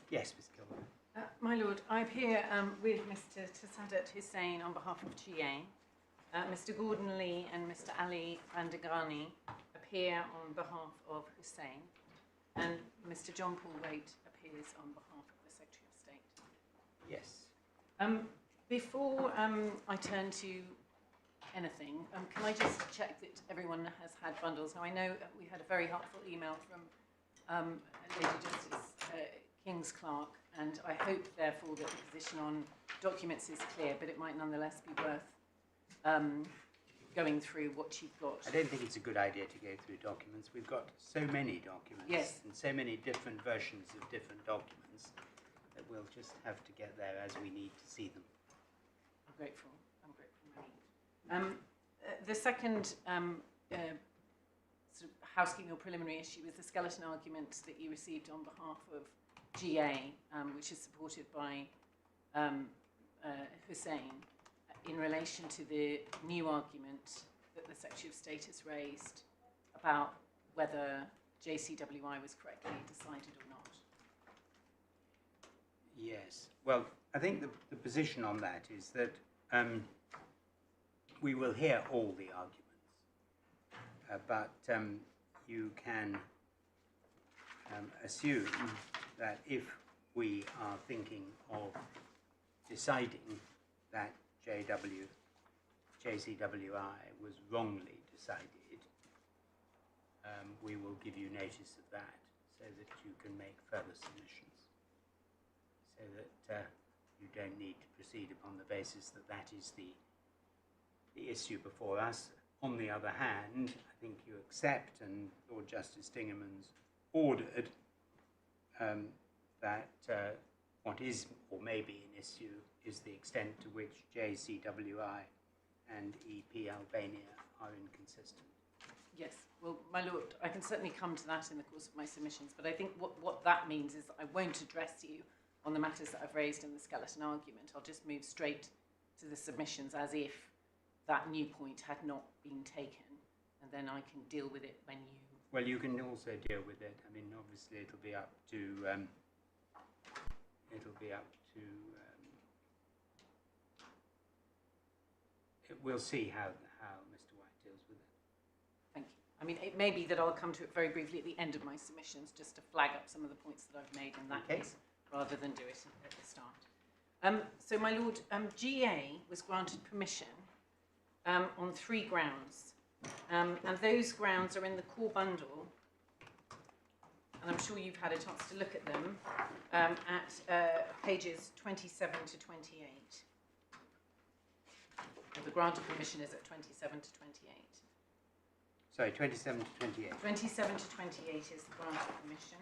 Yes, Ms. Kilman. My Lord, I appear with Mr. Tasadat Hussain on behalf of GA. Mr. Gordon Lee and Mr. Ali Vandagani appear on behalf of Hussain, and Mr. John Paul Waite appears on behalf of the Secretary of State. Yes. Before I turn to anything, can I just check that everyone has had bundles? Now, I know we had a very helpful email from Lady Justice King's Clerk, and I hope, therefore, that the position on documents is clear, but it might nonetheless be worth going through what you've got. I don't think it's a good idea to go through documents. We've got so many documents, yes, and so many different versions of different documents that we'll just have to get there as we need to see them. I'm grateful, Marie. The second sort of housekeeping or preliminary issue is the skeleton argument that you received on behalf of GA, which is supported by Hussain, in relation to the new argument that the Secretary of State has raised about whether JCWI was correctly decided or not. Yes. Well, I think the position on that is that we will hear all the arguments, but you can assume that if we are thinking of deciding that JCWI was wrongly decided, we will give you notice of that so that you can make further submissions, so that you don't need to proceed upon the basis that that is the issue before us. On the other hand, I think you accept, and Lord Justice Dingemans ordered, that what is or may be an issue is the extent to which JCWI and EP Albania are inconsistent. Yes, well, my Lord, I can certainly come to that in the course of my submissions, but I think what that means is that I won't address you on the matters that I've raised in the skeleton argument. I'll just move straight to the submissions as if that new point had not been taken, and then I can deal with it when you... Well, you can also deal with it. I mean, obviously it'll be up to... we'll see how Mr. White deals with it. Thank you. I mean, it may be that I'll come to it very briefly at the end of my submissions, just to flag up some of the points that I've made in that case, rather than do it at the start. So, my Lord, GA was granted permission on 3 grounds, and those grounds are in the core bundle, and I'm sure you've had a chance to look at them, at pages 27 to 28. The grant of permission is at 27 to 28. Sorry, 27 to 28. 27 to 28 is the grant of permission.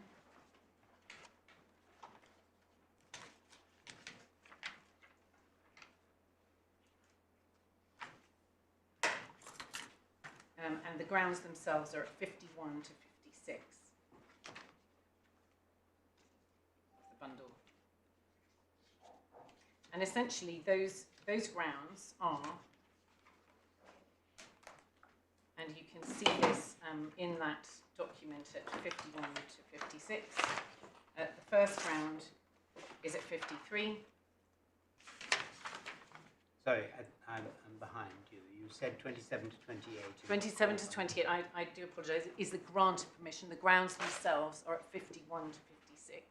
And the grounds themselves are at 51 to 56. The bundle. And essentially those grounds are, and you can see this in that document at 51 to 56. The first ground is at 53. Sorry, I'm behind you. You said 27 to 28. 27 to 28, I do apologise, is the grant of permission. The grounds themselves are at 51 to 56.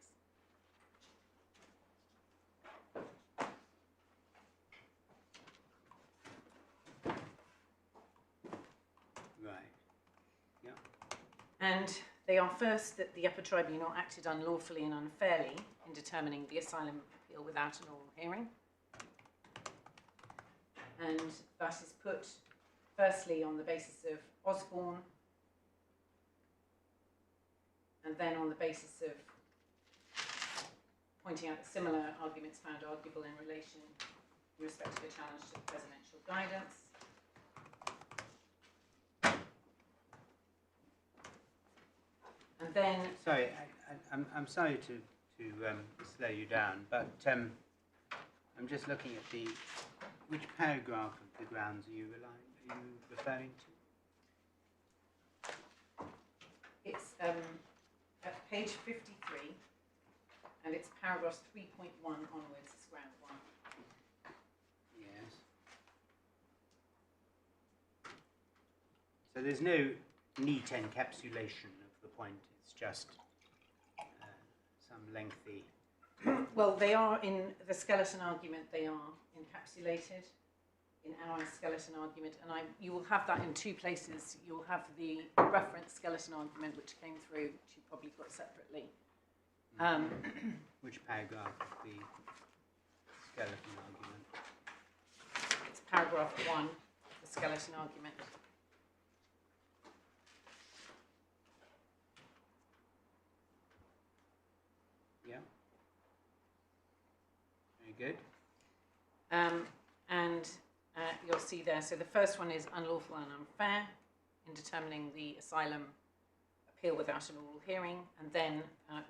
And they are first that the upper tribunal acted unlawfully and unfairly in determining the asylum appeal without an oral hearing. And that is put firstly on the basis of Osborne, and then on the basis of pointing out similar arguments found arguable in relation in respect to a challenge to the presidential guidance. And then... Sorry, I'm sorry to slow you down, but I'm just looking at which paragraph of the grounds are you referring to? It's at page 53, and it's paragraphs 3.1 onwards, it's ground 1. Yes. So there's no neat encapsulation of the point, it's just some lengthy... Well, they are in the skeleton argument, they are encapsulated in our skeleton argument, and you will have that in two places. You'll have the reference skeleton argument, which came through, which you probably got separately. Which paragraph of the skeleton argument? It's paragraph 1, the skeleton argument. Yeah. Very good. And you'll see there, so the first one is unlawful and unfair in determining the asylum appeal without an oral hearing, and then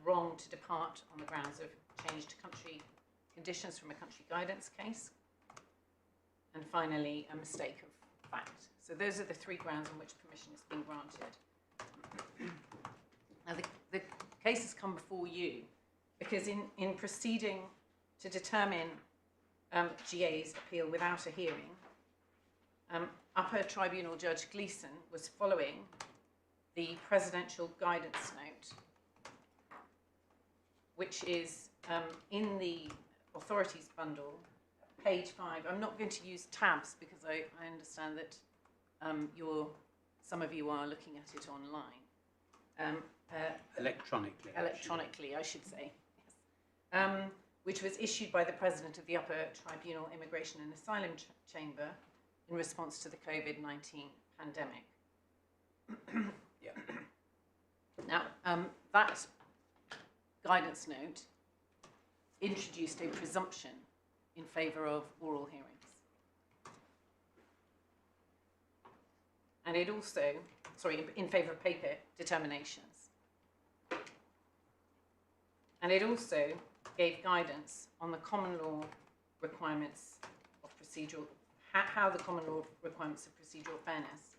wrong to depart on the grounds of changed country conditions from a country guidance case, and finally a mistake of fact. So those are the 3 grounds on which permission has been granted. Now the case has come before you because in proceeding to determine GA's appeal without a hearing, Upper Tribunal Judge Gleeson was following the Presidential Guidance Note, which is in the authorities bundle, page 5. I'm not going to use tabs because I understand that some of you are looking at it online. Electronically. Electronically, I should say. Yes. Which was issued by the President of the Upper Tribunal Immigration and Asylum Chamber in response to the COVID-19 pandemic. Yeah. Now, that guidance note introduced a presumption in favour of oral hearings. And it also, in favour of paper determinations. And it also gave guidance on the common law requirements of procedural, how the common law requirements of procedural fairness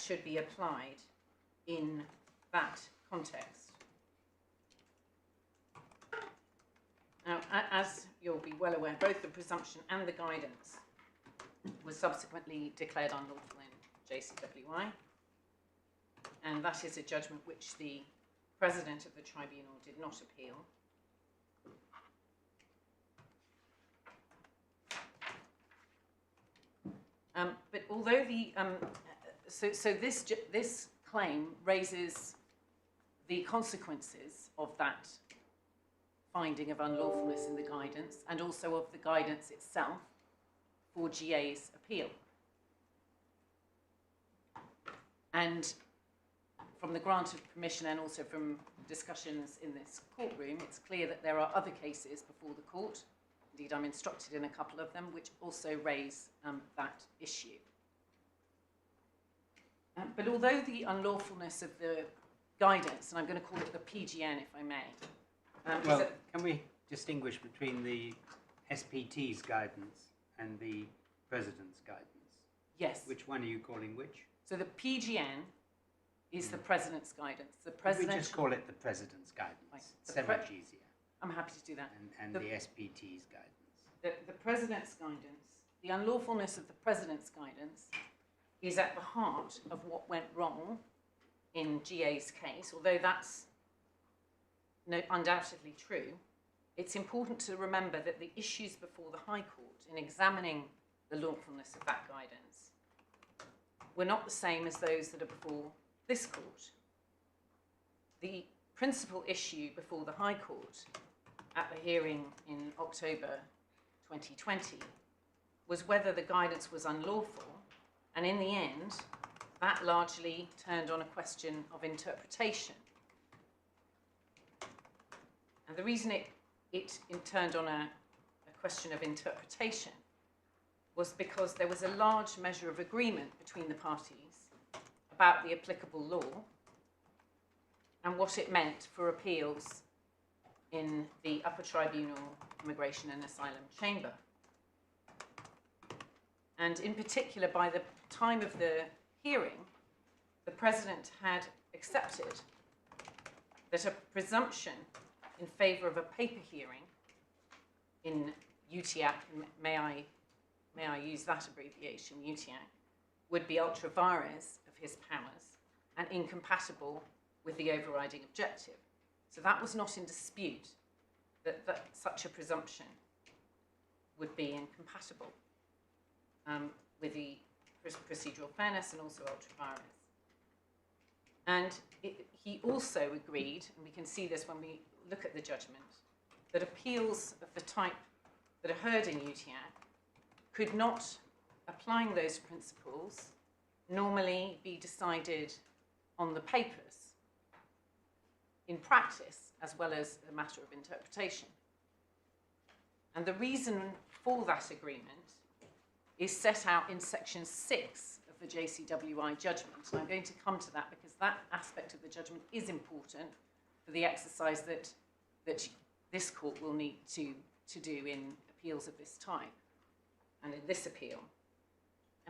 should be applied in that context. Now, as you'll be well aware, both the presumption and the guidance was subsequently declared unlawful in JCWI, and that is a judgment which the President of the Tribunal did not appeal. But although the this claim raises the consequences of that finding of unlawfulness in the guidance, and also of the guidance itself for GA's appeal. And from the grant of permission and also from discussions in this courtroom, it's clear that there are other cases before the court. Indeed, I'm instructed in a couple of them, which also raise that issue. But although the unlawfulness of the guidance, and I'm going to call it the PGN if I may. Well, can we distinguish between the SPT's guidance and the President's guidance? Yes. Which one are you calling which? So the PGN is the President's guidance. The President. We just call it the President's guidance. Right. It's so much easier. I'm happy to do that. And the SPT's guidance. The President's guidance, the unlawfulness of the President's guidance is at the heart of what went wrong in GA's case. Although that's undoubtedly true, it's important to remember that the issues before the High Court in examining the lawfulness of that guidance were not the same as those that are before this court. The principal issue before the High Court at the hearing in October 2020 was whether the guidance was unlawful, and in the end, that largely turned on a question of interpretation. And the reason it turned on a question of interpretation was because there was a large measure of agreement between the parties about the applicable law and what it meant for appeals in the Upper Tribunal Immigration and Asylum Chamber. And in particular, by the time of the hearing, the President had accepted that a presumption in favour of a paper hearing in UTJ, may I use that abbreviation, UTJ, would be ultra vires of his powers and incompatible with the overriding objective. So that was not in dispute, that such a presumption would be incompatible with the procedural fairness and also ultra vires. And he also agreed, and we can see this when we look at the judgment, that appeals of the type that are heard in UTJ could not, applying those principles, normally be decided on the papers in practice as well as a matter of interpretation. And the reason for that agreement is set out in section 6 of the JCWI judgment. And I'm going to come to that because that aspect of the judgment is important for the exercise that this court will need to do in appeals of this type and in this appeal.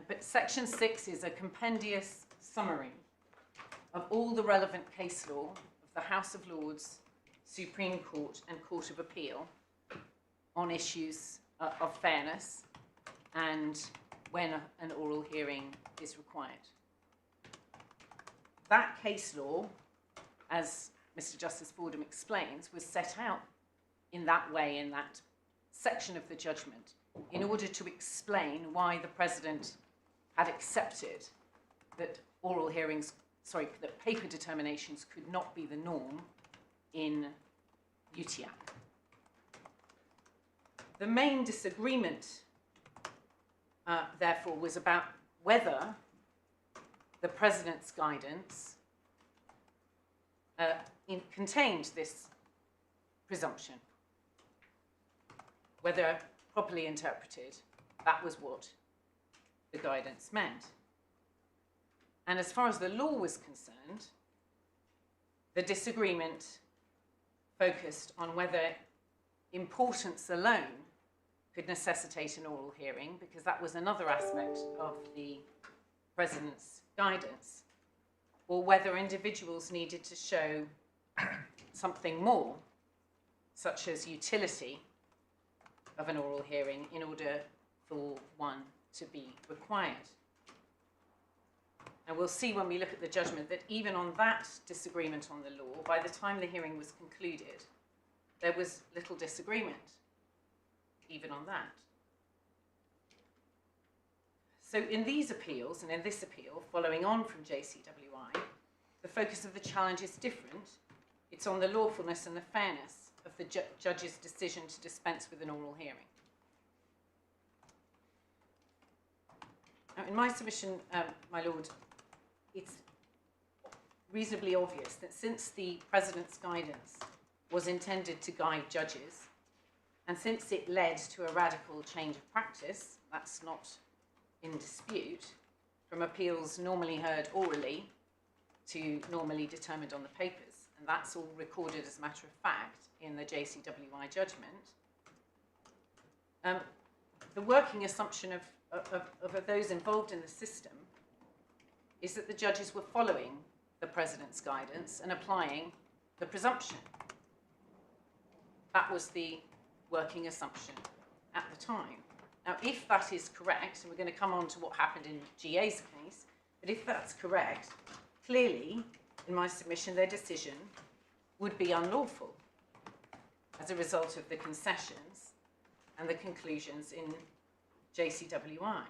But section 6 is a compendious summary of all the relevant case law of the House of Lords, Supreme Court and Court of Appeal on issues of fairness and when an oral hearing is required. That case law, as Mr. Justice Fordham explains, was set out in that way in that section of the judgment in order to explain why the President had accepted that oral hearings, that paper determinations could not be the norm in UTJ. The main disagreement, therefore, was about whether the President's guidance contained this presumption. Whether properly interpreted, that was what the guidance meant. And as far as the law was concerned, the disagreement focused on whether importance alone could necessitate an oral hearing, because that was another aspect of the President's guidance, or whether individuals needed to show something more, such as utility of an oral hearing in order for one to be required. And we'll see when we look at the judgment that even on that disagreement on the law, by the time the hearing was concluded, there was little disagreement, even on that. So in these appeals, and in this appeal, following on from JCWI, the focus of the challenge is different. It's on the lawfulness and the fairness of the judge's decision to dispense with an oral hearing. Now, in my submission, my Lord, it's reasonably obvious that since the President's guidance was intended to guide judges, and since it led to a radical change of practice, that's not in dispute, from appeals normally heard orally to normally determined on the papers, and that's all recorded as a matter of fact in the JCWI judgment, the working assumption of those involved in the system is that the judges were following the President's guidance and applying the presumption. That was the working assumption at the time. Now, if that is correct, and we're going to come on to what happened in GA's case, but if that's correct, clearly, in my submission, their decision would be unlawful as a result of the concessions and the conclusions in JCWI.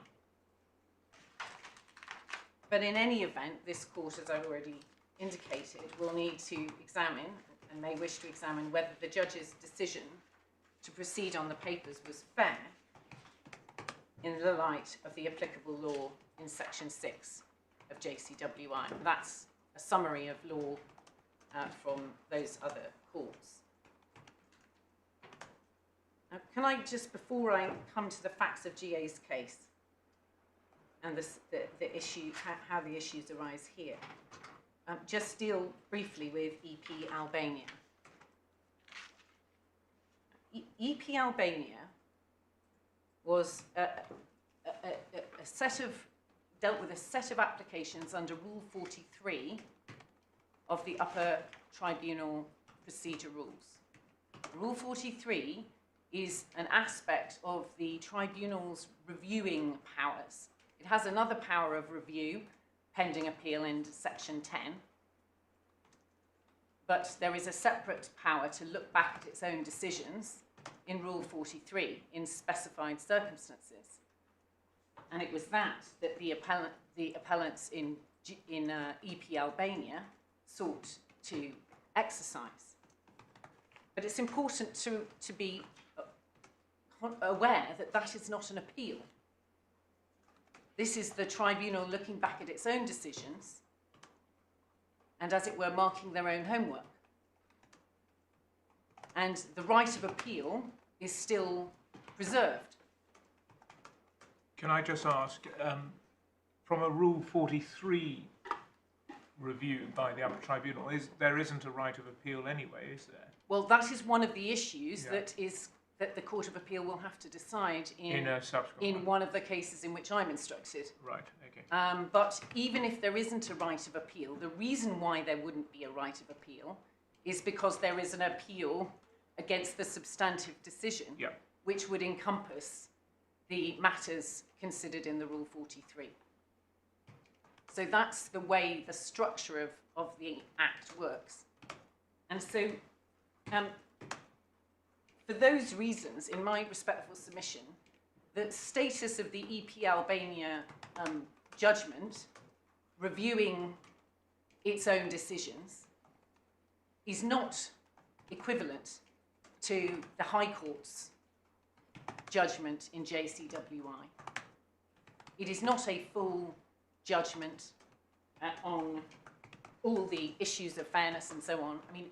But in any event, this court, as I've already indicated, will need to examine and may wish to examine whether the judge's decision to proceed on the papers was fair in the light of the applicable law in section 6 of JCWI. That's a summary of law from those other courts. Now, can I just, before I come to the facts of GA's case and the issue, how the issues arise here, just deal briefly with EP Albania. EP Albania was dealt with a set of applications under Rule 43 of the Upper Tribunal Procedure Rules. Rule 43 is an aspect of the tribunal's reviewing powers. It has another power of review, pending appeal in Section 10, but there is a separate power to look back at its own decisions in Rule 43 in specified circumstances. And it was that the appellants in EP Albania sought to exercise. But it's important to be aware that that is not an appeal. This is the tribunal looking back at its own decisions and, as it were, marking their own homework. And the right of appeal is still preserved. Can I just ask, from a Rule 43 review by the upper tribunal, there isn't a right of appeal anyway, is there? Well, that is one of the issues that the Court of Appeal will have to decide in a subsequent one of the cases in which I'm instructed. Right, okay. But even if there isn't a right of appeal, the reason why there wouldn't be a right of appeal is because there is an appeal against the substantive decision, which would encompass the matters considered in the Rule 43. So that's the way the structure of the Act works. And so, for those reasons, in my respectful submission, the status of the EP Albania judgment, reviewing its own decisions, is not equivalent to the High Court's judgment in JCWI. It is not a full judgment on all the issues of fairness and so on. I mean,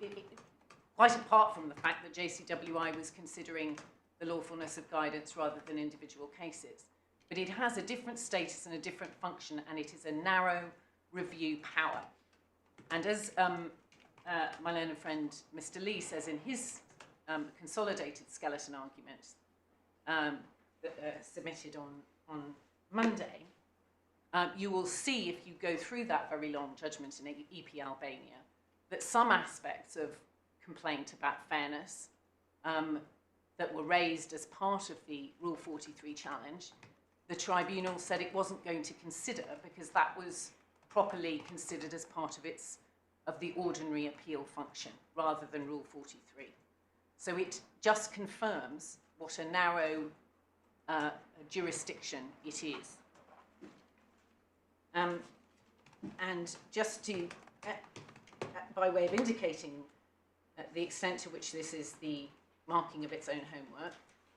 quite apart from the fact that JCWI was considering the lawfulness of guidance rather than individual cases. But it has a different status and a different function, and it is a narrow review power. And as my learned friend Mr. Lee says in his consolidated skeleton argument submitted on Monday, you will see, if you go through that very long judgment in EP Albania, that some aspects of complaint about fairness that were raised as part of the Rule 43 challenge, the tribunal said it wasn't going to consider because that was properly considered as part of the ordinary appeal function rather than Rule 43. So it just confirms what a narrow jurisdiction it is. And just to, by way of indicating the extent to which this is the marking of its own homework,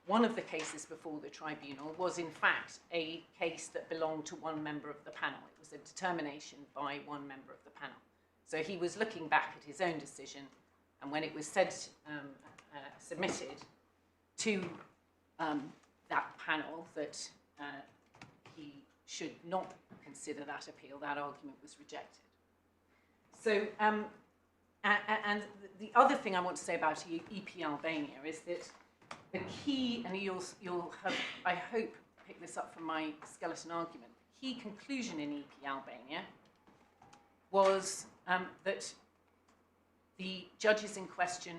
one of the cases before the tribunal was in fact a case that belonged to one member of the panel. It was a determination by one member of the panel. So he was looking back at his own decision, and when it was submitted to that panel that he should not consider that appeal, that argument was rejected. So, and the other thing I want to say about EP Albania is that the key, and you'll have, I hope, picked this up from my skeleton argument, the key conclusion in EP Albania was that the judges in question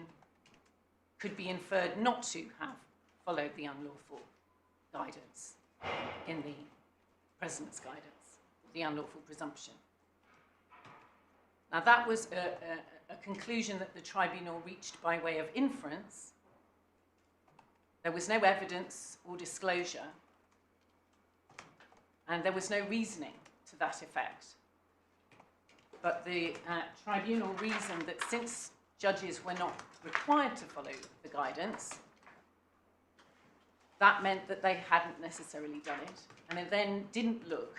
could be inferred not to have followed the unlawful guidance in the President's guidance, the unlawful presumption. Now that was a conclusion that the tribunal reached by way of inference. There was no evidence or disclosure, and there was no reasoning to that effect. But the tribunal reasoned that since judges were not required to follow the guidance, that meant that they hadn't necessarily done it. And it then didn't look,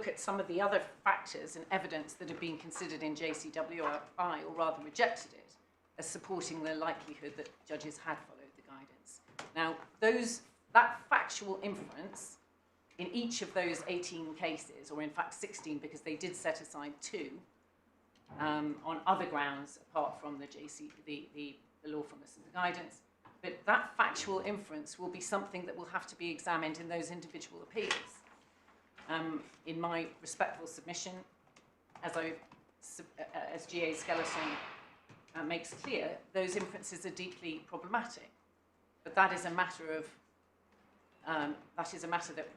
at some of the other factors and evidence that had been considered in JCWI, or rather rejected it, as supporting the likelihood that judges had followed the guidance. Now, that factual inference in each of those 18 cases, or in fact 16, because they did set aside 2 on other grounds apart from the lawfulness of the guidance, but that factual inference will be something that will have to be examined in those individual appeals. In my respectful submission, as GA Skeleton makes clear, those inferences are deeply problematic. But that is a matter of that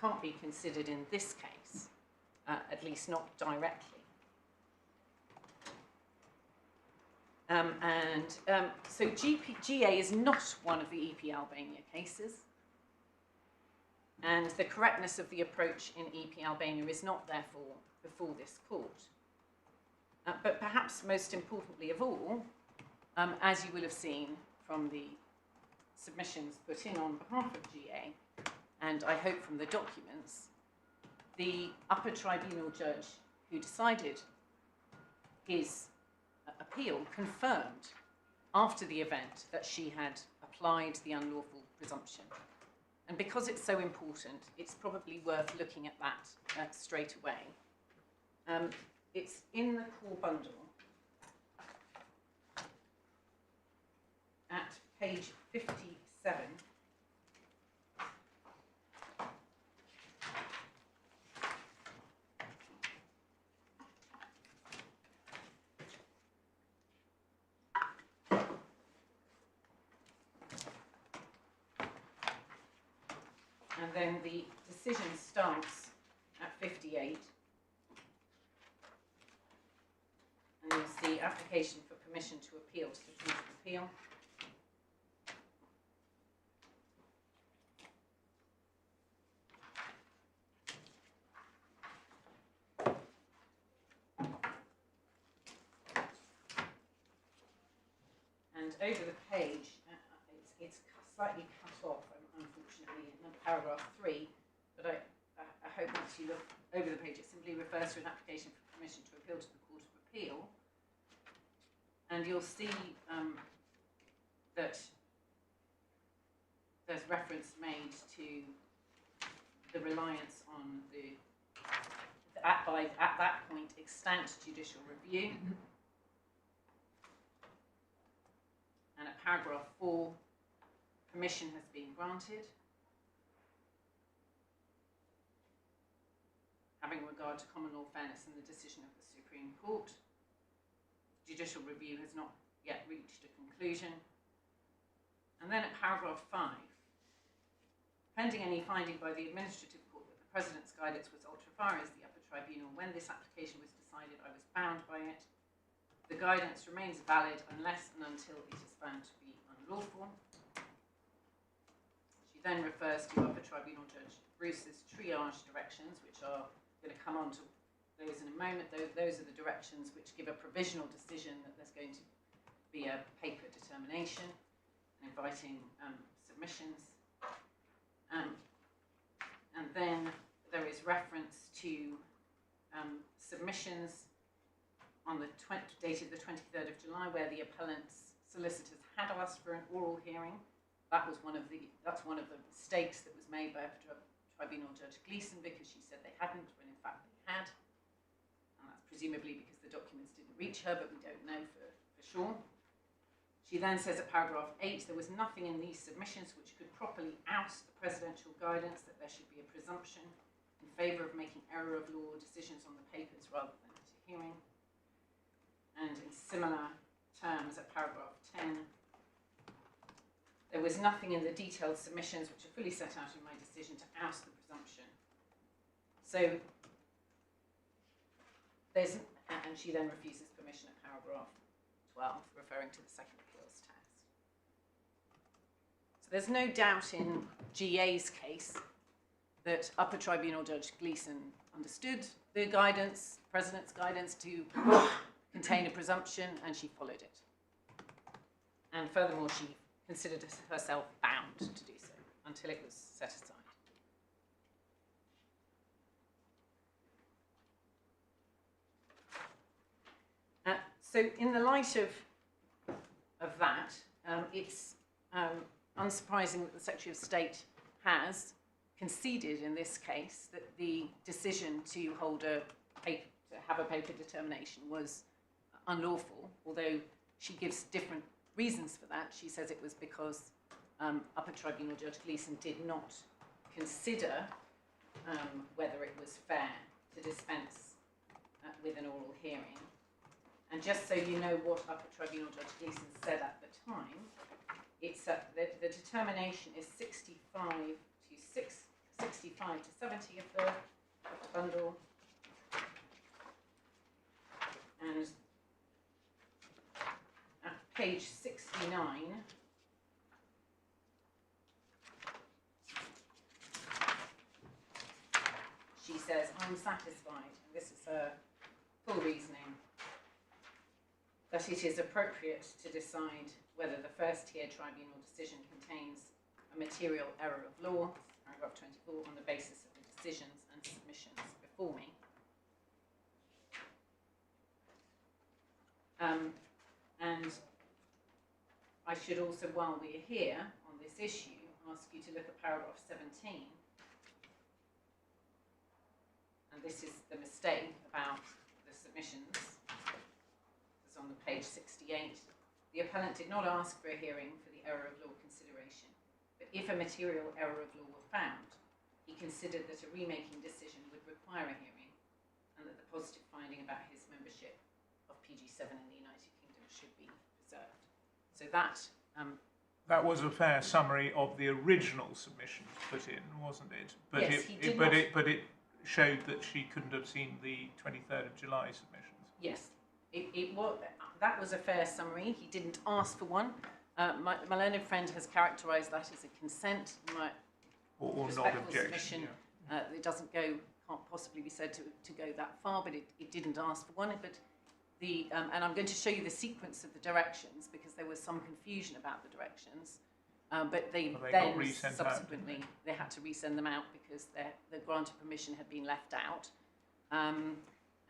can't be considered in this case, at least not directly. So GA is not one of the EP Albania cases, and the correctness of the approach in EP Albania is not therefore before this court. But perhaps most importantly of all, as you will have seen from the submissions put in on behalf of GA, and I hope from the documents, the upper tribunal judge who decided his appeal confirmed after the event that she had applied the unlawful presumption. And because it's so important, it's probably worth looking at that straight away. It's in the core bundle at page 57. And then the decision starts at 58. And you'll see application for permission to appeal to the Court of Appeal. And over the page, it's slightly cut off, unfortunately, in paragraph 3, but I hope once you look over the page, it simply refers to an application for permission to appeal to the Court of Appeal. And you'll see that there's reference made to the reliance on at that point, extant judicial review. And at paragraph 4, permission has been granted, having regard to common law fairness and the decision of the Supreme Court. Judicial review has not yet reached a conclusion. And then at paragraph 5, pending any finding by the Administrative Court that the President's guidance was ultra vires the upper tribunal, when this application was decided, I was bound by it. The guidance remains valid unless and until it is found to be unlawful. She then refers to upper tribunal Judge Bruce's triage directions, which are going to come on to those in a moment. Those are the directions which give a provisional decision that there's going to be a paper determination, inviting submissions. And then there is reference to submissions on the dated the 23rd of July, where the appellant's solicitors had asked for an oral hearing. That's one of the mistakes that was made by Tribunal Judge Gleeson, because she said they hadn't, when in fact they had. And that's presumably because the documents didn't reach her, but we don't know for sure. She then says at paragraph 8, there was nothing in these submissions which could properly oust the presidential guidance that there should be a presumption in favour of making error of law decisions on the papers rather than at a hearing. And in similar terms at paragraph 10, there was nothing in the detailed submissions which are fully set out in my decision to oust the presumption. So there's, and she then refuses permission at paragraph 12, referring to the second appeals test. So there's no doubt in GA's case that Upper Tribunal Judge Gleeson understood the guidance, President's guidance, to contain a presumption, and she followed it. And furthermore, she considered herself bound to do so until it was set aside. So in the light of that, it's unsurprising that the Secretary of State has conceded in this case that the decision to have a paper determination was unlawful, although she gives different reasons for that. She says it was because Upper Tribunal Judge Gleeson did not consider whether it was fair to dispense with an oral hearing. And just so you know what Upper Tribunal Judge Gleeson said at the time, it's that the determination is 65 to 70 of the bundle, and at page 69, she says, I'm satisfied, and this is her full reasoning, that it is appropriate to decide whether the first-tier tribunal decision contains a material error of law, paragraph 24, on the basis of the decisions and submissions before me. And I should also, while we're here on this issue, ask you to look at paragraph 17. And this is the mistake about the submissions. It's on the page 68. The appellant did not ask for a hearing for the error of law consideration, but if a material error of law were found, he considered that a remaking decision would require a hearing and that the positive finding about his membership of PG7 in the United Kingdom should be preserved. So that that was a fair summary of the original submission put in, wasn't it? But yes, but it showed that she couldn't have seen the 23rd of July submissions. Yes, it was. That was a fair summary. He didn't ask for one. My learned friend has characterised that as a consent. Or not objection. Submission. Yeah. It doesn't go, can't possibly be said to go that far, but it didn't ask for one. But the and I'm going to show you the sequence of the directions because there was some confusion about the directions. But they then subsequently they had to resend them out because the grant of permission had been left out.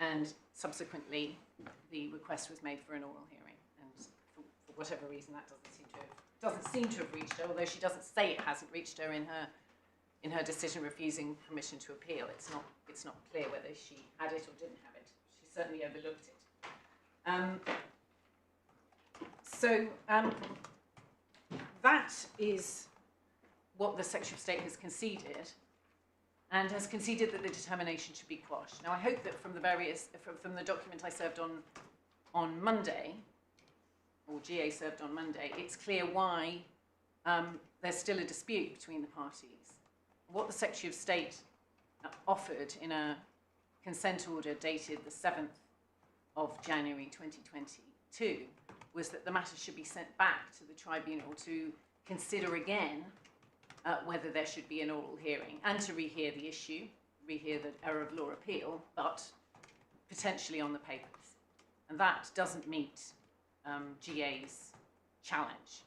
And subsequently, the request was made for an oral hearing, and for whatever reason, that doesn't seem to have reached her. Although she doesn't say it hasn't reached her in her decision refusing permission to appeal. It's not clear whether she had it or didn't have it. She certainly overlooked it. That is what the Secretary of State has conceded. And has conceded that the determination should be quashed. Now, I hope that from the document I served on Monday, or GA served on Monday, it's clear why there's still a dispute between the parties. What the Secretary of State offered in a consent order dated the 7th of January 2022 was that the matter should be sent back to the tribunal to consider again whether there should be an oral hearing and to rehear the issue, rehear the error of law appeal, but potentially on the papers. And that doesn't meet GA's challenge.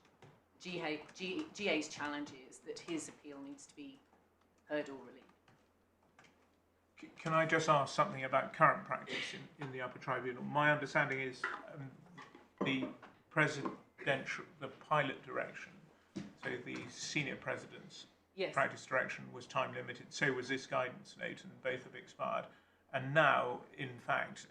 GA's challenge is that his appeal needs to be heard orally. Can I just ask something about current practice in the upper tribunal? My understanding is the pilot direction, so the senior president's practice direction was time limited. So was this guidance note, and both have expired. And now, in fact,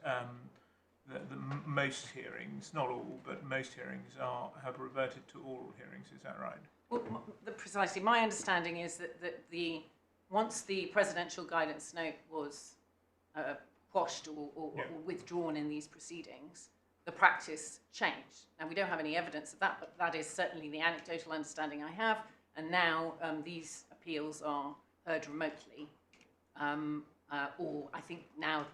most hearings, not all, but most hearings have reverted to oral hearings. Is that right? Well, precisely. My understanding is that once the presidential guidance note was quashed or withdrawn in these proceedings, the practice changed. Now, we don't have any evidence of that, but that is certainly the anecdotal understanding I have. And now these appeals are heard remotely, or I think now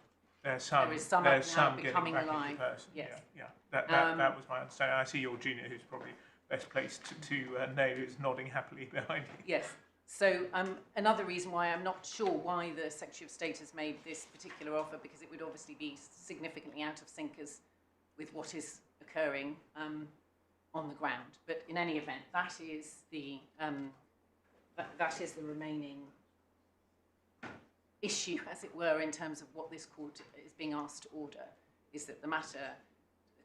there is some now becoming live. Yes. Yeah. That was my understanding. I see your junior, who's probably best placed to know, is nodding happily behind you. Yes. So another reason why I'm not sure why the Secretary of State has made this particular offer, because it would obviously be significantly out of sync with what is occurring on the ground. But in any event, that is the remaining issue, as it were, in terms of what this court is being asked to order, is that the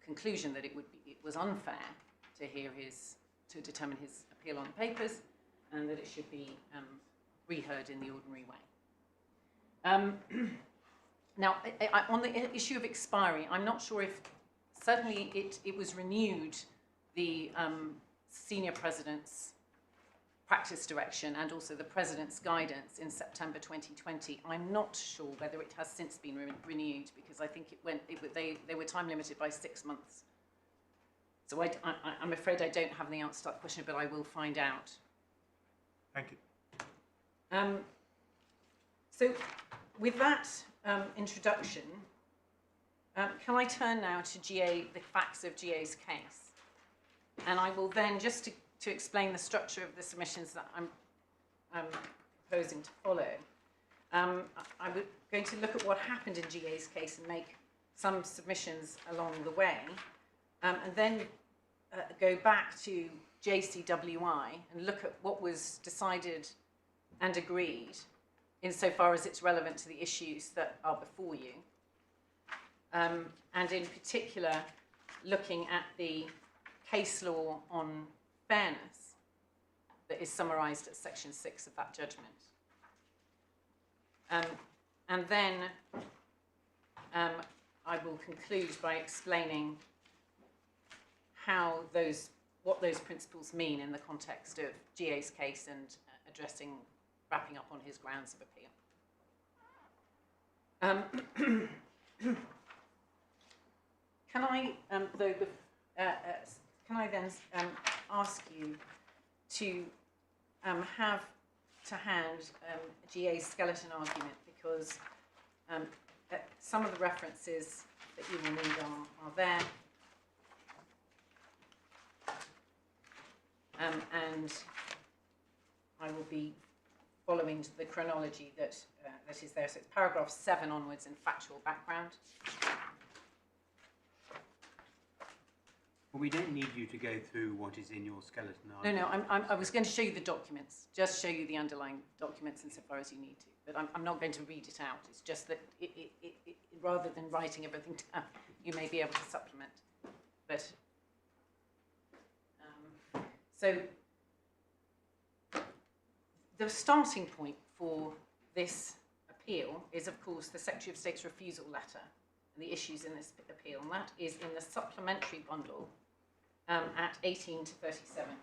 conclusion that it was unfair to determine his appeal on the papers, and that it should be reheard in the ordinary way. Now, on the issue of expiry, I'm not sure if, certainly it was renewed, the senior president's practice direction and also the President's guidance in September 2020. I'm not sure whether it has since been renewed, because I think they were time limited by 6 months. So I'm afraid I don't have the answer to that question, but I will find out. Thank you. So with that introduction, can I turn now to the facts of GA's case? And I will then, just to explain the structure of the submissions that I'm proposing to follow, I'm going to look at what happened in GA's case and make some submissions along the way, and then go back to JCWI and look at what was decided and agreed insofar as it's relevant to the issues that are before you. And in particular, looking at the case law on fairness that is summarised at section 6 of that judgment. And then I will conclude by explaining what those principles mean in the context of GA's case and wrapping up on his grounds of appeal. Can I then ask you to have to hand GA's skeleton argument, because some of the references that you will need are there. And I will be following the chronology that is there. So it's paragraph 7 onwards in factual background. Well, we don't need you to go through what is in your skeleton argument. No, I was going to show you the documents, just show you the underlying documents insofar as you need to. But I'm not going to read it out. It's just that rather than writing everything down, you may be able to supplement. But so the starting point for this appeal is, of course, the Secretary of State's refusal letter and the issues in this appeal, and that is in the supplementary bundle at 18 to 37.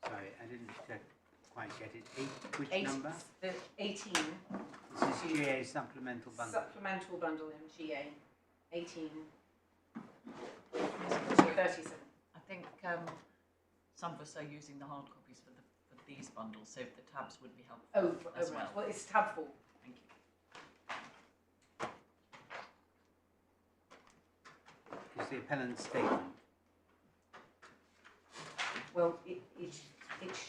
Sorry, I didn't quite get it. Which number? The 18. This is GA supplemental bundle. Supplemental bundle in GA 18 to 37. I think some of us are using the hard copies for these bundles, so the tabs would be helpful as well. Well, it's tab 4. Thank you. Is the appellant's statement? Well, it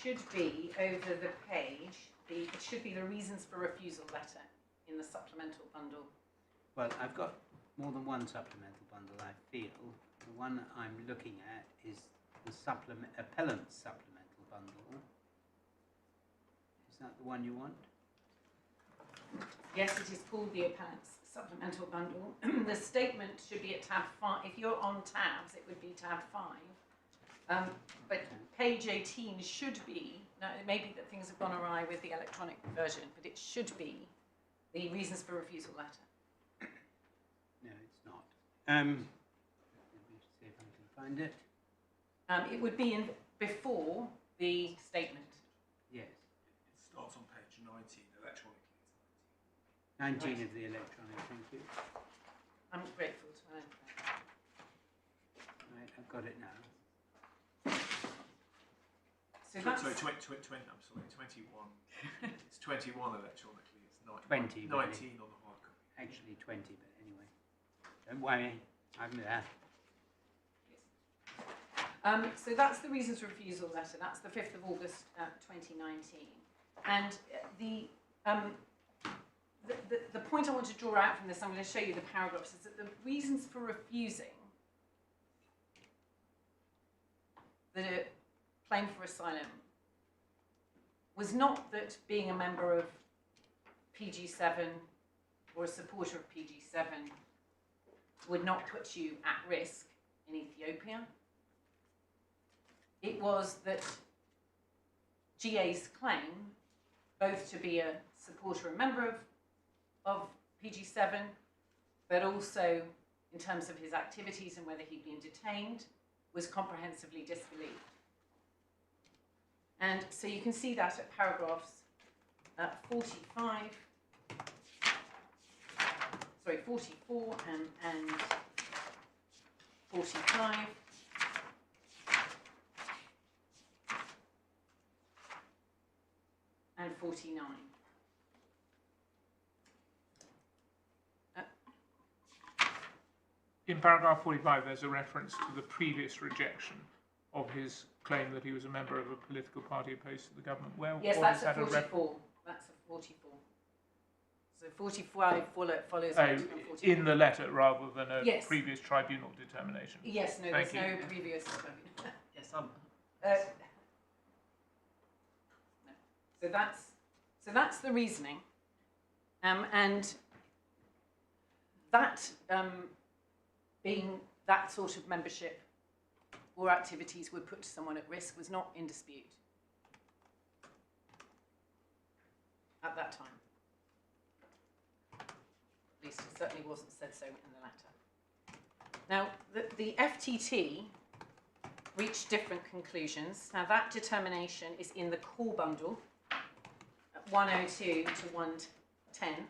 should be over the page. It should be the reasons for refusal letter in the supplemental bundle. Well, I've got more than one supplemental bundle, I feel. The one I'm looking at is the appellant's supplemental bundle. Is that the one you want? Yes, it is called the appellant's supplemental bundle. The statement should be at tab 5. If you're on tabs, it would be tab 5. But page 18 should be, now it may be that things have gone awry with the electronic version, but it should be the reasons for refusal letter. No, it's not. Let me see if I can find it. It would be before the statement. Yes. It starts on page 19, electronically. 19 Right. of the electronic, thank you. I'm grateful to her. Right, I've got it now. So that's... Sorry, 20, I'm sorry, 21. It's 21 electronically. It's 20, 19 really. on the hard copy. Actually 20, but anyway. Don't worry, I'm there. So that's the reasons for refusal letter. That's the 5th of August 2019. And the point I want to draw out from this, I'm going to show you the paragraphs, is that the reasons for refusing the claim for asylum was not that being a member of PG7 or a supporter of PG7 would not put you at risk in Ethiopia. It was that GA's claim both to be a supporter and member of PG7, but also in terms of his activities and whether he'd been detained, was comprehensively disbelieved. And so you can see that at paragraphs 44 and 45. And 49. In paragraph 45, there's a reference to the previous rejection of his claim that he was a member of a political party opposed to the government. Yes, what that's is at that 44. That's at 44. So 45 follows on to 44. In the letter rather than a Yes. previous tribunal determination. Yes, no, Thank there's you. no previous. Yes, So that's the reasoning, and that being that sort of membership or activities would put someone at risk was not in dispute at that time. At least it certainly wasn't said so in the letter. Now, the FTT reached different conclusions. Now, that determination is in the core bundle at 102 to 110.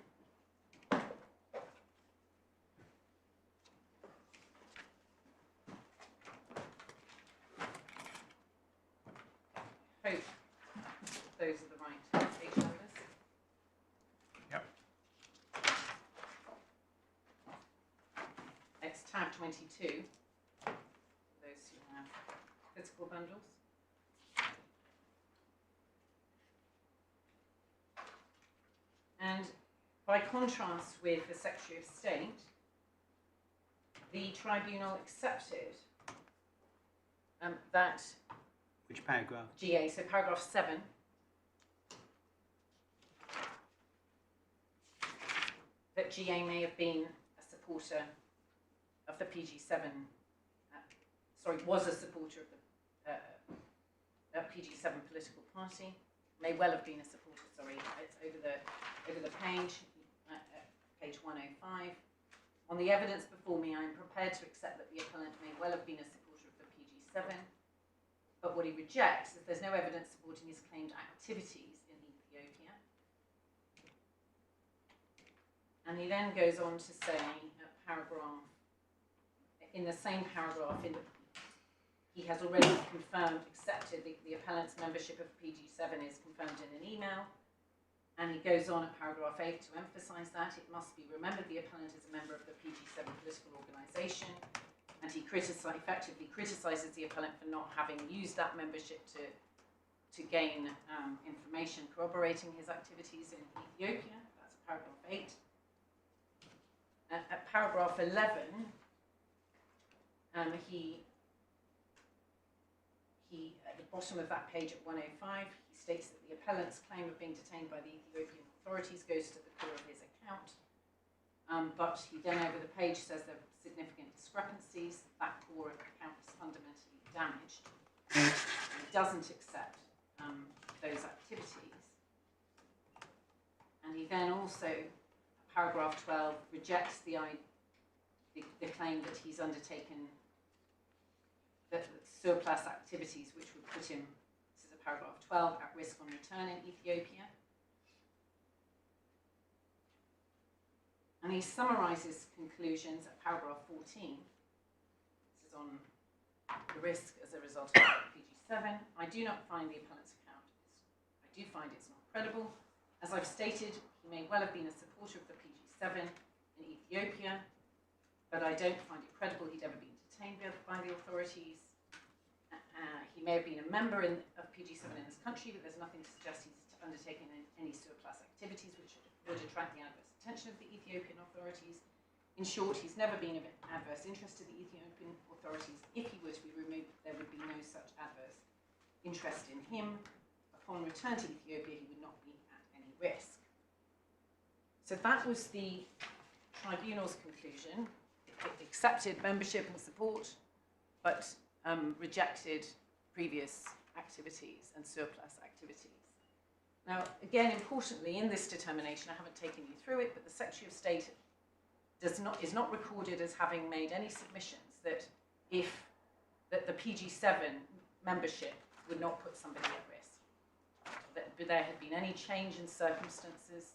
Hope those are the right page numbers. Yep. It's tab 22. Those who have physical bundles. And by contrast with the Secretary of State, the tribunal accepted that Which paragraph? GA, so paragraph 7, that GA may have been a supporter of the PG7, was a supporter of the PG7 political party, may well have been a supporter, it's over the page, page 105. On the evidence before me, I am prepared to accept that the appellant may well have been a supporter of the PG7, but what he rejects is there's no evidence supporting his claimed activities in Ethiopia. And he then goes on to say, in the same paragraph, he has already accepted the appellant's membership of PG7 is confirmed in an email. And he goes on at paragraph 8 to emphasise that it must be remembered the appellant is a member of the PG7 political organisation, and he effectively criticises the appellant for not having used that membership to gain information corroborating his activities in Ethiopia. That's paragraph 8. At paragraph 11, he at the bottom of that page at 105, he states that the appellant's claim of being detained by the Ethiopian authorities goes to the core of his account. But he then over the page says there are significant discrepancies. That core account is fundamentally damaged. He doesn't accept those activities. And he then also, paragraph 12, rejects the claim that he's undertaken the surplus activities which would put him, this is a paragraph 12, at risk on return in Ethiopia. And he summarises conclusions at paragraph 14. This is on the risk as a result of PG7. I do not find the appellant's account, I do find it's not credible. As I've stated, he may well have been a supporter of the PG7 in Ethiopia, but I don't find it credible he'd ever been detained by the authorities. He may have been a member of PG7 in this country, but there's nothing to suggest he's undertaken any surplus activities which would attract the adverse attention of the Ethiopian authorities. In short, he's never been of adverse interest to the Ethiopian authorities. If he were to be removed, there would be no such adverse interest in him. Upon return to Ethiopia, he would not be at any risk. So that was the tribunal's conclusion. It accepted membership and support, but rejected previous activities and surplus activities. Now, again, importantly, in this determination, I haven't taken you through it, but the Secretary of State is not recorded as having made any submissions that the PG7 membership would not put somebody at risk. That there had been any change in circumstances.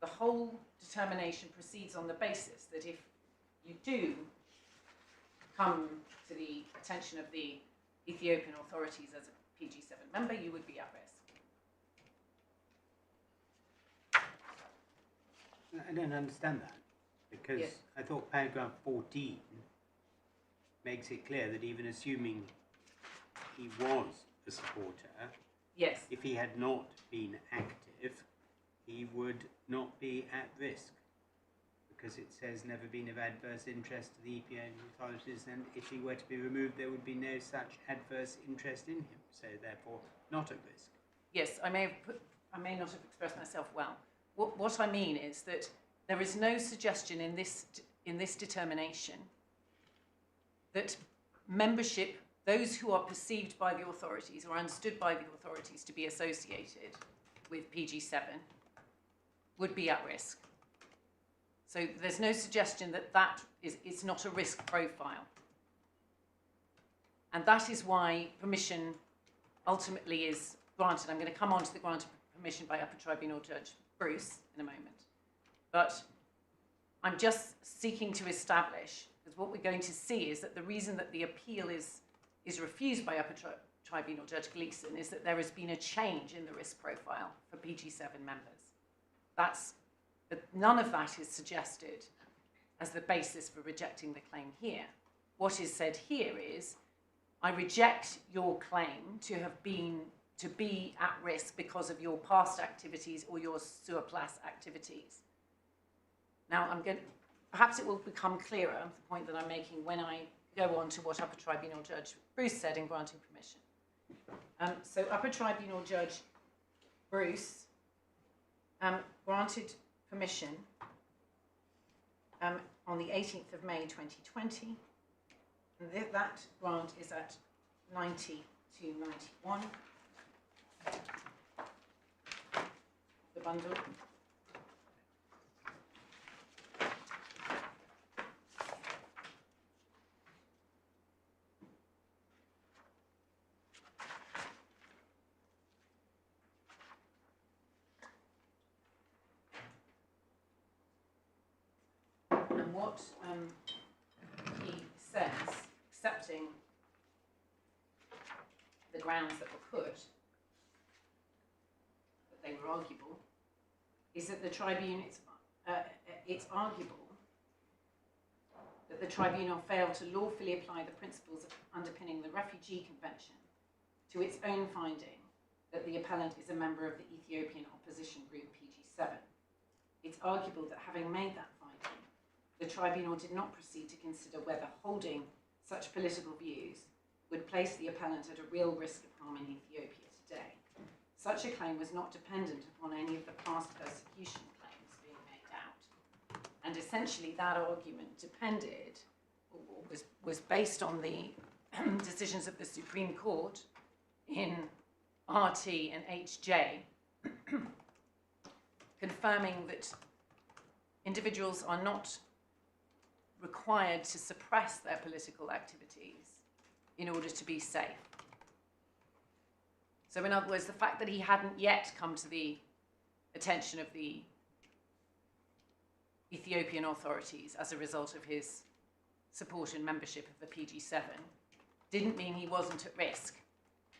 The whole determination proceeds on the basis that if you do come to the attention of the Ethiopian authorities as a PG7 member, you would be at risk. I don't understand that, because Yes. I thought paragraph 14 makes it clear that even assuming he was a supporter, Yes. if he had not been active, he would not be at risk, because it says never been of adverse interest to the Ethiopian authorities, and if he were to be removed, there would be no such adverse interest in him, so therefore not at risk. Yes, I may not have expressed myself well. What I mean is that there is no suggestion in this determination that membership, those who are perceived by the authorities or understood by the authorities to be associated with PG7 would be at risk. So there's no suggestion that it's not a risk profile. And that is why permission ultimately is granted. I'm going to come on to the grant of permission by Upper Tribunal Judge Bruce in a moment. But I'm just seeking to establish, because what we're going to see is that the reason that the appeal is refused by Upper Tribunal Judge Gleeson is that there has been a change in the risk profile for PG7 members. None of that is suggested as the basis for rejecting the claim here. What is said here is, I reject your claim to be at risk because of your past activities or your surplus activities. Now, perhaps it will become clearer, the point that I'm making, when I go on to what Upper Tribunal Judge Bruce said in granting permission. So Upper Tribunal Judge Bruce granted permission on the 18th of May 2020, and that grant is at 90 to 91. The bundle. And what he says, accepting the grounds that were put, that they were arguable, is that the tribunal, it's arguable that the tribunal failed to lawfully apply the principles underpinning the Refugee Convention to its own finding that the appellant is a member of the Ethiopian opposition group PG7. It's arguable that having made that finding, the tribunal did not proceed to consider whether holding such political views would place the appellant at a real risk of harm in Ethiopia today. Such a claim was not dependent upon any of the past persecution claims being made out. And essentially that argument depended, or was based on the decisions of the Supreme Court in RT and HJ, confirming that individuals are not required to suppress their political activities in order to be safe. So in other words, the fact that he hadn't yet come to the attention of the Ethiopian authorities as a result of his support and membership of the PG7 didn't mean he wasn't at risk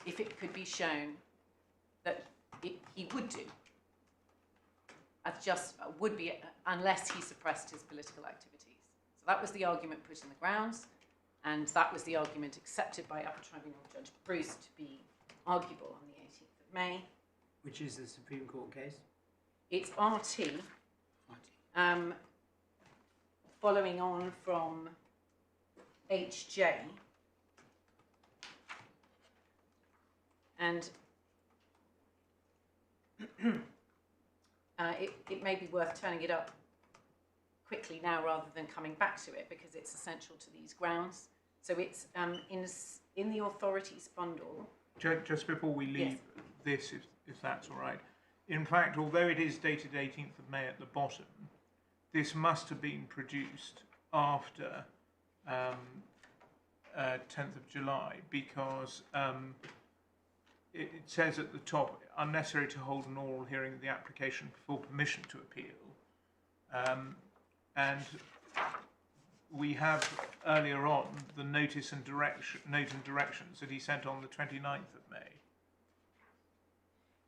if it could be shown that he would do. Would be unless he suppressed his political activities. So that was the argument put in the grounds, and that was the argument accepted by Upper Tribunal Judge Bruce to be arguable on the 18th of May. Which is the Supreme Court case? It's RT, following on from HJ, and it may be worth turning it up quickly now rather than coming back to it, because it's essential to these grounds. So it's in the authorities bundle Just before we leave Yes. this, if that's all right. In fact, although it is dated 18th of May at the bottom, this must have been produced after 10th of July, because it says at the top, unnecessary to hold an oral hearing of the application for permission to appeal. And we have earlier on the note and directions that he sent on the 29th of May.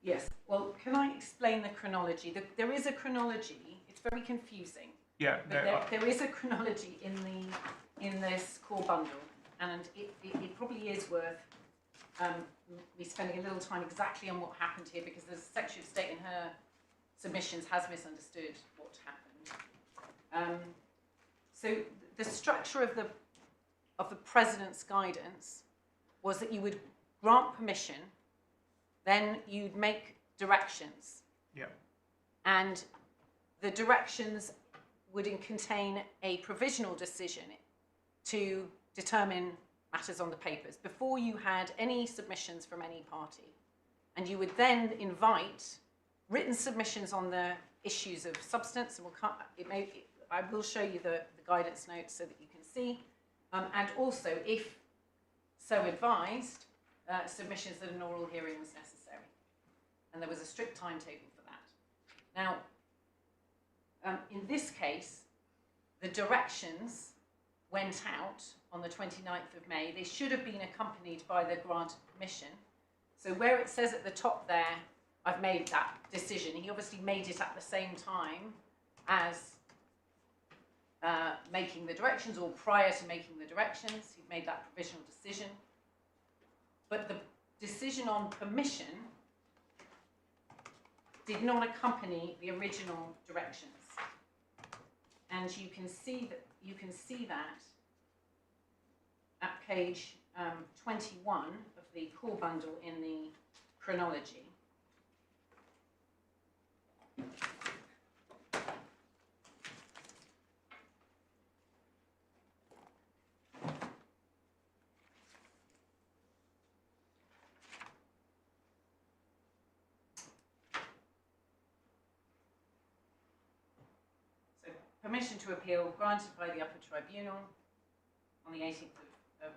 Yes. Well, can I explain the chronology? There is a chronology. It's very confusing. Yeah, But no, there is a chronology in this core bundle, and it probably is worth me spending a little time exactly on what happened here, because the Secretary of State in her submissions has misunderstood what happened. So the structure of the President's guidance was that you would grant permission, then you'd make directions, yeah, and the directions would contain a provisional decision to determine matters on the papers before you had any submissions from any party. And you would then invite written submissions on the issues of substance, and I will show you the guidance notes so that you can see, and also, if so advised, submissions that an oral hearing was necessary. And there was a strict timetable for that. Now, in this case, the directions went out on the 29th of May. They should have been accompanied by the grant of permission. So where it says at the top there, I've made that decision, he obviously made it at the same time as making the directions, or prior to making the directions. He'd made that provisional decision. But the decision on permission did not accompany the original directions. And you can see that at page 21 of the core bundle in the chronology. Permission to appeal granted by the upper tribunal on the 18th of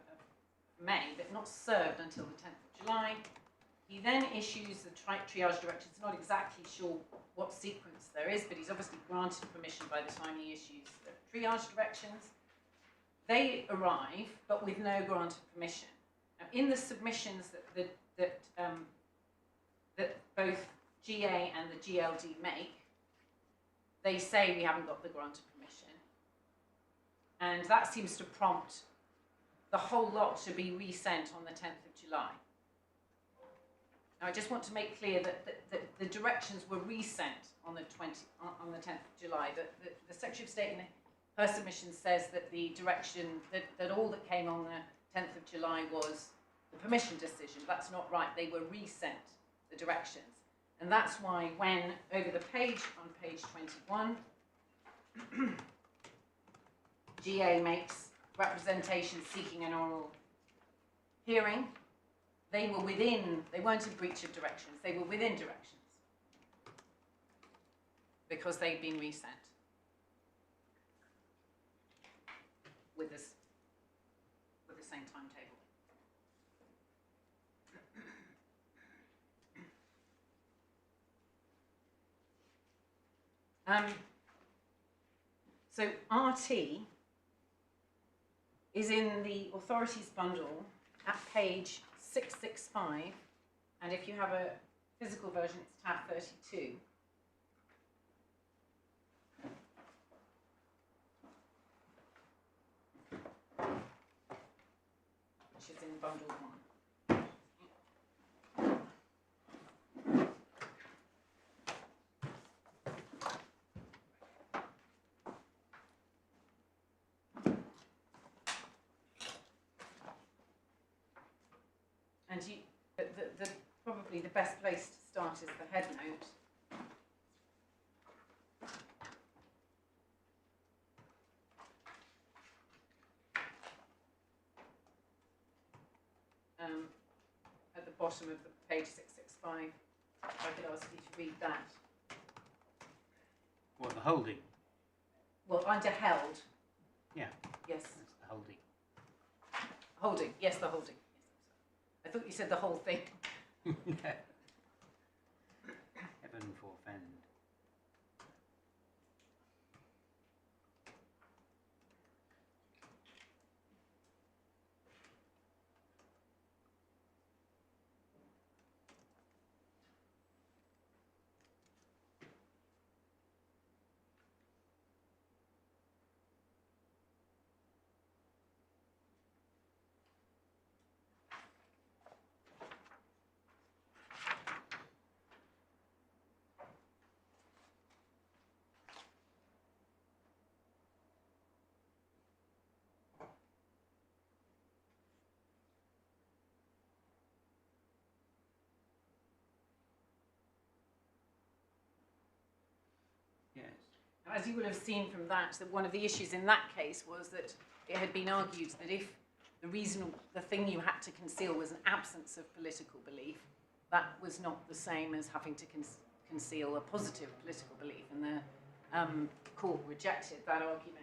May, but not served until the 10th of July. He then issues the triage directions. Not exactly sure what sequence there is, but he's obviously granted permission by the time he issues the triage directions. They arrive, but with no grant of permission. Now, in the submissions that both GA and the GLD make, they say we haven't got the grant of permission. And that seems to prompt the whole lot to be resent on the 10th of July. Now, I just want to make clear that the directions were resent on the 10th of July. The Secretary of State in her submission says that the direction, that all that came on the 10th of July was the permission decision. That's not right. They were resent, the directions. And that's why when, over the page, on page 21, GA makes representation seeking an oral hearing, they weren't in breach of directions, they were within directions because they'd been resent with the same timetable. So RT is in the authorities bundle at page 665, and if you have a physical version, it's tab 32. Which is in bundle 1. And probably the best place to start is the head note. At the bottom of the page 665. If I could ask you to read that. What, the holding? Well, under held. Yeah. Yes. That's the holding. Holding. Yes, the holding. Yes, I thought you said the whole thing. Heaven forfend. Yes. Now, as you will have seen from that one of the issues in that case was that it had been argued that if the thing you had to conceal was an absence of political belief, that was not the same as having to conceal a positive political belief, and the court rejected that argument.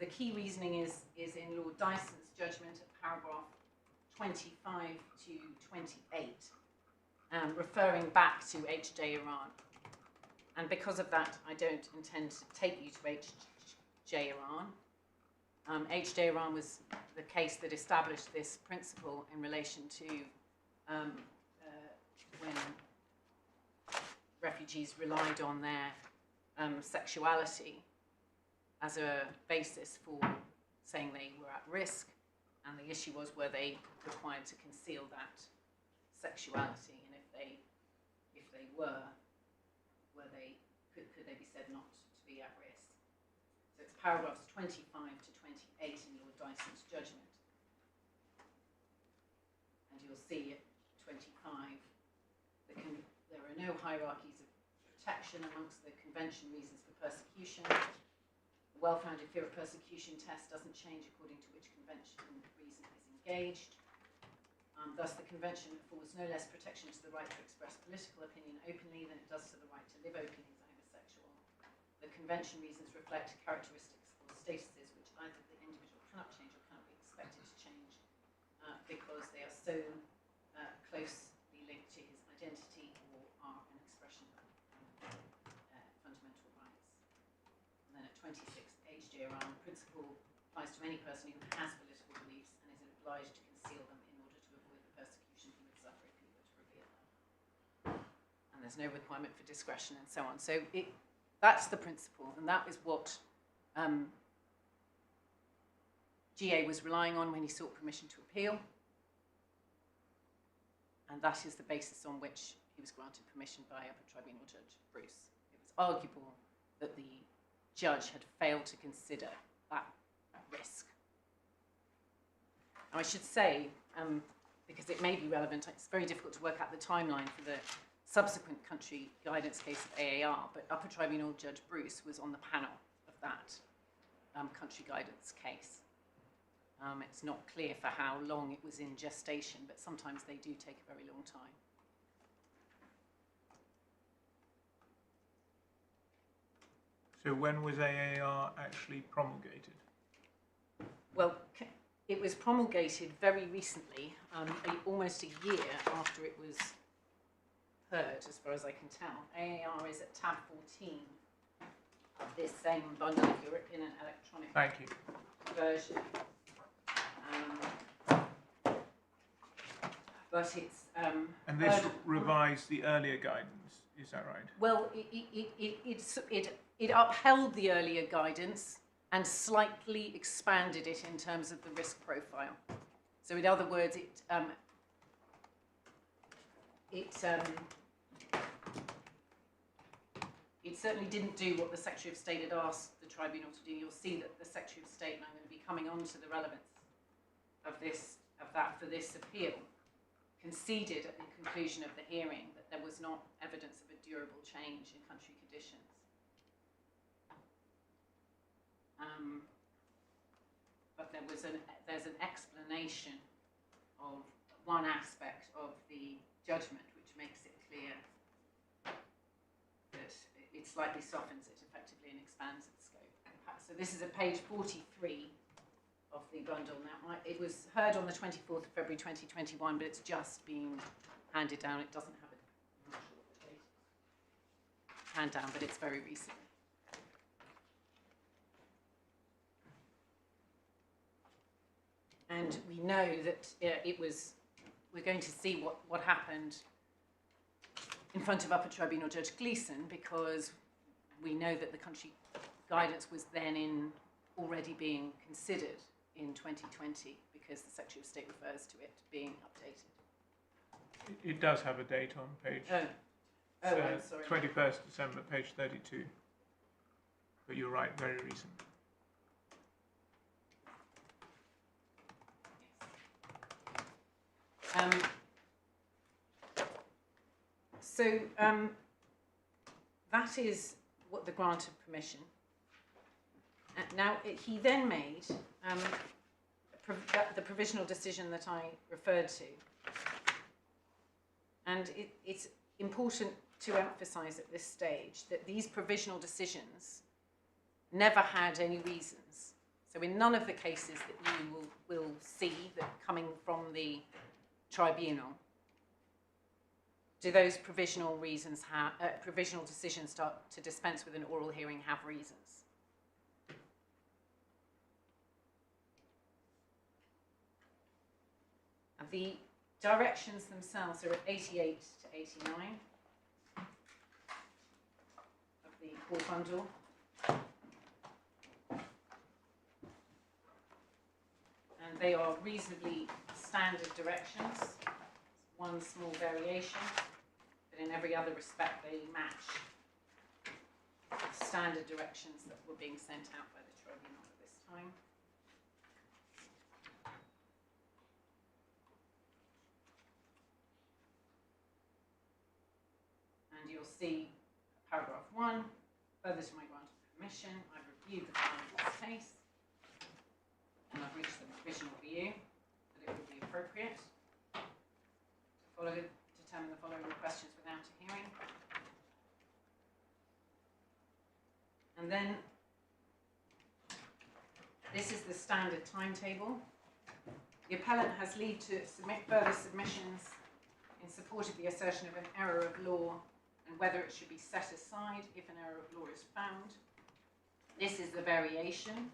The key reasoning is in Lord Dyson's judgment at paragraph 25 to 28, referring back to H.J. Iran. And because of that, I don't intend to take you to H.J. Iran. H.J. Iran was the case that established this principle in relation to when refugees relied on their sexuality as a basis for saying they were at risk, and the issue was, were they required to conceal that sexuality, and if they were they could they be said not to be at risk? So it's paragraphs 25 to 28 in Lord Dyson's judgment, and you'll see at 25 there are no hierarchies of protection amongst the convention reasons for persecution. The well-founded fear of persecution test doesn't change according to which convention reason is engaged. Thus, the convention affords no less protection to the right to express political opinion openly than it does to the right to live openly as a homosexual. The convention reasons reflect characteristics or statuses which either the individual cannot change or cannot be expected to change because they are so closely linked to his identity or are an expression of fundamental rights. And then at 26, H.J. Iran, the principle applies to any person who has political beliefs and is obliged to conceal them in order to avoid the persecution he would suffer if he were to reveal them. And there's no requirement for discretion and so on. So that's the principle, and that is what GA was relying on when he sought permission to appeal. And that is the basis on which he was granted permission by Upper Tribunal Judge Bruce. It was arguable that the judge had failed to consider that risk. Now, I should say, because it may be relevant, it's very difficult to work out the timeline for the subsequent country guidance case of AAR, but Upper Tribunal Judge Bruce was on the panel of that country guidance case. It's not clear for how long it was in gestation, but sometimes they do take a very long time. So when was AAR actually promulgated? Well, it was promulgated very recently, almost a year after it was heard, as far as I can tell. AAR is at tab 14 of this same bundle if you're in an electronic Thank you. version. But it's And this revised the earlier guidance, is that right? well, it upheld the earlier guidance and slightly expanded it in terms of the risk profile. So, in other words, it certainly didn't do what the Secretary of State had asked the tribunal to do. You'll see that the Secretary of State, and I'm going to be coming on to the relevance of that for this appeal, conceded at the conclusion of the hearing that there was not evidence of a durable change in country conditions. But there's an explanation of one aspect of the judgment, which makes it clear that it slightly softens it effectively and expands its scope. So this is at page 43 of the bundle. Now, it was heard on the 24th of February 2021, but it's just been handed down. It doesn't have a, I'm not sure what the date is. Hand down, but it's very recent. And we know that we're going to see what happened in front of Upper Tribunal Judge Gleeson, because we know that the country guidance was then already being considered in 2020, because the Secretary of State refers to it being updated. It does have a date on page. I'm sorry. 21st December, page 32. But you're right, very recent. That is what the grant of permission. Now, he then made the provisional decision that I referred to. And it's important to emphasise at this stage that these provisional decisions never had any reasons. So in none of the cases that you will see that coming from the tribunal, do those provisional reasons provisional decisions start to dispense with an oral hearing have reasons? And the directions themselves are at 88 to 89 of the core bundle. And they are reasonably standard directions. One small variation, but in every other respect they match the standard directions that were being sent out by the tribunal at this time. And you'll see paragraph 1, further to my grant of permission, I've reviewed the file of this case, and I've reached the provisional view that it would be appropriate to determine the following questions without a hearing. And then this is the standard timetable. The appellant has leave to submit further submissions in support of the assertion of an error of law and whether it should be set aside if an error of law is found. This is the variation.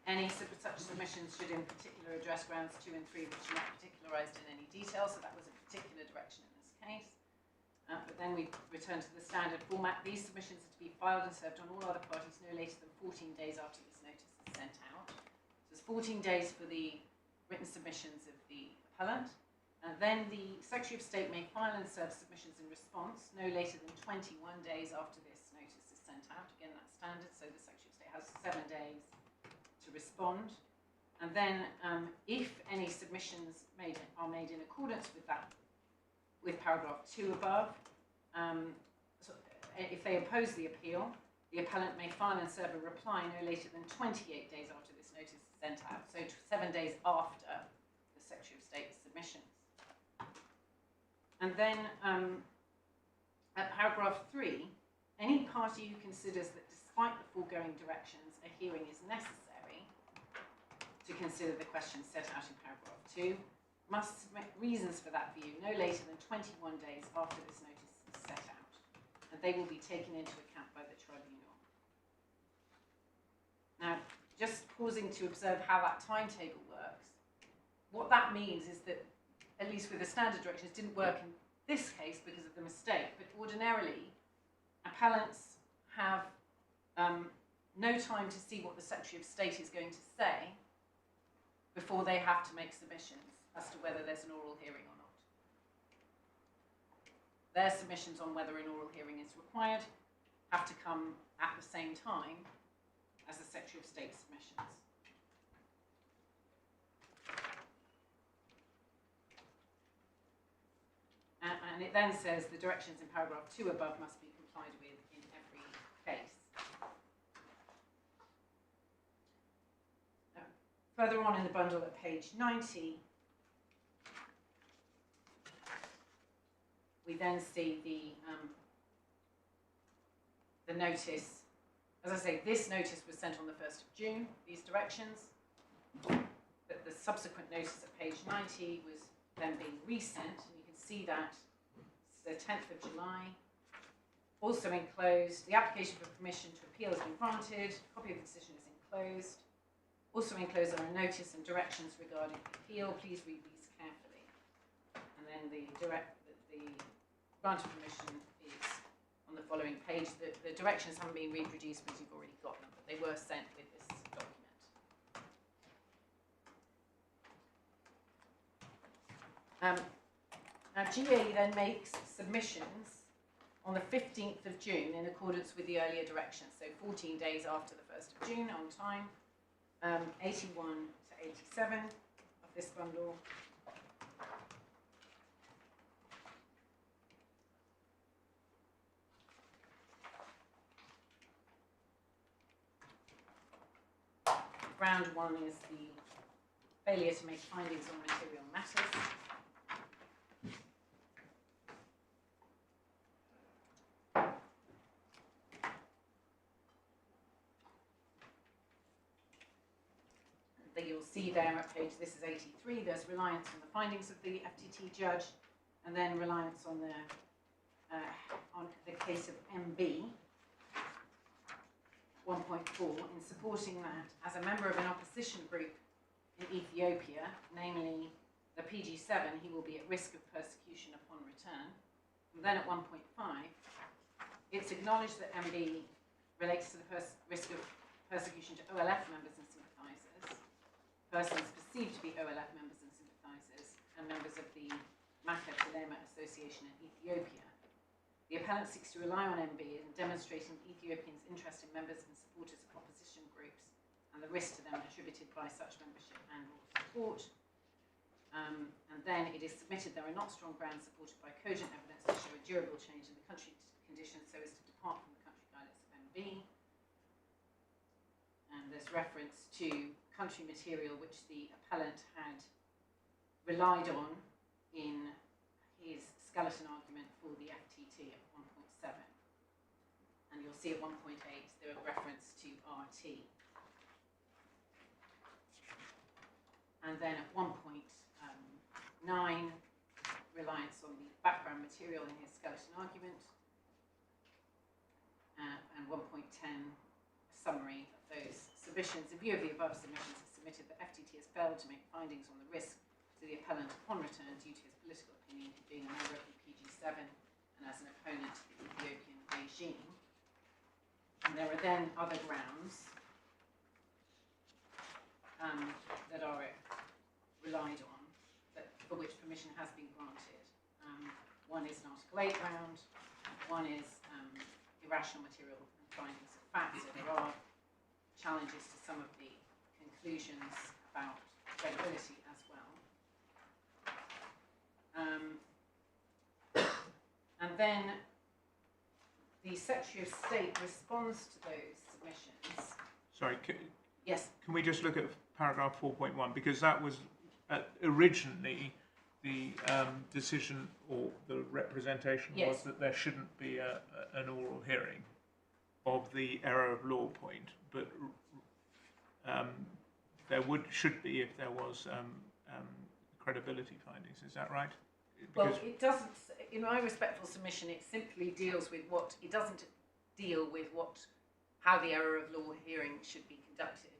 Any such submissions should in particular address grounds 2 and 3 which are not particularised in any detail, so that was a particular direction in this case. But then we return to the standard format. These submissions are to be filed and served on all other parties no later than 14 days after this notice is sent out. So it's 14 days for the written submissions of the appellant. And then the Secretary of State may file and serve submissions in response no later than 21 days after this notice is sent out. Again, that's standard, so the Secretary of State has 7 days to respond. And then if any submissions are made in accordance with that, with paragraph 2 above, so if they oppose the appeal, the appellant may file and serve a reply no later than 28 days after this notice is sent out, so 7 days after the Secretary of State's submissions. And then at paragraph 3, any party who considers that despite the foregoing directions, a hearing is necessary to consider the questions set out in paragraph 2 must submit reasons for that view no later than 21 days after this notice is set out, and they will be taken into account by the tribunal. Now, just pausing to observe how that timetable works, what that means is that, at least with the standard directions, didn't work in this case because of the mistake, but ordinarily, appellants have no time to see what the Secretary of State is going to say before they have to make submissions as to whether there's an oral hearing or not. Their submissions on whether an oral hearing is required have to come at the same time as the Secretary of State submissions. And it then says the directions in paragraph 2 above must be complied with in every case. Further on in the bundle at page 90, we then see the notice. As I say, this notice was sent on the 1st of June, these directions, but the subsequent notice at page 90 was then being resent, and you can see that it's the 10th of July. Also enclosed, the application for permission to appeal has been granted, a copy of the decision is enclosed. Also enclosed are a notice and directions regarding the appeal, please read these carefully. And then the grant of permission is on the following page. The directions haven't been reproduced because you've already got them, but they were sent with this document. Now GA then makes submissions on the 15th of June in accordance with the earlier directions, so 14 days after the 1st of June on time, 81 to 87 of this bundle. Round 1 is the failure to make findings on material matters. You'll see there at page, this is 83, there's reliance on the findings of the FTT judge, and then reliance on the case of MB 1.4 in supporting that as a member of an opposition group in Ethiopia, namely the PG7, he will be at risk of persecution upon return. And then at 1.5, it's acknowledged that MB relates to the risk of persecution to OLF members and sympathisers, persons perceived to be OLF members and sympathisers, and members of the Maka Telema Association in Ethiopia. The appellant seeks to rely on MB in demonstrating Ethiopians' interest in members and supporters of opposition groups and the risk to them attributed by such membership and or support. And then it is submitted there are not strong grounds supported by cogent evidence to show a durable change in the country conditions so as to depart from the country guidance of MB. And there's reference to country material which the appellant had relied on in his skeleton argument for the FTT at 1.7. And you'll see at 1.8 there are reference to RT. And then at 1.9, reliance on the background material in his skeleton argument. And 1.10, a summary of those submissions. In view of the above submissions, it's submitted that FTT has failed to make findings on the risk to the appellant upon return due to his political opinion of being a member of the PG7 and as an opponent to the Ethiopian regime. And there are then other grounds that are relied on, for which permission has been granted. One is an Article 8 ground, one is irrational material and findings of fact. So there are challenges to some of the conclusions about credibility as well. And then the Secretary of State responds to those submissions. Sorry, Yes. can we just look at paragraph 4.1, because that was originally the decision or the representation Yes. was that there shouldn't be an oral hearing of the error of law point, but there should be if there was credibility findings. Is that right? Well, it doesn't. In my respectful submission, it simply deals with what it doesn't deal with how the error of law hearing should be conducted.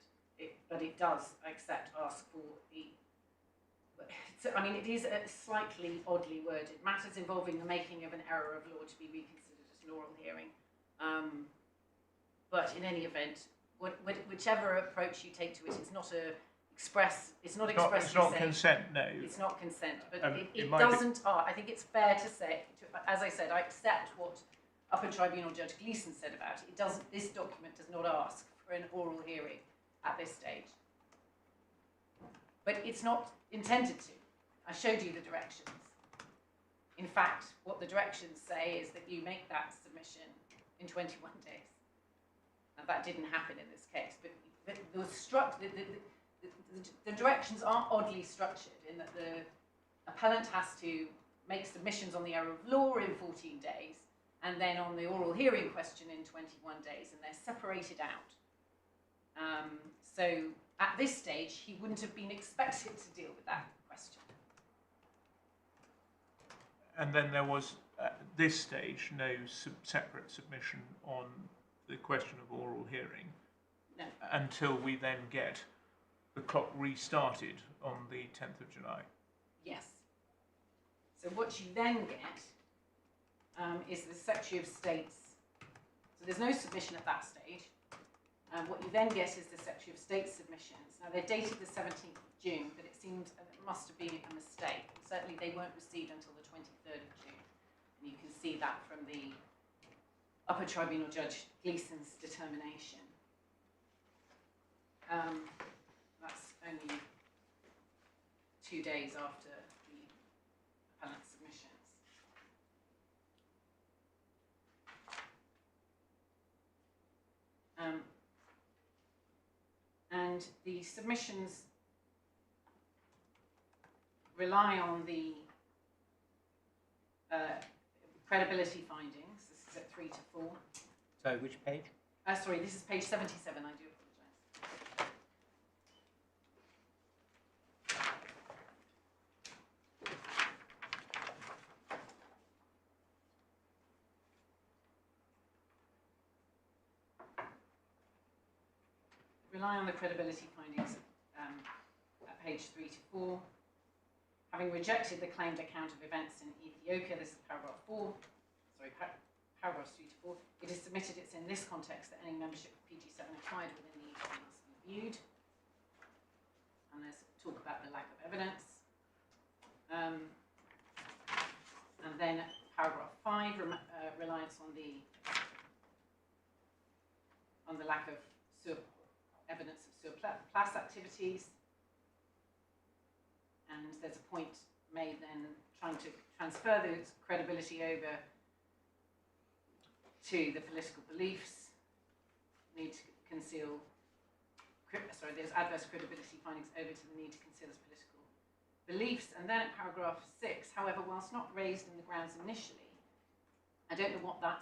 But it does ask for the. I mean, it is slightly oddly worded. Matters involving the making of an error of law to be reconsidered as an oral hearing. But in any event, whichever approach you take to it, it's not express. It's not expressly It's not saying, consent. No. It's not consent, but it might be- doesn't. I think it's fair to say, as I said, I accept what Upper Tribunal Judge Gleeson said about it. It doesn't. This document does not ask for an oral hearing at this stage, but it's not intended to. I showed you the directions. In fact, what the directions say is that you make that submission in 21 days. Now, that didn't happen in this case, but the directions are oddly structured in that the appellant has to make submissions on the error of law in 14 days, and then on the oral hearing question in 21 days, and they're separated out. So at this stage, he wouldn't have been expected to deal with that question. And then there was, at this stage, no separate submission on the question of oral hearing. No. Until we then get the clock restarted on the 10th of July. Yes. So what you then get is the Secretary of State's, so there's no submission at that stage. What you then get is the Secretary of State's submissions. Now they're dated the 17th of June, but it seems it must have been a mistake. Certainly they weren't received until the 23rd of June. And you can see that from the Upper Tribunal Judge Gleeson's determination. That's only 2 days after the appellant submissions. And the submissions rely on the credibility findings. This is at 3 to 4. So which page? Sorry, this is page 77, I do apologise. Rely on the credibility findings at page 3 to 4. Having rejected the claimed account of events in Ethiopia, this is paragraph 4, sorry, paragraphs 3 to 4, it is submitted it's in this context that any membership of PG7 acquired within the EU must be viewed. And there's talk about the lack of evidence. And then paragraph 5, reliance on the lack of evidence of surplus activities. And there's a point made then trying to transfer the credibility over to the political beliefs. Need to conceal, sorry, there's adverse credibility findings over to the need to conceal his political beliefs. And then at paragraph 6, however, whilst not raised in the grounds initially, I don't know what that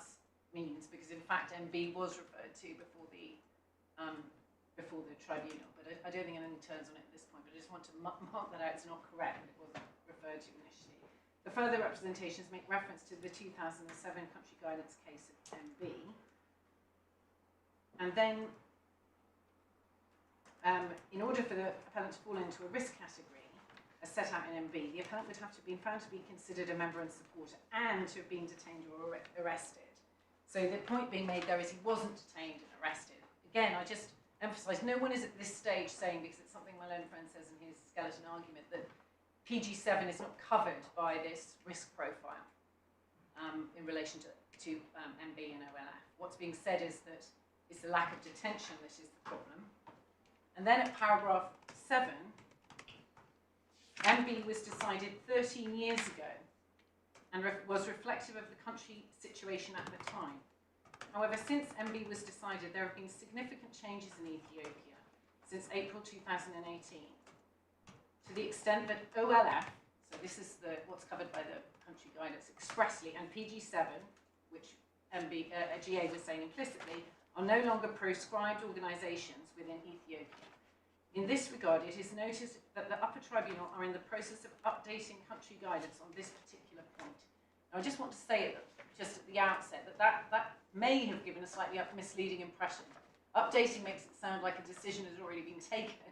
means, because in fact MB was referred to before the tribunal, but I don't think anything turns on it at this point, but I just want to mark that out. It's not correct, but it wasn't referred to initially. The further representations make reference to the 2007 country guidance case of MB. And then, in order for the appellant to fall into a risk category, as set out in MB, the appellant would have to have been found to be considered a member and supporter and to have been detained or arrested. So the point being made there is he wasn't detained and arrested. Again, I just emphasise, no one is at this stage saying, because it's something my learned friend says in his skeleton argument, that PG7 is not covered by this risk profile in relation to MB and OLF. What's being said is that it's the lack of detention that is the problem. And then at paragraph 7, MB was decided 13 years ago and was reflective of the country situation at the time. However, since MB was decided, there have been significant changes in Ethiopia since April 2018, to the extent that OLF, so this is what's covered by the country guidance expressly, and PG7, which GA was saying implicitly, are no longer proscribed organisations within Ethiopia. In this regard, it is noted that the Upper Tribunal are in the process of updating country guidance on this particular point. Now, I just want to say just at the outset that may have given a slightly misleading impression. Updating makes it sound like a decision has already been taken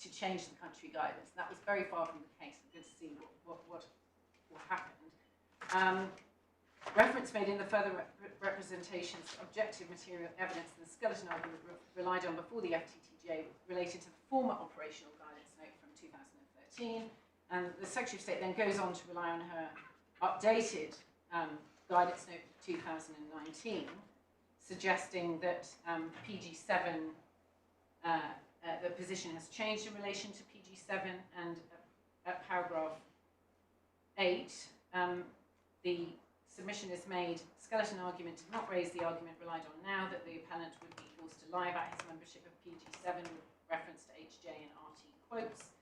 to change the country guidance. That was very far from the case. Good to see what happened. Reference made in the further representations, objective material evidence, and the skeleton argument relied on before the FTTJ related to the former operational guidance note from 2013. And the Secretary of State then goes on to rely on her updated guidance note 2019, suggesting that PG7, the position has changed in relation to PG7, and at paragraph 8, the submission is made, skeleton argument did not raise the argument relied on now that the appellant would be forced to lie about his membership of PG7 with reference to HJ and RT quotes.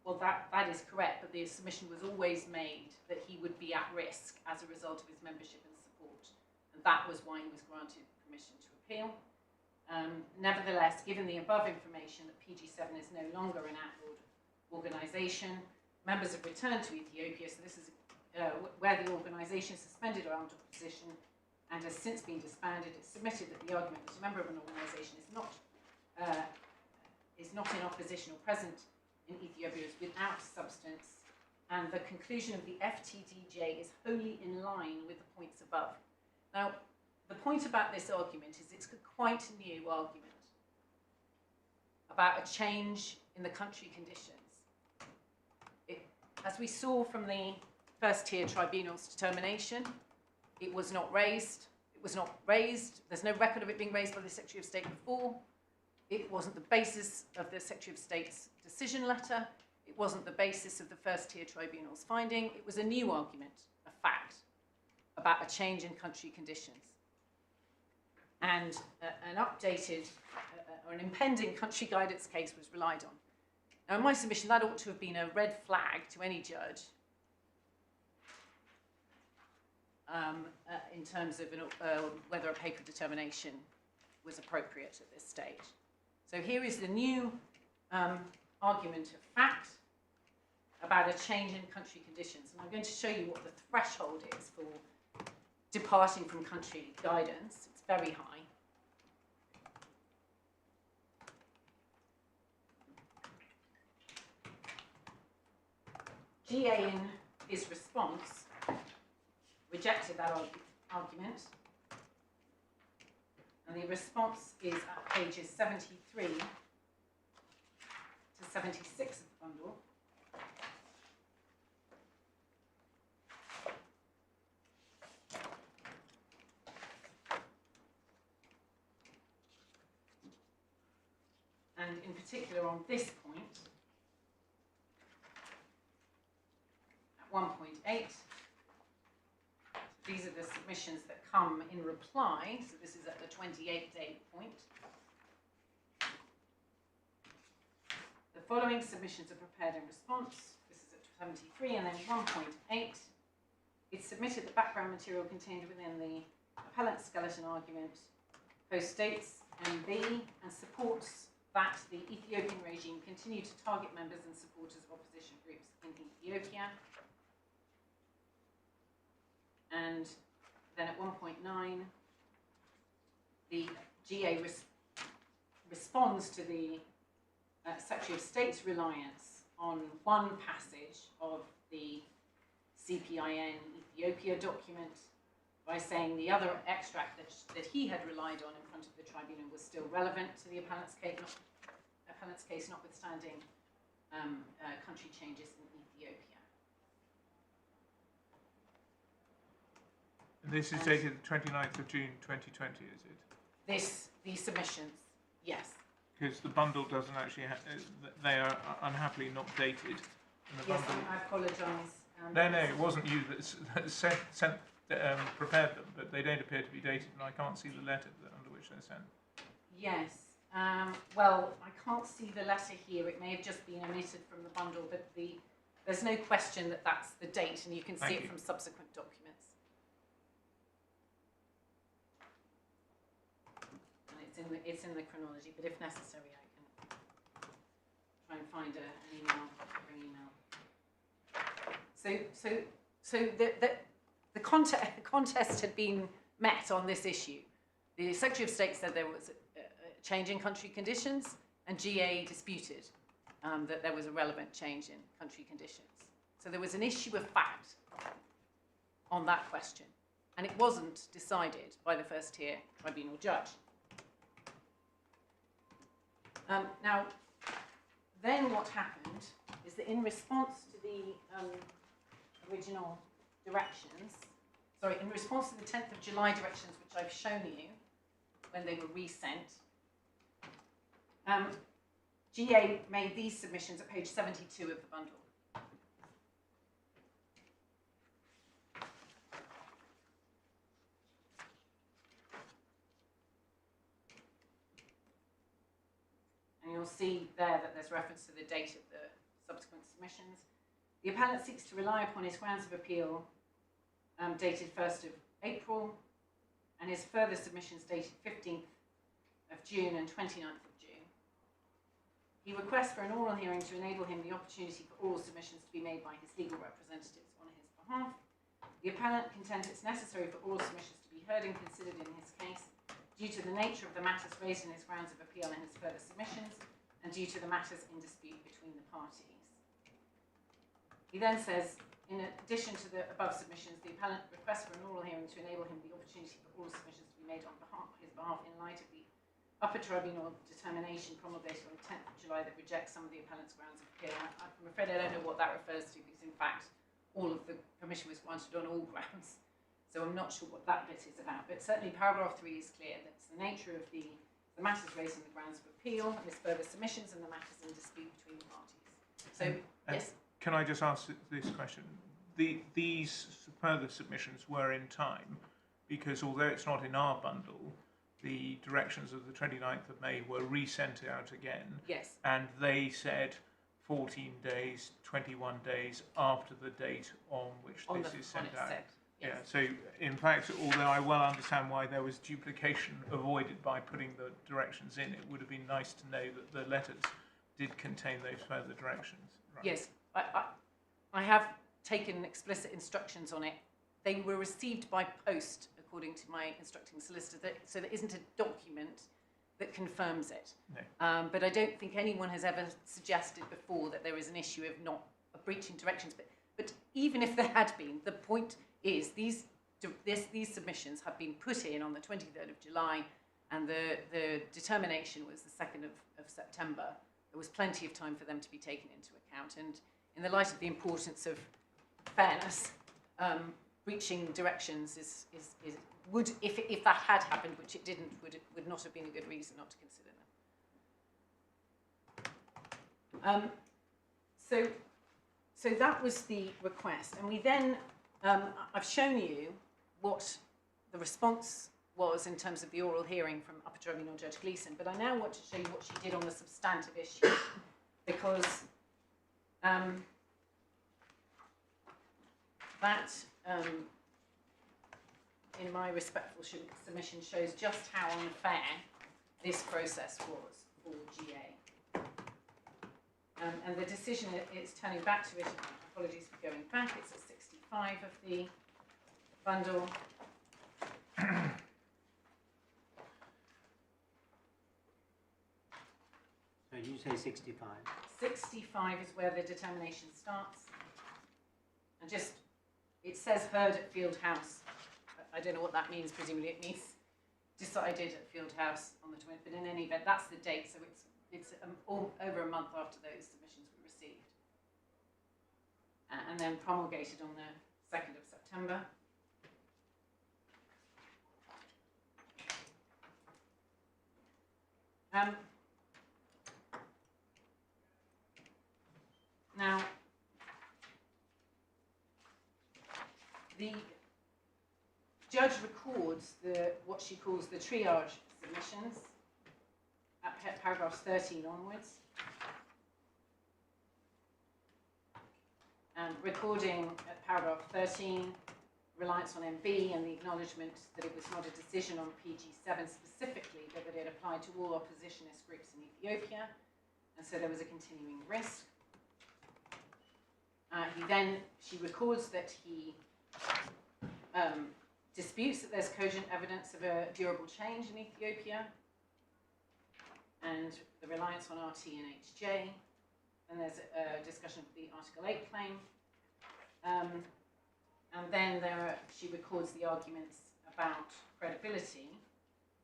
Well, that is correct, but the submission was always made that he would be at risk as a result of his membership and support, and that was why he was granted permission to appeal. Nevertheless, given the above information that PG7 is no longer an outlawed organisation, members have returned to Ethiopia, so this is where the organisation suspended armed opposition and has since been disbanded. It's submitted that the argument that a member of an organisation is not in opposition or present in Ethiopia is without substance, and the conclusion of the FTTJ is wholly in line with the points above. Now, the point about this argument is it's a quite new argument about a change in the country conditions. As we saw from the first tier tribunal's determination, it was not raised. It was not raised. There's no record of it being raised by the Secretary of State before. It wasn't the basis of the Secretary of State's decision letter. It wasn't the basis of the first tier tribunal's finding. It was a new argument, a fact, about a change in country conditions. And an updated or an impending country guidance case was relied on. Now, in my submission, that ought to have been a red flag to any judge in terms of whether a paper determination was appropriate at this stage. So here is the new argument of fact about a change in country conditions. And I'm going to show you what the threshold is for departing from country guidance. It's very high. GA in his response rejected that argument, and the response is at pages 73 to 76 of the bundle. And in particular on this point, at 1.8, these are the submissions that come in reply, so this is at the 28-day point. The following submissions are prepared in response. This is at 73, and then 1.8. It's submitted the background material contained within the appellant skeleton argument post-states MB and supports that the Ethiopian regime continued to target members and supporters of opposition groups in Ethiopia. And then at 1.9, the GA responds to the Secretary of State's reliance on one passage of the CPIN Ethiopia document by saying the other extract that he had relied on in front of the tribunal was still relevant to the appellant's case, notwithstanding country changes in Ethiopia. And this is dated the 29th of June 2020, is it? These submissions, yes. Because the bundle doesn't actually they are unhappily not dated. And the Yes, bundle... I apologise. No, it wasn't you that prepared them, but they don't appear to be dated, and I can't see the letter under which they're sent. Yes. Well, I can't see the letter here. It may have just been omitted from the bundle, but there's no question that that's the date, and you can see it from subsequent documents. And it's in the chronology, but if necessary, I can try and find an email. So the contest had been met on this issue. The Secretary of State said there was a change in country conditions, and GA disputed that there was a relevant change in country conditions. So there was an issue of fact on that question, and it wasn't decided by the first tier tribunal judge. Now, then what happened is that in response to the original directions, in response to the 10th of July directions, which I've shown you when they were resent, GA made these submissions at page 72 of the bundle. And you'll see there that there's reference to the date of the subsequent submissions. The appellant seeks to rely upon his grounds of appeal dated 1st of April and his further submissions dated 15th of June and 29th of June. He requests for an oral hearing to enable him the opportunity for oral submissions to be made by his legal representatives on his behalf. The appellant contends it's necessary for oral submissions to be heard and considered in his case due to the nature of the matters raised in his grounds of appeal and his further submissions, and due to the matters in dispute between the parties. He then says, in addition to the above submissions, the appellant requests for an oral hearing to enable him the opportunity for oral submissions to be made on his behalf in light of the upper tribunal determination promulgated on the 10th of July that rejects some of the appellant's grounds of appeal. I'm afraid I don't know what that refers to, because in fact all of the permission was granted on all grounds. So I'm not sure what that bit is about, but certainly paragraph 3 is clear. That's the nature of the matters raised in the grounds of appeal, and his further submissions, and the matters in dispute between the parties. So, yes? Can I just ask this question? These further submissions were in time, because although it's not in our bundle, the directions of the 29th of May were resent out again. Yes. And they said 14 days, 21 days after the date on which this is sent out. Yes. Yeah, so in fact, although I well understand why there was duplication avoided by putting the directions in, it would have been nice to know that the letters did contain those further directions. Right. Yes, I have taken explicit instructions on it. They were received by post, according to my instructing solicitor, so there isn't a document that confirms it. No. But I don't think anyone has ever suggested before that there is an issue of breaching directions. But even if there had been, the point is these submissions have been put in on the 23rd of July, and the determination was the 2nd of September. There was plenty of time for them to be taken into account, and in the light of the importance of fairness, breaching directions would, if that had happened, which it didn't, would not have been a good reason not to consider them. So that was the request, and we then, I've shown you what the response was in terms of the oral hearing from Upper Tribunal Judge Gleeson, but I now want to show you what she did on the substantive issue, because that, in my respectful submission, shows just how unfair this process was for GA. And the decision is turning back to it. Apologies for going back. It's at 65 of the bundle. So you say 65? 65 is where the determination starts. And just, it says heard at Field House. I don't know what that means. Presumably it means decided at Field House on the 20th. But in any event, that's the date. So it's over a month after those submissions were received. And then promulgated on the 2nd of September. Now, the judge records what she calls the triage submissions at paragraphs 13 onwards. Recording at paragraph 13, reliance on MB and the acknowledgement that it was not a decision on PG7 specifically, but that it applied to all oppositionist groups in Ethiopia, and so there was a continuing risk. She records that he disputes that there's cogent evidence of a durable change in Ethiopia, and the reliance on RT and HJ. And there's a discussion of the Article 8 claim. And then she records the arguments about credibility,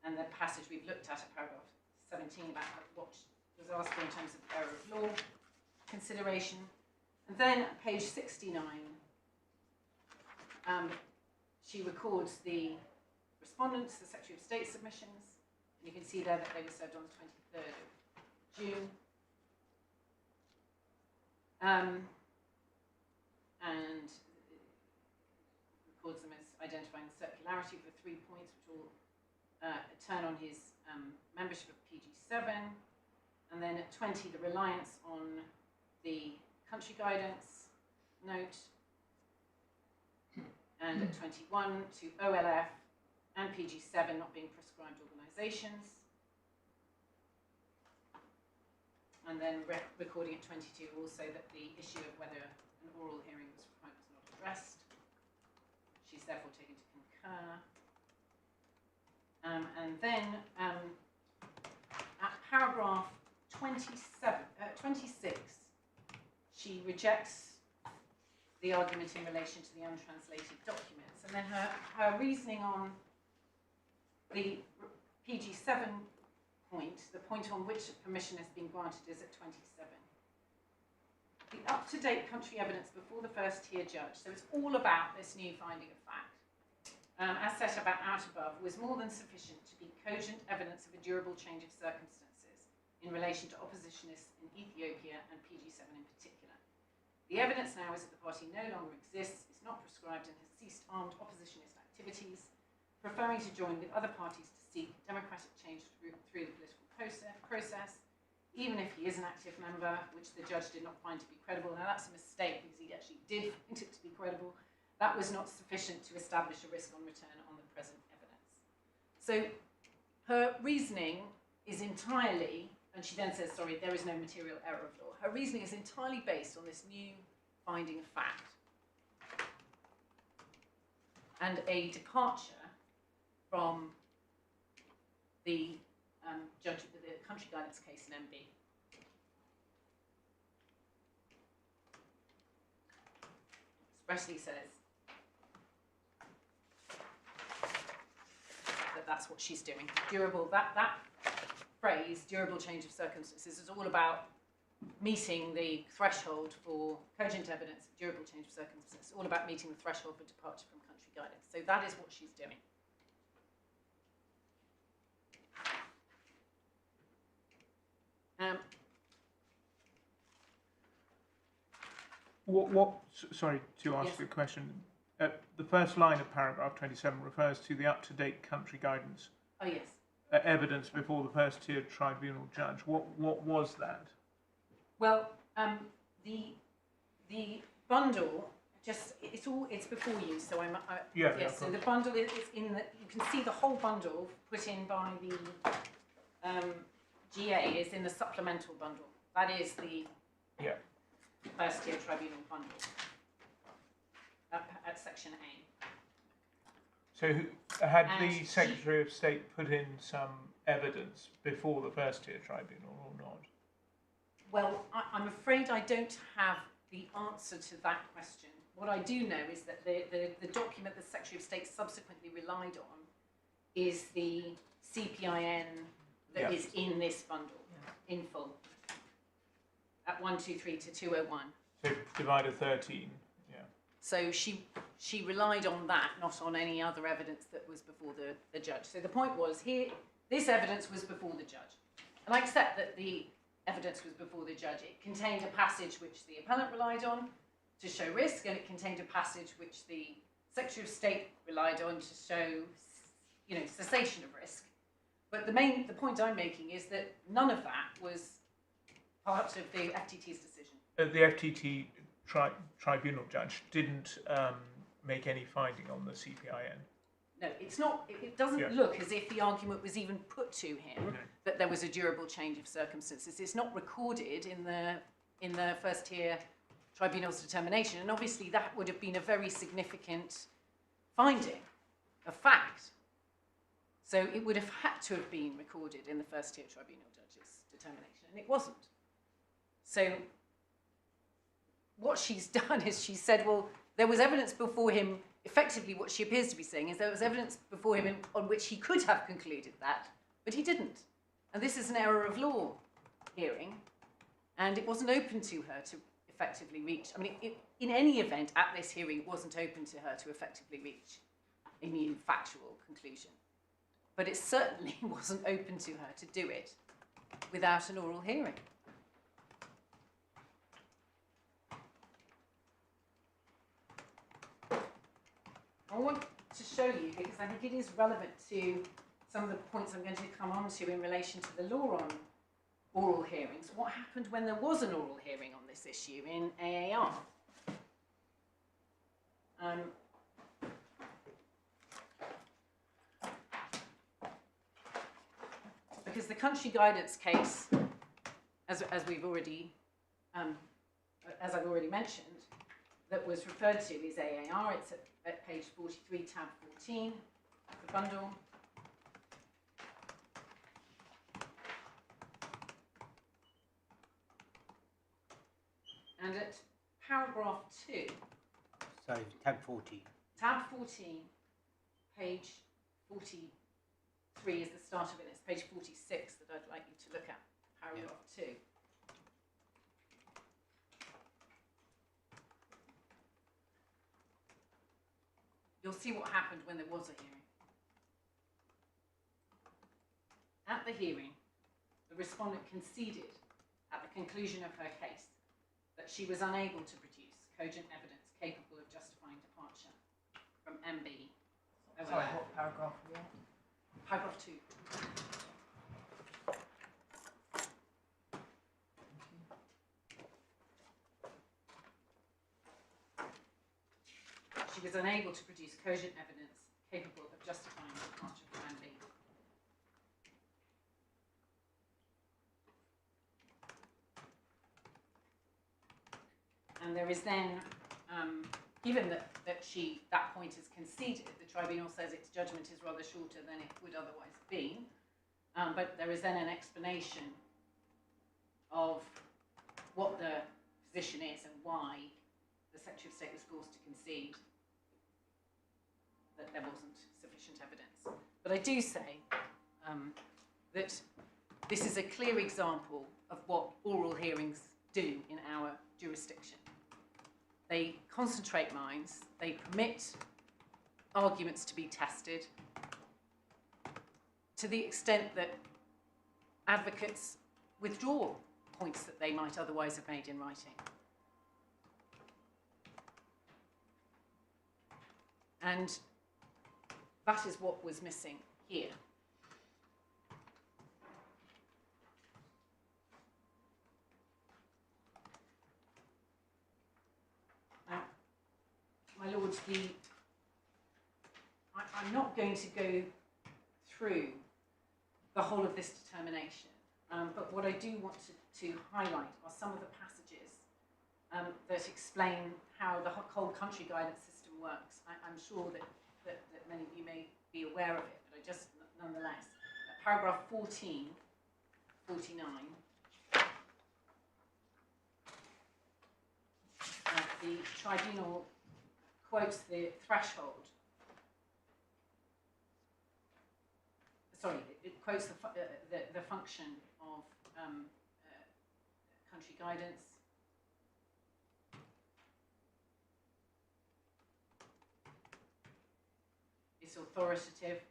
and the passage we've looked at paragraph 17 about what was asked for in terms of error of law consideration. And then at page 69, she records the respondents, the Secretary of State submissions, and you can see there that they were served on the 23rd of June. And records them as identifying the circularity of the 3 points, which will turn on his membership of PG7. And then at 20, the reliance on the country guidance note, and at 21 to OLF and PG7 not being prescribed organisations. And then recording at 22 also that the issue of whether an oral hearing was required was not addressed. She's therefore taken to concur. And then at paragraph 26, she rejects the argument in relation to the untranslated documents. And then her reasoning on the PG7 point, the point on which permission has been granted, is at 27. The up-to-date country evidence before the first tier judge, so it's all about this new finding of fact, as set out above, was more than sufficient to be cogent evidence of a durable change of circumstances in relation to oppositionists in Ethiopia and PG7 in particular. The evidence now is that the party no longer exists, is not prescribed, and has ceased armed oppositionist activities, preferring to join with other parties to seek democratic change through the political process, even if he is an active member, which the judge did not find to be credible. Now that's a mistake, because he actually did find it to be credible. That was not sufficient to establish a risk on return on the present evidence. So her reasoning is entirely, and she then says, sorry, there is no material error of law. Her reasoning is entirely based on this new finding of fact and a departure from the the country guidance case in MB. Expressly says that that's what she's doing. Durable, that phrase, durable change of circumstances, is all about meeting the threshold for cogent evidence of durable change of circumstances. It's all about meeting the threshold for departure from country guidance. So that is what she's doing. Sorry to ask Yes. a question. The first line of paragraph 27 refers to the up-to-date country guidance Oh yes. evidence before the first tier tribunal judge. What was that? Well, the bundle, it's before you. So yes. So the bundle is in the. You can see the whole bundle put in by the GA is in the supplemental bundle. That is the first tier tribunal bundle at section A. So had the Secretary of State put in some evidence before the first tier tribunal or not? Well, I'm afraid I don't have the answer to that question. What I do know is that the document the Secretary of State subsequently relied on is the CPIN that is in this bundle, in full, at 123 to 201. So divided 13, So she relied on that, not on any other evidence that was before the judge. So the point was, this evidence was before the judge. And I accept that the evidence was before the judge. It contained a passage which the appellant relied on to show risk, and it contained a passage which the Secretary of State relied on to show, cessation of risk. But the point I'm making is that none of that was part of the FTT's decision. The FTT tribunal judge didn't make any finding on the CPIN. No, it's not. It doesn't look as if the argument was even put to him that there was a durable change of circumstances. It's not recorded in the first tier tribunal's determination, and obviously that would have been a very significant finding, a fact. So it would have had to have been recorded in the first tier tribunal judge's determination, and it wasn't. So what she's done is she said, well, there was evidence before him. Effectively, what she appears to be saying is there was evidence before him on which he could have concluded that, but he didn't. And this is an error of law hearing, and it wasn't open to her to effectively reach. I mean, in any event, at this hearing, it wasn't open to her to effectively reach a new factual conclusion. But it certainly wasn't open to her to do it without an oral hearing. I want to show you, because I think it is relevant to some of the points I'm going to come on to in relation to the law on oral hearings. What happened when there was an oral hearing on this issue in AAR? Because the country guidance case, as we've already, as I've already mentioned, that was referred to is AAR. It's at page 43, tab 14 of the bundle. And at paragraph 2, Sorry, tab 14. tab 14, page 43 is the start of it. It's page 46 that I'd like you to look at, paragraph 2. You'll see what happened when there was a hearing. At the hearing, the respondent conceded at the conclusion of her case that she was unable to produce cogent evidence capable of justifying departure from MB. Sorry, what paragraph are we at? Paragraph 2. She was unable to produce cogent evidence capable of justifying departure from MB. And there is then, given that that point is conceded, the tribunal says its judgment is rather shorter than it would otherwise have been. But there is then an explanation of what the position is and why the Secretary of State was forced to concede that there wasn't sufficient evidence. But I do say that this is a clear example of what oral hearings do in our jurisdiction. They concentrate minds, they permit arguments to be tested to the extent that advocates withdraw points that they might otherwise have made in writing. And that is what was missing here. Now, my lords, I'm not going to go through the whole of this determination, but what I do want to highlight are some of the passages that explain how the whole country guidance system works. I'm sure that many of you may be aware of it, but I just, nonetheless, paragraph 14, 49, the tribunal quotes the threshold. Sorry, it quotes the function of country guidance. It's authoritative.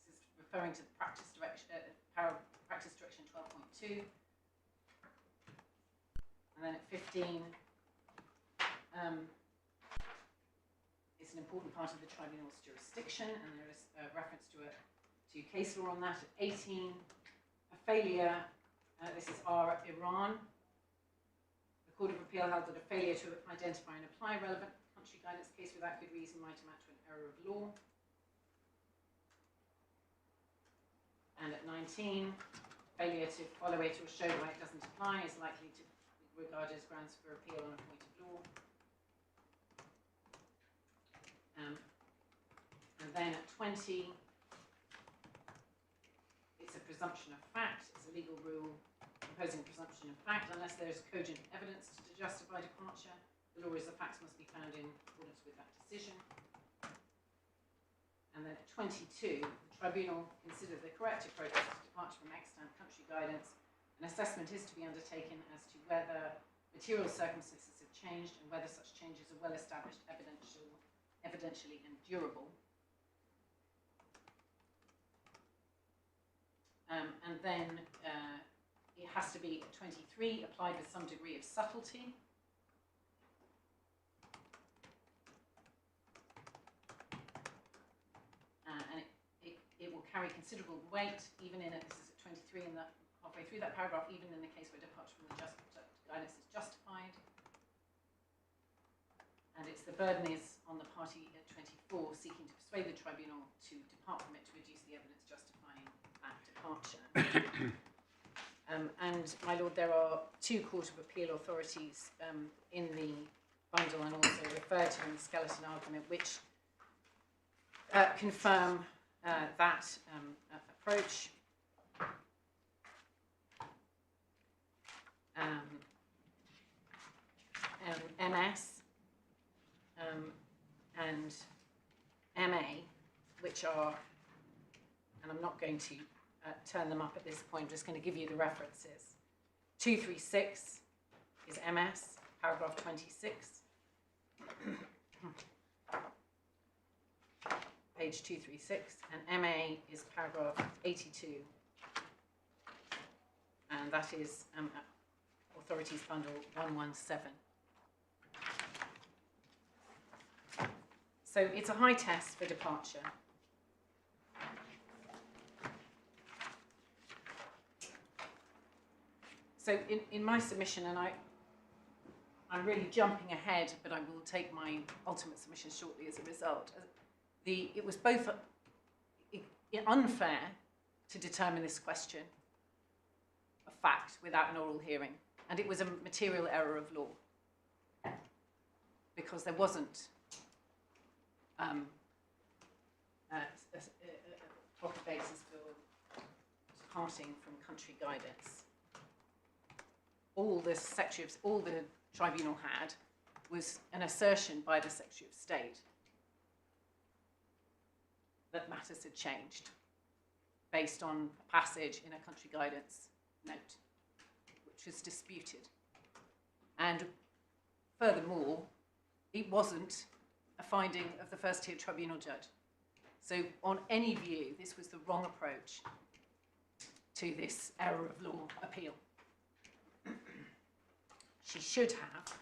This is referring to the practice direction, practice direction 12.2. And then at 15, it's an important part of the tribunal's jurisdiction, and there is a reference to case law on that. At 18, a failure, this is Iran. The Court of Appeal held that a failure to identify and apply relevant country guidance case without good reason might amount to an error of law. And at 19, failure to follow it or show why it doesn't apply is likely to be regarded as grounds for appeal on a point of law. And then at 20, it's a presumption of fact. It's a legal rule imposing presumption of fact unless there is cogent evidence to justify departure. The law is the facts must be found in accordance with that decision. And then at 22, the tribunal considered the correct approach to departure from extant country guidance. An assessment is to be undertaken as to whether material circumstances have changed and whether such changes are well established, evidentially and durable. And then it has to be, at 23, applied with some degree of subtlety. And it will carry considerable weight, even in, this is at 23 in the halfway through that paragraph, even in the case where departure from the guidance is justified. And it's the burden is on the party at 24 seeking to persuade the tribunal to depart from it to reduce the evidence justifying that departure. And my lord, there are 2 Court of Appeal authorities in the bundle and also referred to in the skeleton argument, which confirm that approach. MS and MA, which are, and I'm not going to turn them up at this point, I'm just going to give you the references. 236 is MS, paragraph 26. Page 236, and MA is paragraph 82. And that is Authorities Bundle 117. So it's a high test for departure. So in my submission, and I'm really jumping ahead, but I will take my ultimate submission shortly as a result. It was both unfair to determine this question of fact without an oral hearing, and it was a material error of law because there wasn't a proper basis for departing from country guidance. All the tribunal had was an assertion by the Secretary of State that matters had changed based on a passage in a country guidance note, which was disputed. And furthermore, it wasn't a finding of the first tier tribunal judge. So on any view, this was the wrong approach to this error of law appeal. She should have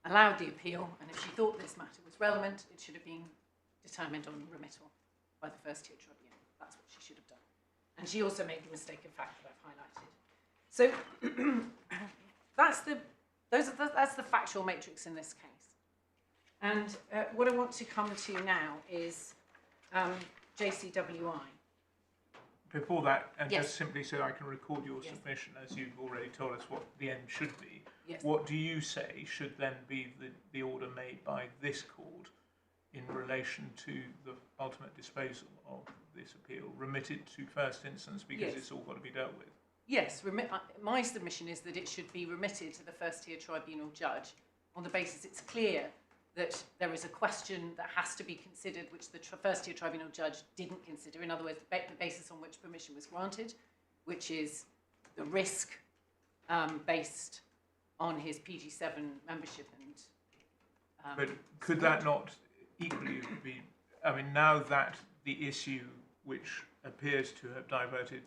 allowed the appeal, and if she thought this matter was relevant, it should have been determined on remittal by the first tier tribunal. That's what she should have done. And she also made the mistake of fact that I've highlighted. So that's the factual matrix in this case. And what I want to come to now is JCWI. Before that, and Yes. just simply so I can record your Yes. submission, as you've already told us what the end should be, Yes. what do you say should then be the order made by this court in relation to the ultimate disposal of this appeal, remitted to first instance because Yes. it's all got to be dealt with? Yes, my submission is that it should be remitted to the first tier tribunal judge on the basis it's clear that there is a question that has to be considered which the first tier tribunal judge didn't consider. In other words, the basis on which permission was granted, which is the risk based on his PG7 membership. And But could that not equally be, I mean, now that the issue which appears to have diverted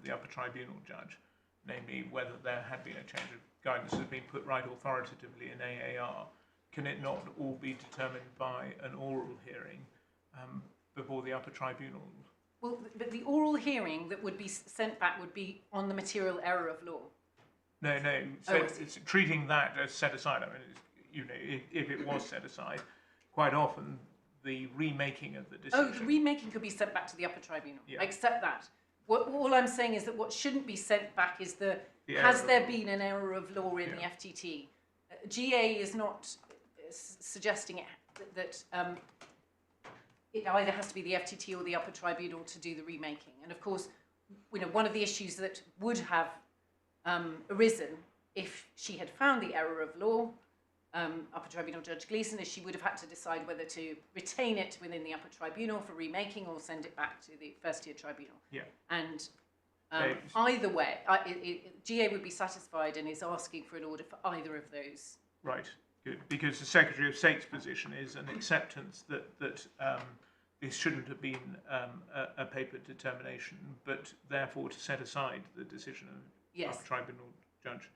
the upper tribunal judge, namely whether there had been a change of guidance, has been put right authoritatively in AAR, can it not all be determined by an oral hearing before the upper tribunal? well, but the oral hearing that would be sent back would be on the material error of law. No. So Oh, I see. it's treating that as set aside. I mean, if it was set aside, quite often the remaking of the decision. Oh, the remaking could be sent back to the upper tribunal. Yeah. I accept that. All I'm saying is that what shouldn't be sent back is The has error there of law. been an error of law in the Yeah. FTT? GA is not suggesting that it either has to be the FTT or the upper tribunal to do the remaking. And of course, one of the issues that would have arisen if she had found the error of law, upper tribunal Judge Gleeson, is she would have had to decide whether to retain it within the upper tribunal for remaking or send it back to the first tier tribunal. Yeah. And They- either way, GA would be satisfied and is asking for an order for either of those. Right, good. Because the Secretary of State's position is an acceptance that this shouldn't have been a paper determination, but therefore to set aside the decision of Yes. upper tribunal Judge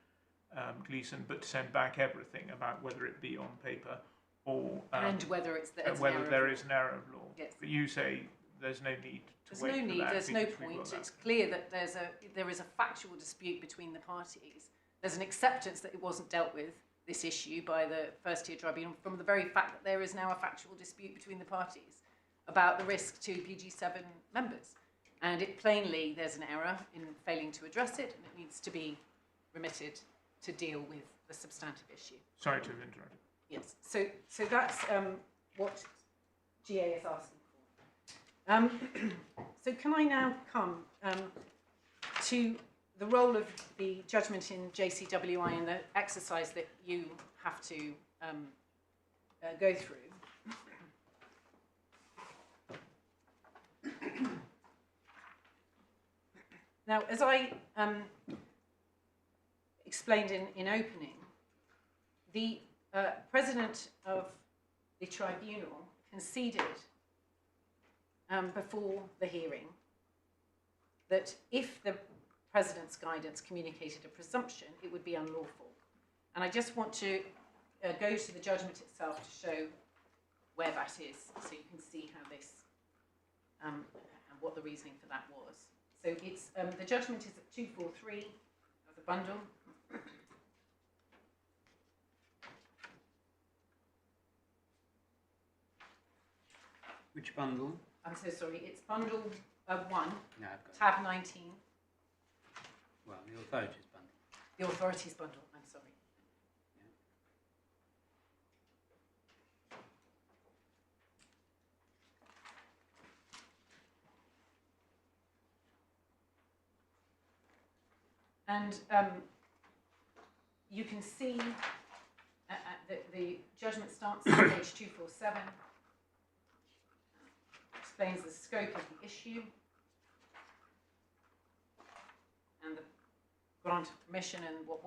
Gleeson, but to send back everything about whether it be on paper or And whether it's the whether there is an error of law. Yes. But you say there's no need to There's wait no for need, that there's no because we've point. got that. It's clear that there is a factual dispute between the parties. There's an acceptance that it wasn't dealt with, this issue, by the first-tier tribunal from the very fact that there is now a factual dispute between the parties about the risk to PG7 members. And it plainly, there's an error in failing to address it, and it needs to be remitted to deal with the substantive issue. Sorry to have interrupted. Yes, so that's what GA is asking for. So can I now come to the role of the judgment in JCWI and the exercise that you have to go through. Now, as I explained in opening, the president of the tribunal conceded before the hearing that if the president's guidance communicated a presumption, it would be unlawful. And I just want to go to the judgment itself to show where that is, so you can see how this and what the reasoning for that was. So it's the judgment is at 243 of the bundle. Which bundle? I'm so sorry, it's bundle 1, No, I've got it. tab 19, Well, the authorities bundle. the authorities bundle, I'm sorry. And you can see the judgment starts on page 247, explains the scope of the issue and the grant of permission and what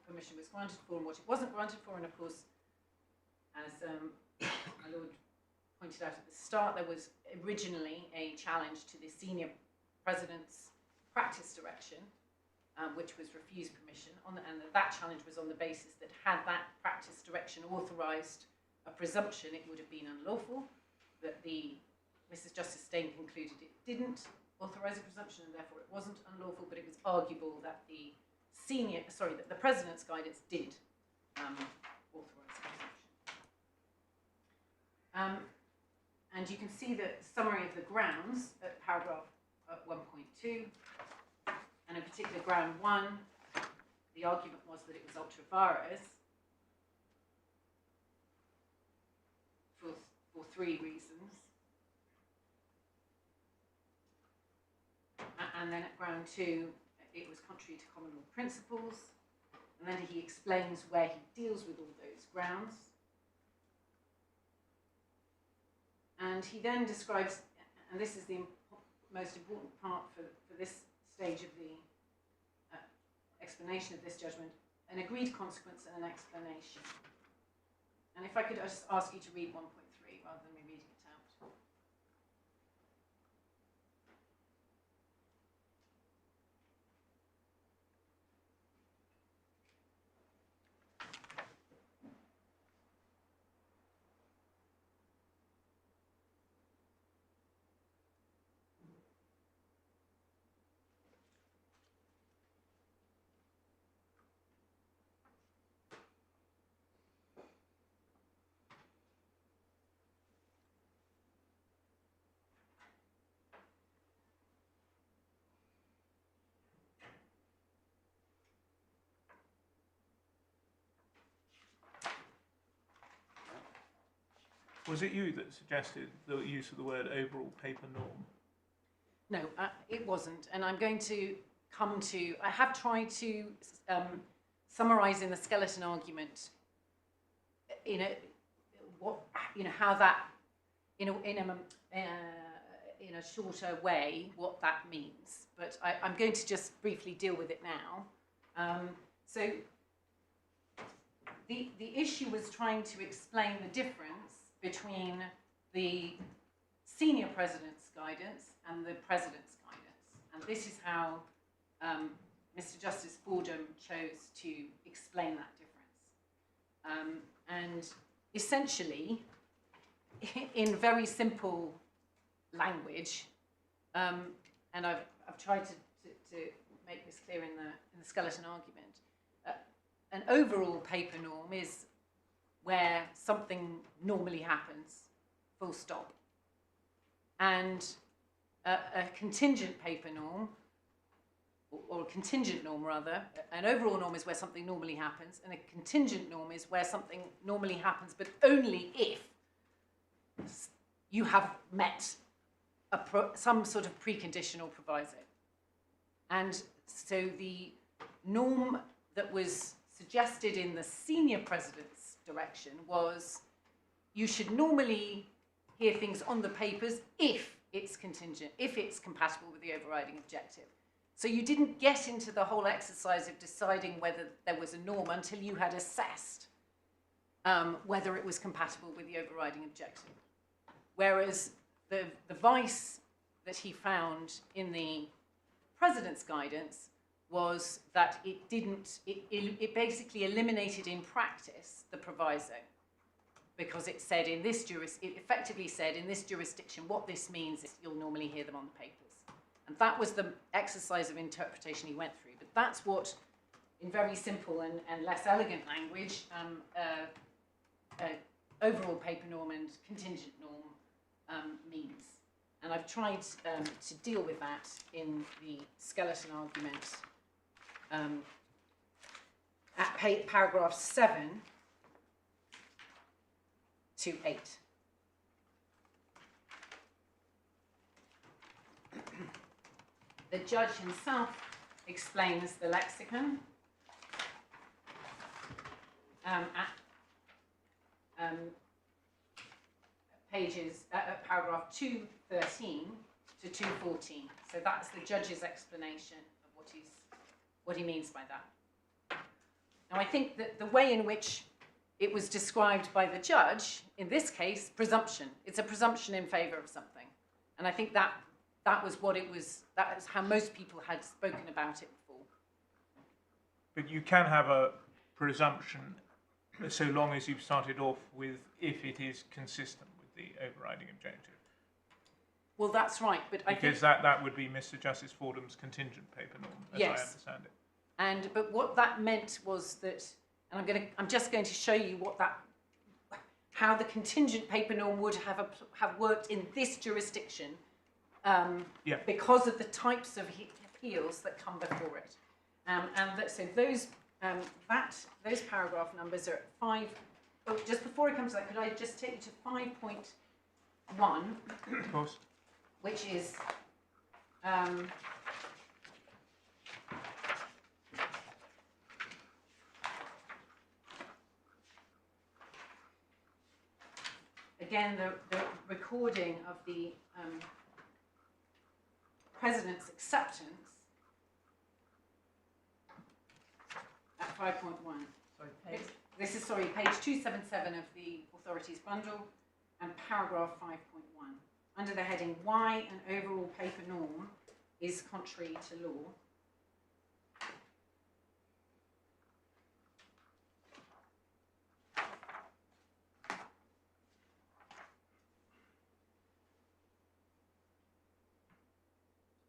permission was granted for and what it wasn't granted for. And of course, as my lord pointed out at the start, there was originally a challenge to the senior president's practice direction, which was refused permission, and that challenge was on the basis that had that practice direction authorised a presumption, it would have been unlawful. That Mrs. Justice Steyn concluded it didn't authorise a presumption, and therefore it wasn't unlawful. But it was arguable that the president's guidance did authorise a presumption. And you can see the summary of the grounds at paragraph 1.2. And in particular, ground 1, the argument was that it was ultra vires for 3 reasons. And then at ground 2, it was contrary to common law principles. And then he explains where he deals with all those grounds. And he then describes, and this is the most important part for this stage of the explanation of this judgment, an agreed consequence and an explanation. And if I could just ask you to read 1.3 rather than me reading it out. Was it you that suggested the use of the word overall paper norm? No, it wasn't. And I'm going to come to, I have tried to summarise in the skeleton argument how that, in a shorter way, what that means. But I'm going to just briefly deal with it now. So the issue was trying to explain the difference between the senior president's guidance and the president's guidance. And this is how Mr. Justice Fordham chose to explain that difference. And essentially, in very simple language, and I've tried to make this clear in the skeleton argument. An overall paper norm is where something normally happens, full stop. And a contingent paper norm, or a contingent norm rather, an overall norm is where something normally happens, and a contingent norm is where something normally happens, but only if you have met some sort of precondition or proviso. And so the norm that was suggested in the senior president's direction was you should normally hear things on the papers if it's contingent, if it's compatible with the overriding objective. So you didn't get into the whole exercise of deciding whether there was a norm until you had assessed whether it was compatible with the overriding objective. Whereas the vice that he found in the president's guidance was that it basically eliminated in practice the proviso, because it said it effectively said in this jurisdiction what this means is you'll normally hear them on the papers. And that was the exercise of interpretation he went through. But that's what, in very simple and less elegant language, overall paper norm and contingent norm means. And I've tried to deal with that in the skeleton argument at paragraph 7 to 8. The judge himself explains the lexicon at paragraph 213 to 214. So that's the judge's explanation of what he means by that. Now, I think that the way in which it was described by the judge, in this case, presumption. It's a presumption in favour of something. And I think that was what it was, that is how most people had spoken about it before. But you can have a presumption so long as you've started off with if it is consistent with the overriding objective. Well, that's right, but I think... Because that would be Mr. Justice Fordham's contingent paper norm, as I understand it. But what that meant was that, and I'm just going to show you how the contingent paper norm would have worked in this jurisdiction, because of the types of appeals that come before it. So those paragraph numbers are at 5. Oh, just before I come to that, could I just take you to 5.1? Of course. Which is again the recording of the President's acceptance at 5.1. Sorry, page. This is, page 277 of the authorities bundle and paragraph 5.1. Under the heading, why an overall paper norm is contrary to law.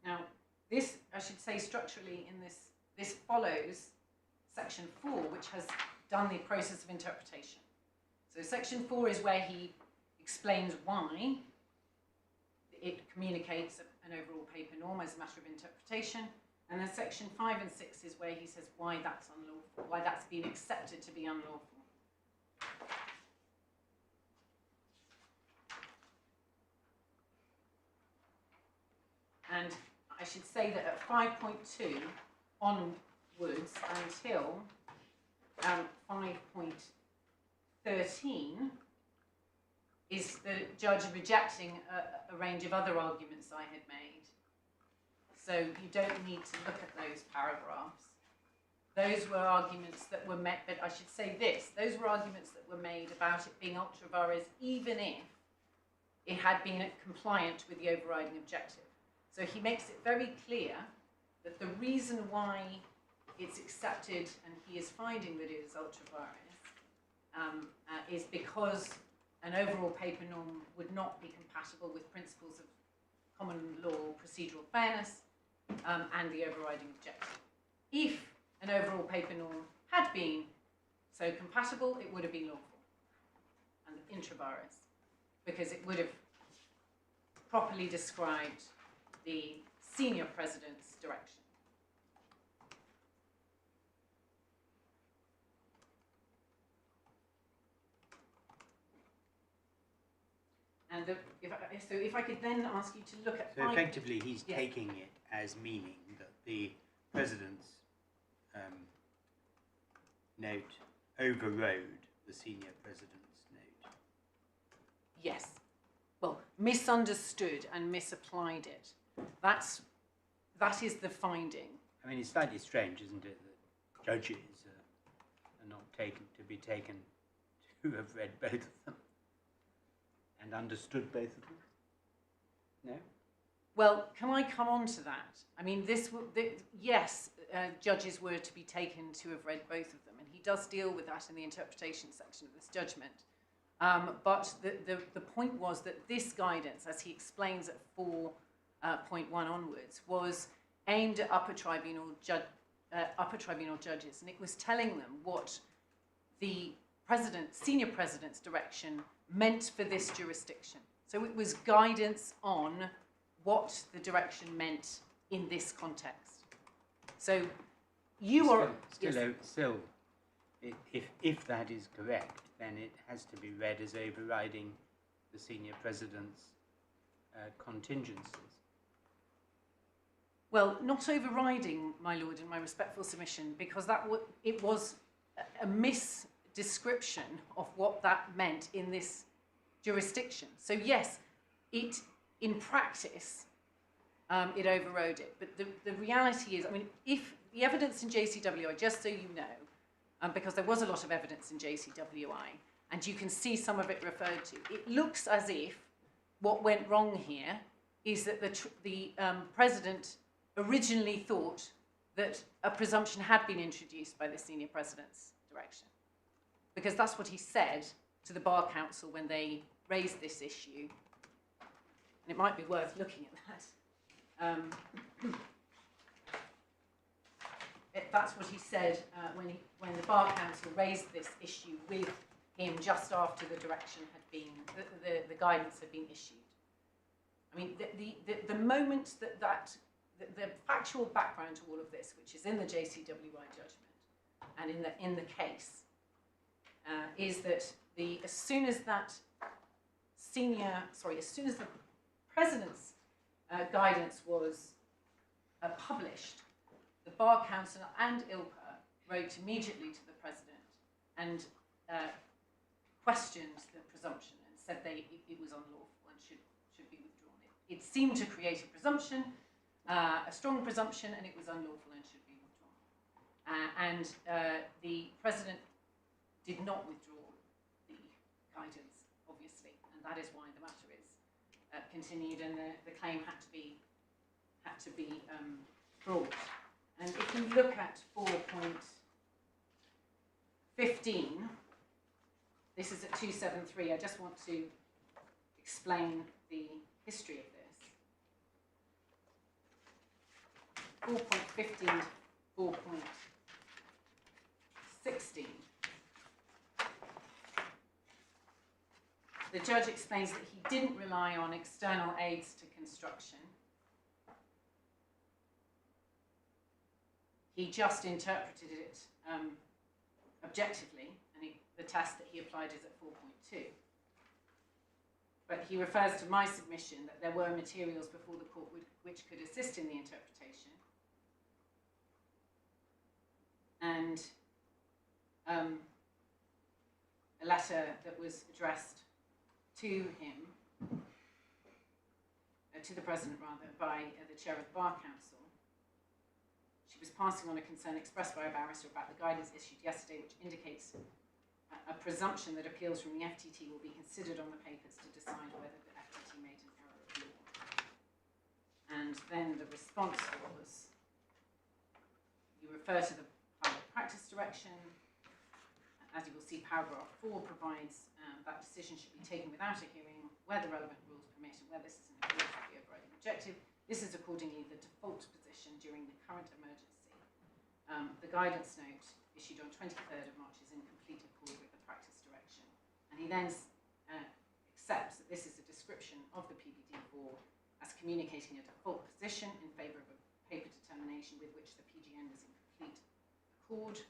Now, this, I should say structurally in this follows section 4, which has done the process of interpretation. So section 4 is where he explains why it communicates an overall paper norm as a matter of interpretation. And then section 5 and 6 is where he says why that's unlawful, why that's been accepted to be unlawful. And I should say that at 5.2 onwards until 5.13 is the judge rejecting a range of other arguments I had made. So you don't need to look at those paragraphs. Those were arguments that were made, but I should say this, those were arguments that were made about it being ultra vires even if it had been compliant with the overriding objective. So he makes it very clear that the reason why it's accepted and he is finding that it is ultra vires is because an overall paper norm would not be compatible with principles of common law procedural fairness, and the overriding objective. If an overall paper norm had been so compatible, it would have been lawful and intra vires, because it would have properly described the senior president's direction. And if I could then ask you to look at So effectively, he's taking it as meaning that the president's note overrode the senior president's note. Yes. Well, misunderstood and misapplied it. That is the finding. I mean, it's slightly strange, isn't it, that judges are not taken to have read both of them and understood both of them? No? Well, can I come on to that? I mean, yes, judges were to be taken to have read both of them, and he does deal with that in the interpretation section of this judgment. But the point was that this guidance, as he explains at 4.1 onwards, was aimed at upper tribunal judges, and it was telling them what the senior president's direction meant for this jurisdiction. So it was guidance on what the direction meant in this context. So you are still, if that is correct, then it has to be read as overriding the senior president's contingencies. Well, not overriding, my lord, in my respectful submission, because it was a misdescription of what that meant in this jurisdiction. So yes, in practice, it overrode it. But the reality is, I mean, if the evidence in JCWI, just so you know, because there was a lot of evidence in JCWI, and you can see some of it referred to, it looks as if what went wrong here is that the president originally thought that a presumption had been introduced by the senior president's direction. Because that's what he said to the Bar Council when they raised this issue. And it might be worth looking at that. That's what he said when the Bar Council raised this issue with him just after the direction had been, the guidance had been issued. I mean, the moment the factual background to all of this, which is in the JCWI judgment and in the case, is that as soon as the president's guidance was published, the Bar Council and ILPA wrote immediately to the president and questioned the presumption and said it was unlawful and should be withdrawn. It seemed to create a presumption, a strong presumption, and it was unlawful and should be withdrawn. The president did not withdraw the guidance, obviously, and that is why the matter is continued, and the claim had to be brought. And if you look at 4.15, this is at 273. I just want to explain the history of this. 4.15 to 4.16. The judge explains that he didn't rely on external aids to construction. He just interpreted it objectively, and the test that he applied is at 4.2. But he refers to my submission that there were materials before the court which could assist in the interpretation. And a letter that was addressed to him, to the president rather, by the chair of the Bar Council. She was passing on a concern expressed by a barrister about the guidance issued yesterday, which indicates a presumption that appeals from the FTT will be considered on the papers to decide whether the FTT made an error of law. And then the response was, you refer to the private practice direction. As you will see, paragraph 4 provides that decision should be taken without a hearing where the relevant rules permit and where this is in accordance with the overriding objective. This is accordingly the default position during the current emergency. The guidance note issued on 23rd of March is in complete accord with the practice direction. And he then accepts that this is a description of the PBD4 as communicating a default position in favour of a paper determination with which the PGN was in complete accord.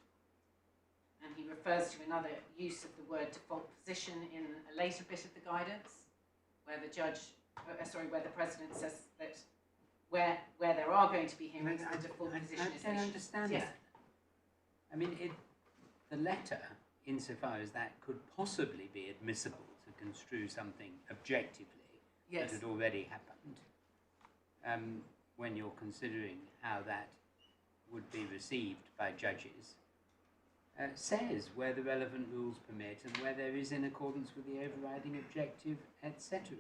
And he refers to another use of the word default position in a later bit of the guidance, where the where the President says that where there are going to be hearings, the default position is I don't issued. understand Yes. that. I mean, the letter, insofar as that could possibly be admissible to construe something objectively Yes. that had already happened, when you're considering how that would be received by judges, says where the relevant rules permit and where there is in accordance with the overriding objective, etc.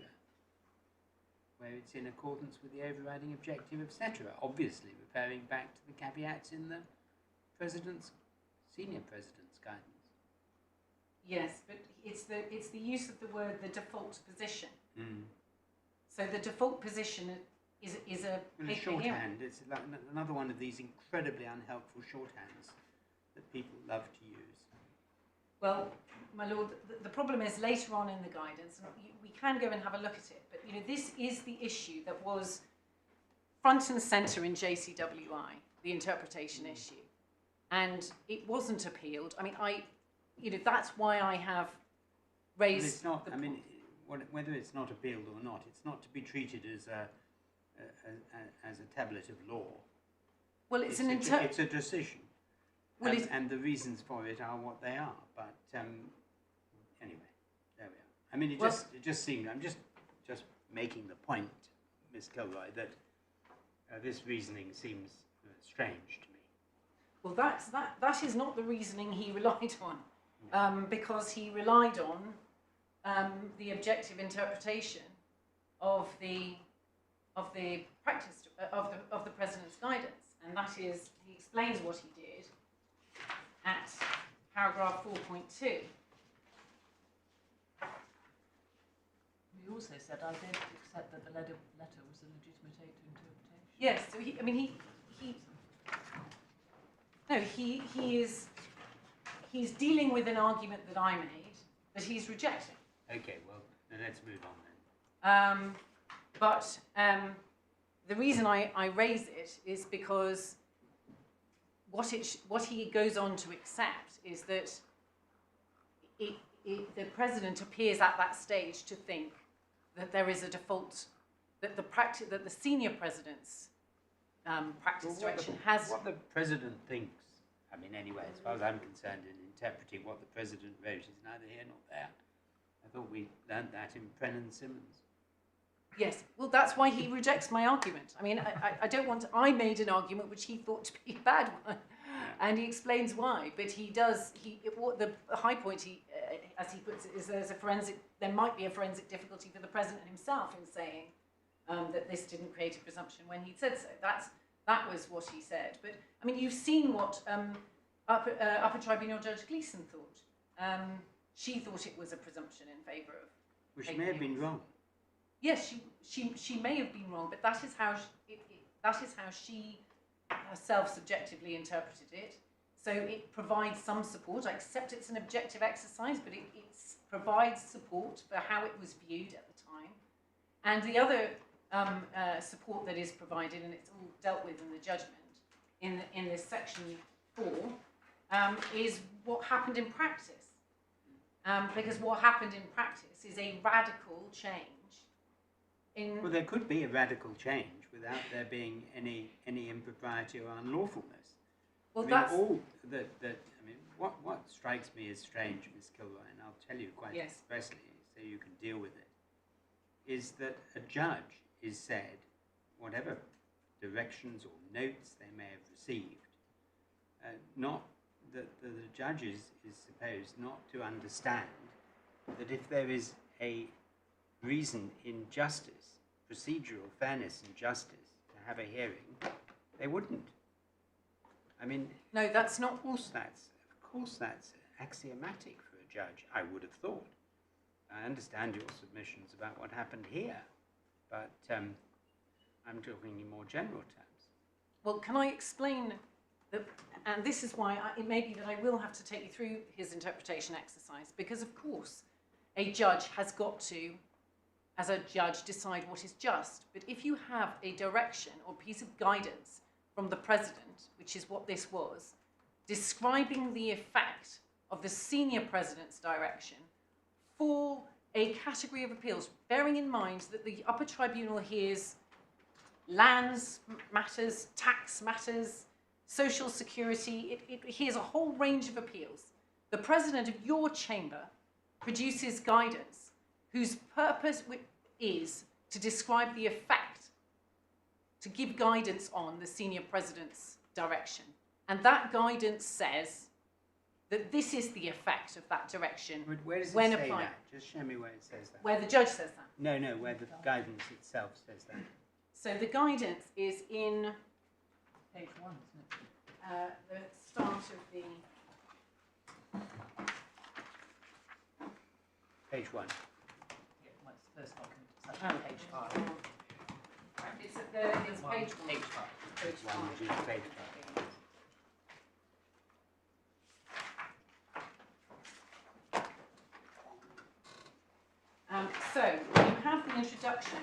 Where it's in accordance with the overriding objective, etc. Obviously referring back to the caveats in the senior president's guidance. Yes, but it's the use of the word the default position. Mm. So the default position is a Well, a paper hearing. shorthand, it's like another one of these incredibly unhelpful shorthands that people love to use. Well, my lord, the problem is later on in the guidance, and we can go and have a look at it, but you know, this is the issue that was front and centre in JCWI, the interpretation issue, and it wasn't appealed. I mean, that's why I have But raised. it's not, the I mean, whether it's not appealed or not, it's not to be treated as a tablet of law. Well, it's It's a decision. Well, And the reasons for it are what they are. But anyway, there we are. I mean, it just seemed. I'm just making the point, Miss Kilroy, that this reasoning seems strange to me. Well, that is not the reasoning he relied on, because he relied on the objective interpretation of the practice of the President's guidance, and that is, he explains what he did at paragraph 4.2. He also said, I don't accept that the letter was a legitimate aid to interpretation. Yes, so he's dealing with an argument that I made that he's rejecting. Okay, well, then let's move on then. But the reason I raise it is because what he goes on to accept is that the President appears at that stage to think that there is a default, that the senior President's practice direction has. What the President thinks, I mean, anyway, as far as I'm concerned, in interpreting what the President wrote is neither here nor there. I thought we learned that in Brennan Simmons. Yes, well, that's why he rejects my argument. I mean, I don't want to, I made an argument which he thought to be a bad one, and he explains why. But the high point, as he puts it, is there might be a forensic difficulty for the President himself in saying that this didn't create a presumption when he said so. That was what he said. But, I mean, you've seen what Upper Tribunal Judge Gleeson thought. She thought it was a presumption in favour of... Well, she may have been wrong. Yes, she may have been wrong, but that is how she herself subjectively interpreted it. So it provides some support. I accept it's an objective exercise, but it provides support for how it was viewed at the time. And the other support that is provided, and it's all dealt with in the judgment, in this section 4, is what happened in practice. Because what happened in practice is a radical change. Well, there could be a radical change without there being any impropriety or unlawfulness. Well, what strikes me as strange, Miss Kilroy, and I'll tell you quite expressly so you can deal with it, is that a judge is said, whatever directions or notes they may have received, not that the judge is supposed not to understand that if there is a reason in justice, procedural fairness and justice, to have a hearing, they wouldn't. I mean, no, that's not. Of course, that's axiomatic for a judge. I would have thought. I understand your submissions about what happened here, but I'm talking in more general terms. Well, can I explain, and this is why it may be that I will have to take you through his interpretation exercise, because of course a judge has got to, as a judge, decide what is just. But if you have a direction or piece of guidance from the president, which is what this was, describing the effect of the senior president's direction for a category of appeals, bearing in mind that the upper tribunal hears lands matters, tax matters, social security, it hears a whole range of appeals. The president of your chamber produces guidance whose purpose is to describe the effect, to give guidance on the senior president's direction. And that guidance says that this is the effect of that direction. But where does it when say applying. that? Just show me where it says that. Where the judge says that. No, where the guidance itself says that. So the guidance is in Page 1, isn't it? the start of the... Page 1. Yeah, well, it's the first document. It's actually page 5. It's at the, it's page 1. Page 5. Page 1, which is page 5. So you have the introduction.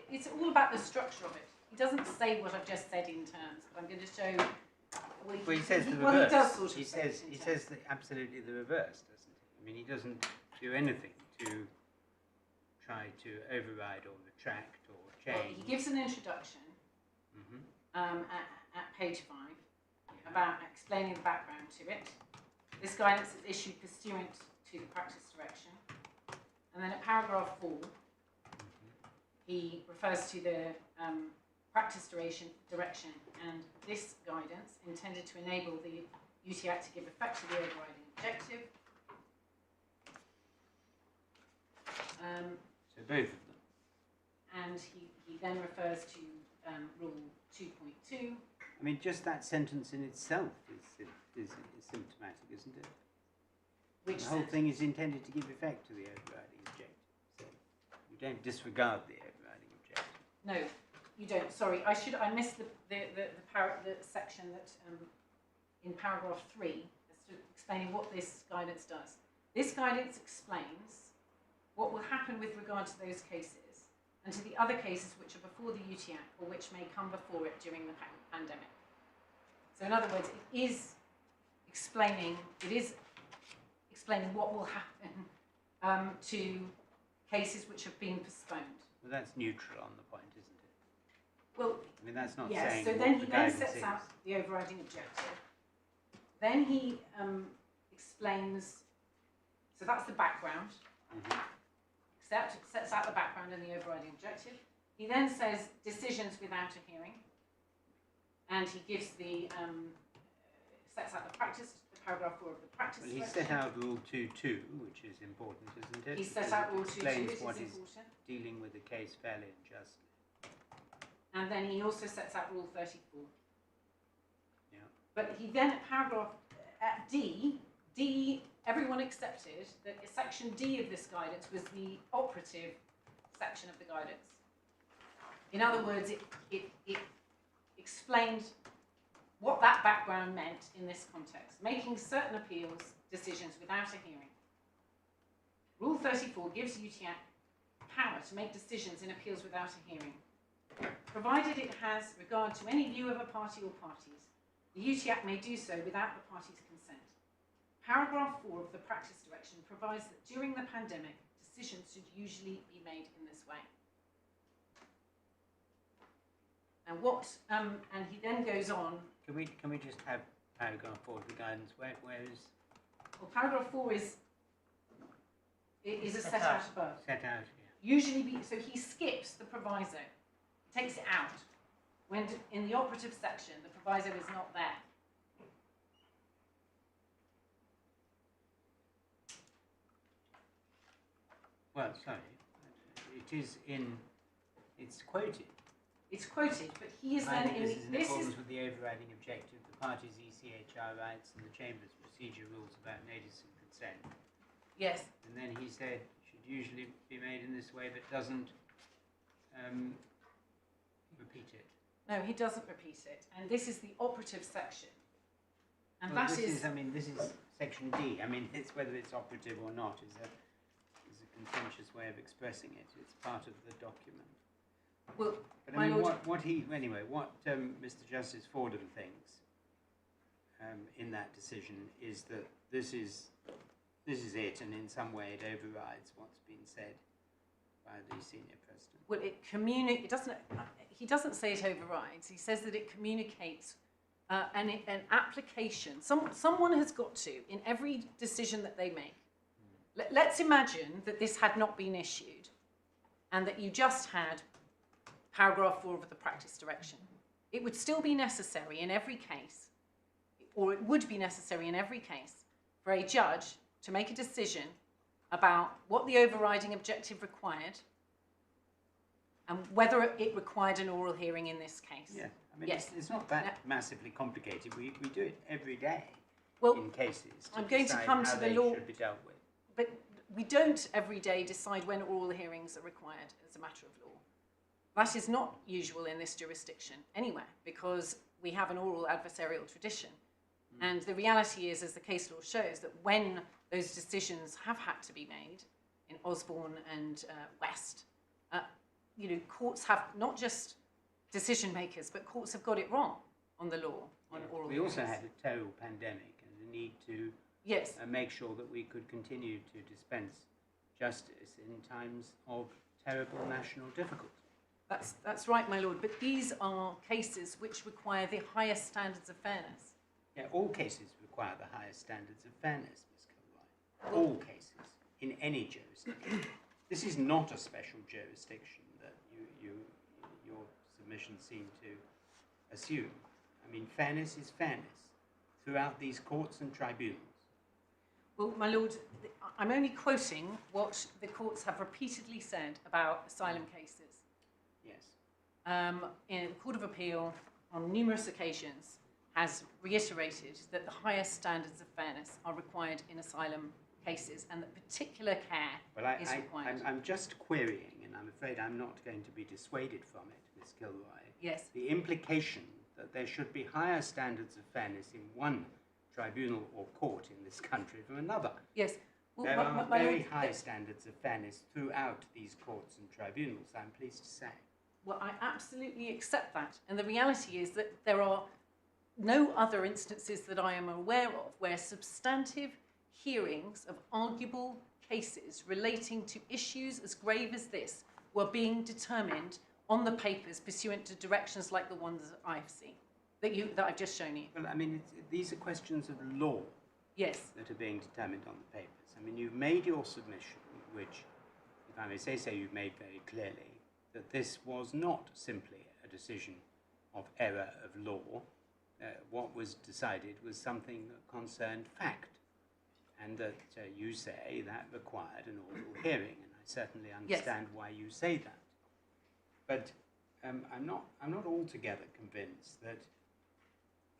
It's all about the structure of it. He doesn't say what I've just said in terms, but I'm going to show. Well, he says the reverse. Well, he does sort of. He say says it in he terms. says absolutely the reverse, doesn't he? I mean, he doesn't do anything to try to override or retract or Well, change. he gives an introduction Mhm. at page 5 about explaining the background to it. This guidance is issued pursuant to the practice direction. And then at paragraph 4, he refers to the practice direction and this guidance intended to enable the UT Act to give effect to the overriding objective. So both of them. And he then refers to rule 2.2. I mean, just that sentence in itself is symptomatic, isn't it? Which The whole says- thing is intended to give effect to the overriding objective. So you don't disregard the overriding objective. No, you don't. Sorry, I missed the section that in paragraph 3, as to explaining what this guidance does. This guidance explains what will happen with regard to those cases and to the other cases which are before the UT Act or which may come before it during the pandemic. So in other words, it is explaining what will happen to cases which have been postponed. Well, that's neutral on the point, isn't it? Well, I mean, that's not yes, saying so what then the he then guidance sets is. out the overriding objective. Then he explains, so that's the background, Mhm. sets out the background and the overriding objective. He then says decisions without a hearing, and he gives the, sets out the practice, the paragraph 4 of the practice Well, he section. set out Rule 2.2, which is important, isn't it? He set Because out it Rule 2.2, explains which what is is important. dealing with the case fairly and justly. And then he also sets out Rule 34. Yeah. But he then, at paragraph, at D, everyone accepted that section D of this guidance was the operative section of the guidance. In other words, it explained what that background meant in this context, making certain appeals decisions without a hearing. Rule 34 gives UTAC power to make decisions in appeals without a hearing, provided it has regard to any view of a party or parties. The UTAC may do so without the party's consent. Paragraph 4 of the practice direction provides that during the pandemic, decisions should usually be made in this way. And and he then goes on. Can we just have paragraph 4 of the guidance? Where is Well, paragraph 4 is a set out above. set out here? Usually, so he skips the proviso, takes it out. When in the operative section, the proviso is not there. Well, sorry, it is in. It's quoted. It's quoted, but he is then in This is in this accordance is with the overriding objective, the parties' ECHR rights and the Chamber's procedure rules about notice and consent. yes. And then he said should usually be made in this way, but doesn't repeat it. No, he doesn't repeat it, and this is the operative section. And Well, that this is, I mean, this is section D. I mean, it's whether it's operative or not is a contentious way of expressing it. It's part of the document. well, But my I mean, lord, what Mr. Justice Fordham thinks in that decision is that this is it, and in some way it overrides what's been said by the senior president. well, it doesn't, he doesn't say it overrides, he says that it communicates an application. Someone has got to, in every decision that they make, let's imagine that this had not been issued and that you just had paragraph 4 of the practice direction. It would still be necessary in every case, or it would be necessary in every case, for a judge to make a decision about what the overriding objective required and whether it required an oral hearing in this case. Yeah, I mean, Yes. it's not that massively complicated. We do it every day Well, in cases to I'm going to decide come how to the they law- should be dealt with. but we don't every day decide when oral hearings are required as a matter of law. That is not usual in this jurisdiction anywhere, because we have an oral adversarial tradition. And the reality is, as the case law shows, that when those decisions have had to be made in Osborne and West, courts have not just decision makers, but courts have got it wrong on the law on oral We hearings. also had a terrible pandemic and the need to Yes. make sure that we could continue to dispense justice in times of terrible national difficulty. That's right, my lord. But these are cases which require the highest standards of fairness. Yeah, all cases require the highest standards of fairness, Ms. Kilroy. All cases, in any jurisdiction. This is not a special jurisdiction that your submissions seem to assume. I mean, fairness is fairness throughout these courts and tribunals. Well, my lord, I'm only quoting what the courts have repeatedly said about asylum cases. Yes. In the Court of Appeal, on numerous occasions, has reiterated that the highest standards of fairness are required in asylum cases, and that particular care is required. I'm just querying, and I'm afraid I'm not going to be dissuaded from it, Ms. Kilroy. Yes. The implication that there should be higher standards of fairness in one tribunal or court in this country from another. Yes. Well, There are my very lord, high standards of fairness throughout these courts and tribunals, I'm pleased to say. Well, I absolutely accept that. And the reality is that there are no other instances that I am aware of where substantive hearings of arguable cases relating to issues as grave as this were being determined on the papers pursuant to directions like the ones that I've seen, that I've just shown you. Well, I mean, these are questions of law Yes. that are being determined on the papers. I mean, you've made your submission, which, if I may say so, you've made very clearly that this was not simply a decision of error of law. What was decided was something that concerned fact, and that you say that required an oral hearing, and I certainly understand why you say that. But I'm not altogether convinced that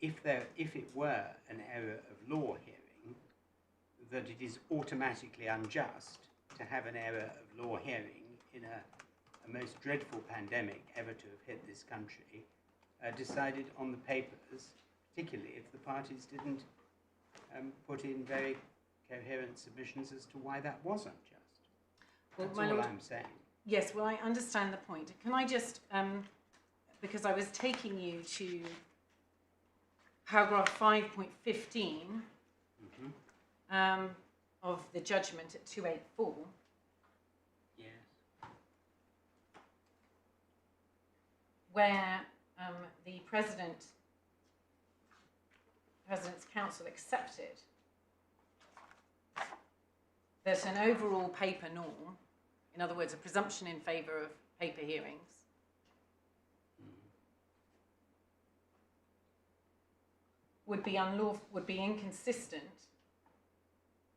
if it were an error of law hearing, that it is automatically unjust to have an error of law hearing in a most dreadful pandemic ever to have hit this country, decided on the papers, particularly if the parties didn't put in very coherent submissions as to why that was unjust. Well, That's my all lord, I'm saying. yes, well, I understand the point. Can I just, because I was taking you to paragraph 5.15 of the judgment at 284, Yes. where the President's Council accepted that an overall paper norm, in other words, a presumption in favour of paper hearings, would be inconsistent,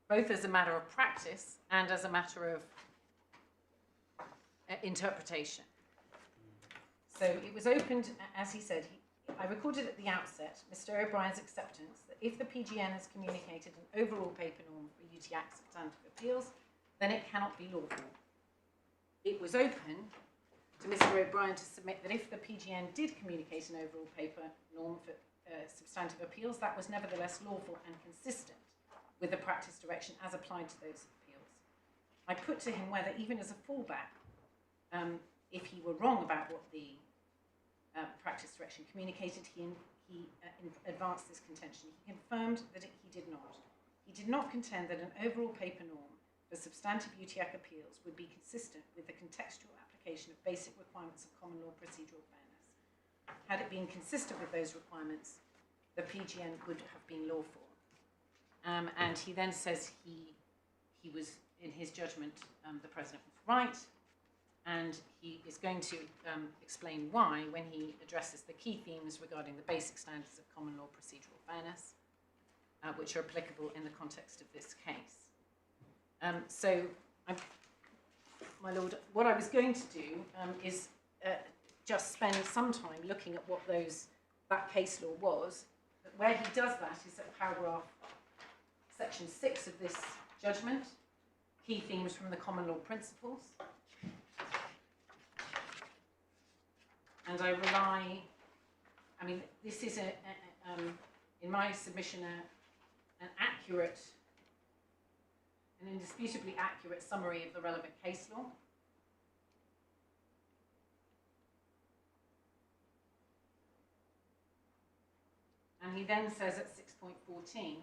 both as a matter of practice and as a matter of interpretation. So it was opened, as he said, I recorded at the outset Mr. O'Brien's acceptance that if the PGN has communicated an overall paper norm for UTJ Hanson appeals, then it cannot be lawful. It was open to Mr. O'Brien to submit that if the PGN did communicate an overall paper norm for substantive appeals, that was nevertheless lawful and consistent with the practice direction as applied to those appeals. I put to him whether, even as a fallback, if he were wrong about what the practice direction communicated, he advanced this contention. He confirmed that he did not. He did not contend that an overall paper norm for substantive UTAC appeals would be consistent with the contextual application of basic requirements of common law procedural fairness. Had it been consistent with those requirements, the PGN would have been lawful. And he then says he was, in his judgment, the President was right, and he is going to explain why when he addresses the key themes regarding the basic standards of common law procedural fairness, which are applicable in the context of this case. My Lord, what I was going to do is just spend some time looking at what that case law was. But where he does that is at paragraph section 6 of this judgment, key themes from the common law principles. And I rely, I mean, this is in my submission, an accurate, an indisputably accurate summary of the relevant case law. And he then says at 6.14,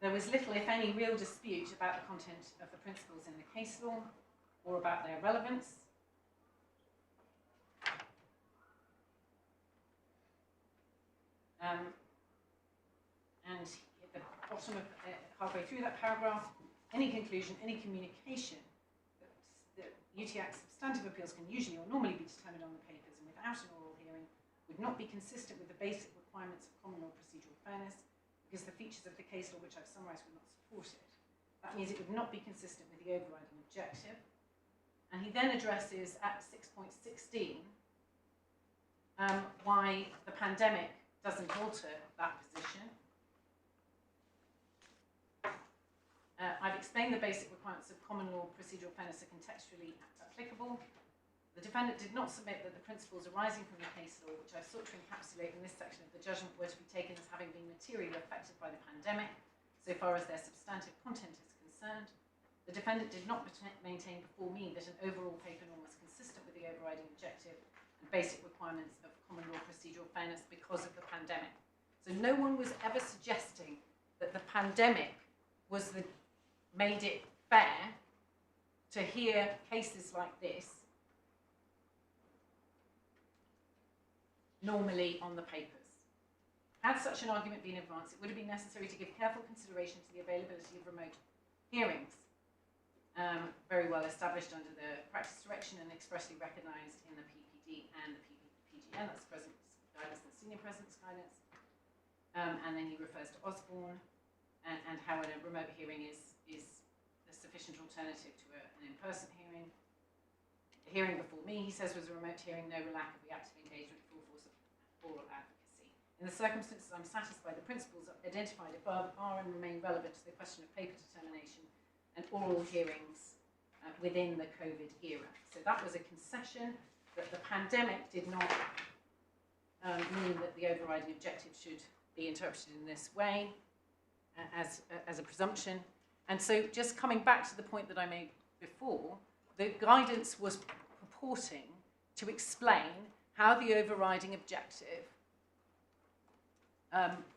there was little, if any, real dispute about the content of the principles in the case law or about their relevance. And at the bottom of, halfway through that paragraph, any conclusion, any communication that UTAC substantive appeals can usually or normally be determined on the papers and without an oral hearing would not be consistent with the basic requirements of common law procedural fairness, because the features of the case law which I've summarised would not support it. That means it would not be consistent with the overriding objective. And he then addresses at 6.16 why the pandemic doesn't alter that position. I've explained the basic requirements of common law procedural fairness are contextually applicable. The defendant did not submit that the principles arising from the case law, which I sought to encapsulate in this section of the judgment, were to be taken as having been materially affected by the pandemic, so far as their substantive content is concerned. The defendant did not maintain before me that an overall paper norm was consistent with the overriding objective and basic requirements of common law procedural fairness because of the pandemic. So no one was ever suggesting that the pandemic made it fair to hear cases like this normally on the papers. Had such an argument been advanced, it would have been necessary to give careful consideration to the availability of remote hearings, very well established under the practice direction and expressly recognised in the PPD and the PGN, that's the President's guidance and the Senior President's guidance. And then he refers to Osborne and how a remote hearing is a sufficient alternative to an in-person hearing. The hearing before me, he says, was a remote hearing, no lack of reactive engagement, full force of oral advocacy. In the circumstances, I'm satisfied the principles identified above are and remain relevant to the question of paper determination and oral hearings within the COVID era. So that was a concession that the pandemic did not mean that the overriding objective should be interpreted in this way as a presumption. And so just coming back to the point that I made before, the guidance was purporting to explain how the overriding objective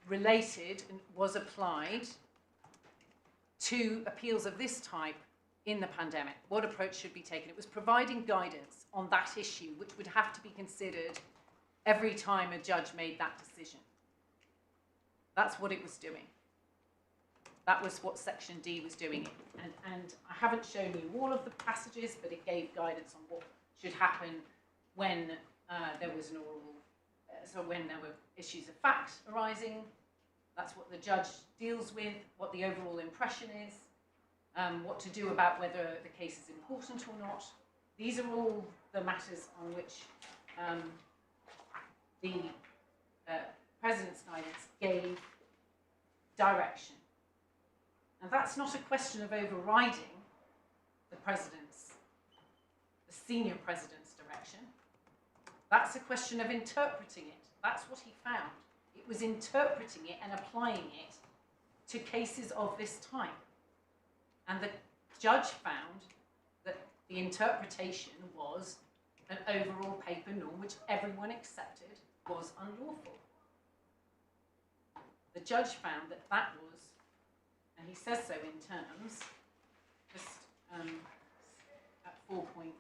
related and was applied to appeals of this type in the pandemic, what approach should be taken. It was providing guidance on that issue, which would have to be considered every time a judge made that decision. That's what it was doing. That was what Section D was doing. And I haven't shown you all of the passages, but it gave guidance on what should happen when there was an oral, so when there were issues of fact arising. That's what the judge deals with, what the overall impression is, what to do about whether the case is important or not. These are all the matters on which the President's guidance gave direction. And that's not a question of overriding the senior president's direction. That's a question of interpreting it. That's what he found. It was interpreting it and applying it to cases of this type. And the judge found that the interpretation was an overall paper norm which everyone accepted was unlawful. The judge found that that was, and he says so in terms, just at 4 point.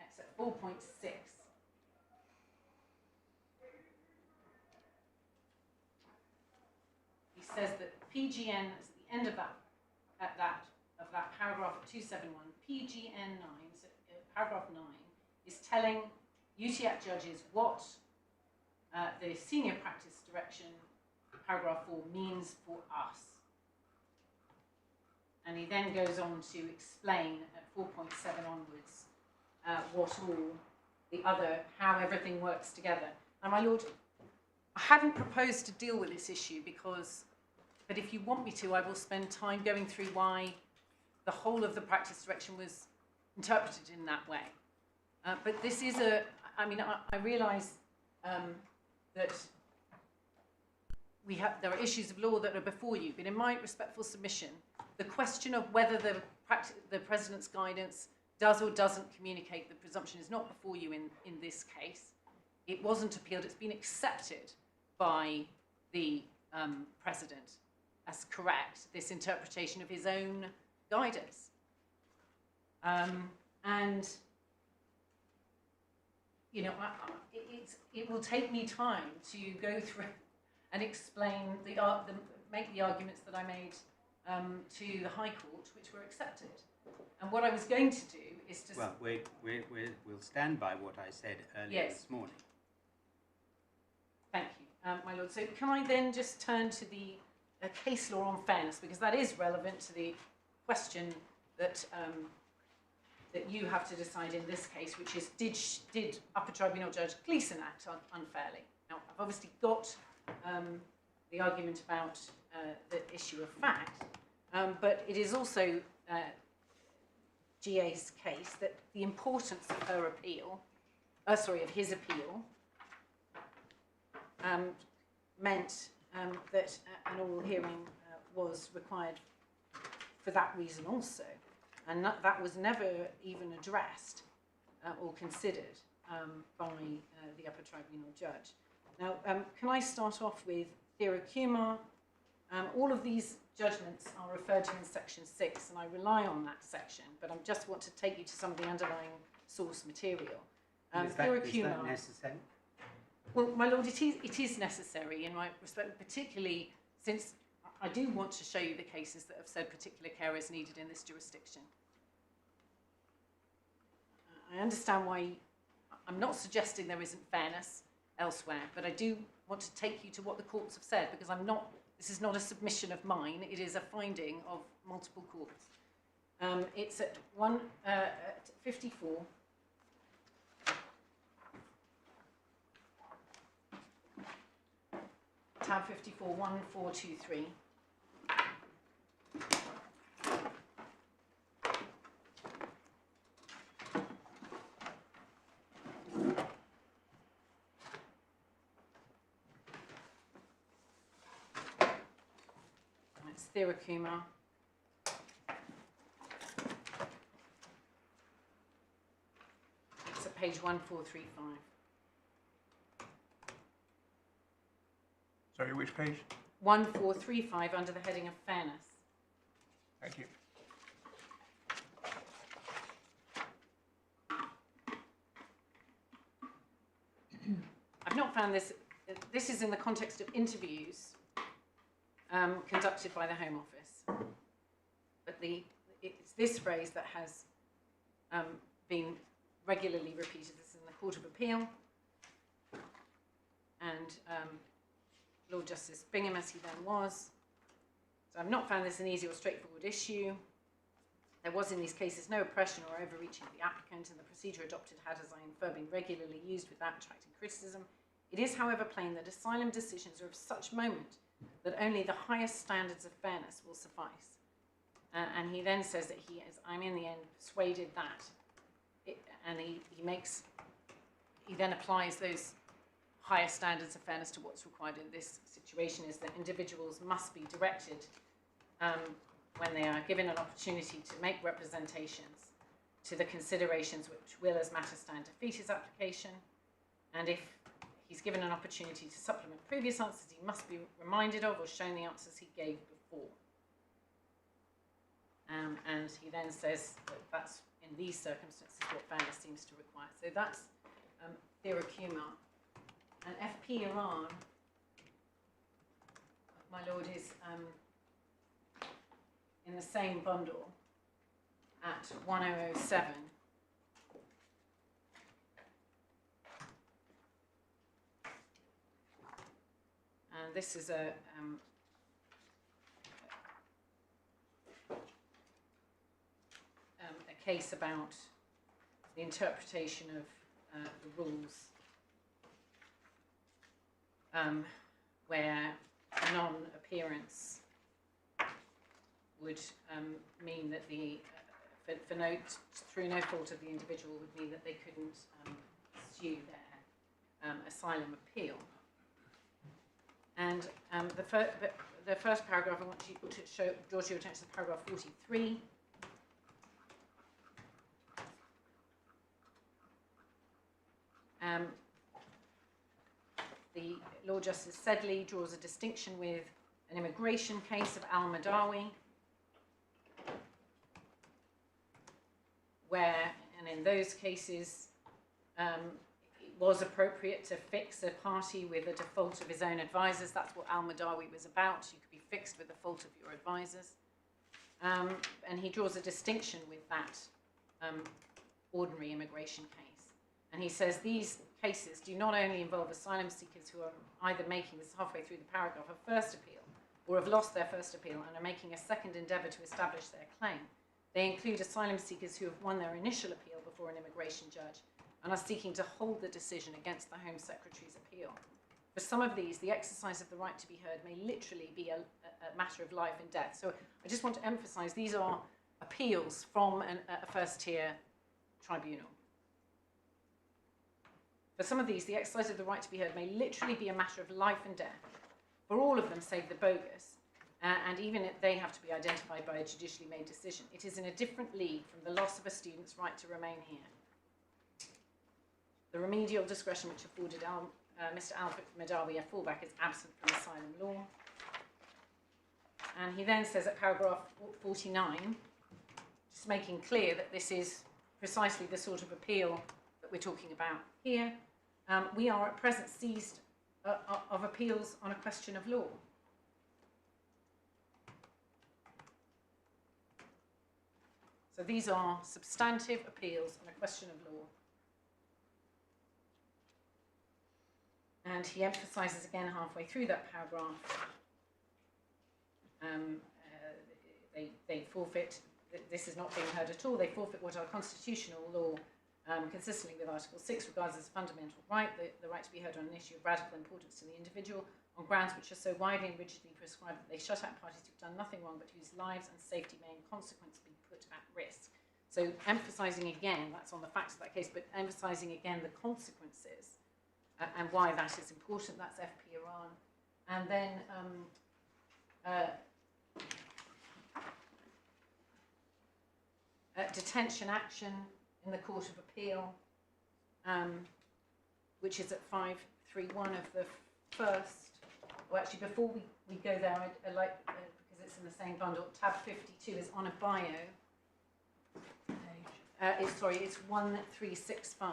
It's at 4.6. He says that PGN is at the end of that paragraph at 271. PGN 9, so paragraph 9, is telling UTJ judges what the senior practice direction, paragraph 4, means for us. And he then goes on to explain at 4.7 onwards what all the other, how everything works together. Now, my lord, I hadn't proposed to deal with this issue but if you want me to, I will spend time going through why the whole of the practice direction was interpreted in that way. But this is I realise that there are issues of law that are before you, but in my respectful submission, the question of whether the President's guidance does or doesn't communicate the presumption is not before you in this case. It wasn't appealed, it's been accepted by the President as correct, this interpretation of his own guidance. And you know, it will take me time to go through and explain make the arguments that I made to the High Court, which were accepted. And what I was going to do is to... Well, we'll stand by what I said earlier this morning. Thank you, my lord. So can I then just turn to the case law on fairness, because that is relevant to the question that that you have to decide in this case, which is did Upper Tribunal Judge Gleeson act unfairly? Now, I've obviously got the argument about the issue of fact, but it is also GA's case that the importance of her appeal, of his appeal, meant that an oral hearing was required for that reason also. And that was never even addressed or considered by the Upper Tribunal Judge. Now, can I start off with Thirukuma? All of these judgments are referred to in section 6, and I rely on that section, but I just want to take you to some of the underlying source material. Is that necessary? Well, my lord, it is necessary in my respect, particularly since I do want to show you the cases that have said particular care is needed in this jurisdiction. I understand why I'm not suggesting there isn't fairness elsewhere, but I do want to take you to what the courts have said, because this is not a submission of mine, it is a finding of multiple courts. It's at 54. Tab 54, 1423. It's Thirukuma. It's at page 1435. Sorry, which page? 1435 under the heading of fairness. Thank you. I've not found this. This is in the context of interviews conducted by the Home Office. But it's this phrase that has been regularly repeated. This is in the Court of Appeal. And Lord Justice Bingham, as he then was. So I've not found this an easy or straightforward issue. There was in these cases no oppression or overreaching of the applicant, and the procedure adopted had, as I infer, been regularly used without attracting criticism. It is, however, plain that asylum decisions are of such moment that only the highest standards of fairness will suffice. And he then says that he is, I'm in the end persuaded that, and he then applies those higher standards of fairness to what's required in this situation, is that individuals must be directed when they are given an opportunity to make representations to the considerations which will as matters stand defeat his application, and if he's given an opportunity to supplement previous answers, he must be reminded of or shown the answers he gave before. And he then says that that's, in these circumstances, what fairness seems to require. So that's Thiracuma. And FP Iran, my lord, is in the same bundle at 1007. And this is a case about the interpretation of the rules, where non-appearance would mean that through no fault of the individual, would mean that they couldn't pursue their asylum appeal. And the first paragraph I want to draw to your attention is paragraph 43. The Lord Justice Sedley draws a distinction with an immigration case of al-Madawi, where, and in those cases, it was appropriate to fix a party with a default of his own advisors. That's what al-Madawi was about. You could be fixed with the fault of your advisors. And he draws a distinction with that ordinary immigration case. And he says these cases do not only involve asylum seekers who are either making, this is halfway through the paragraph, a first appeal, or have lost their first appeal and are making a second endeavour to establish their claim. They include asylum seekers who have won their initial appeal before an immigration judge and are seeking to hold the decision against the Home Secretary's appeal. For some of these, the exercise of the right to be heard may literally be a matter of life and death. So I just want to emphasise these are appeals from a first-tier tribunal. For some of these, the exercise of the right to be heard may literally be a matter of life and death. For all of them, save the bogus, and even if they have to be identified by a judicially made decision, it is in a different league from the loss of a student's right to remain here. The remedial discretion which afforded Mr. al-Madawi a fallback is absent from asylum law. And he then says at paragraph 49, just making clear that this is precisely the sort of appeal that we're talking about here. We are at present seized of appeals on a question of law. So these are substantive appeals on a question of law. And he emphasises again halfway through that paragraph, they forfeit, this is not being heard at all, they forfeit what our constitutional law, consistently with Article 6, regards as a fundamental right, the right to be heard on an issue of radical importance to the individual, on grounds which are so widely and rigidly prescribed that they shut out parties who've done nothing wrong but whose lives and safety may in consequence be put at risk. So emphasising again, that's on the facts of that case, but emphasising again the consequences and why that is important. That's FP Iran. And then detention action in the Court of Appeal, which is at 531 of the first. Well, actually, before we go there, I'd like, because it's in the same bundle, tab 52 is on a bio. It's 1365.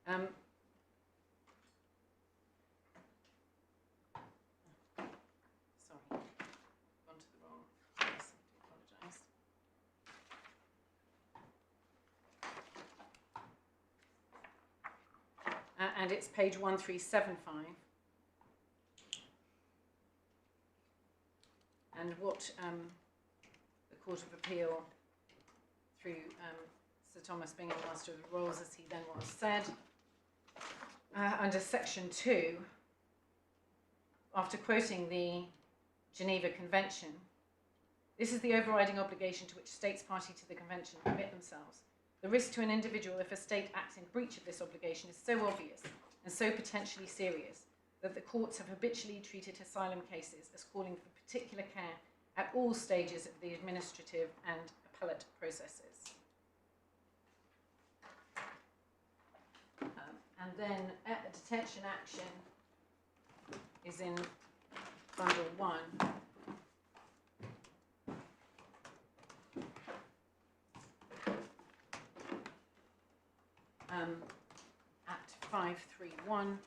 Sorry. and it's page 1375. And what the Court of Appeal, through Sir Thomas Bingham, Master of the Rolls, as he then was, said, under section 2, after quoting the Geneva Convention, this is the overriding obligation to which states party to the convention commit themselves. The risk to an individual if a state acts in breach of this obligation is so obvious and so potentially serious that the courts have habitually treated asylum cases as calling for particular care at all stages of the administrative and appellate processes. And then detention action is in bundle 1. At 531.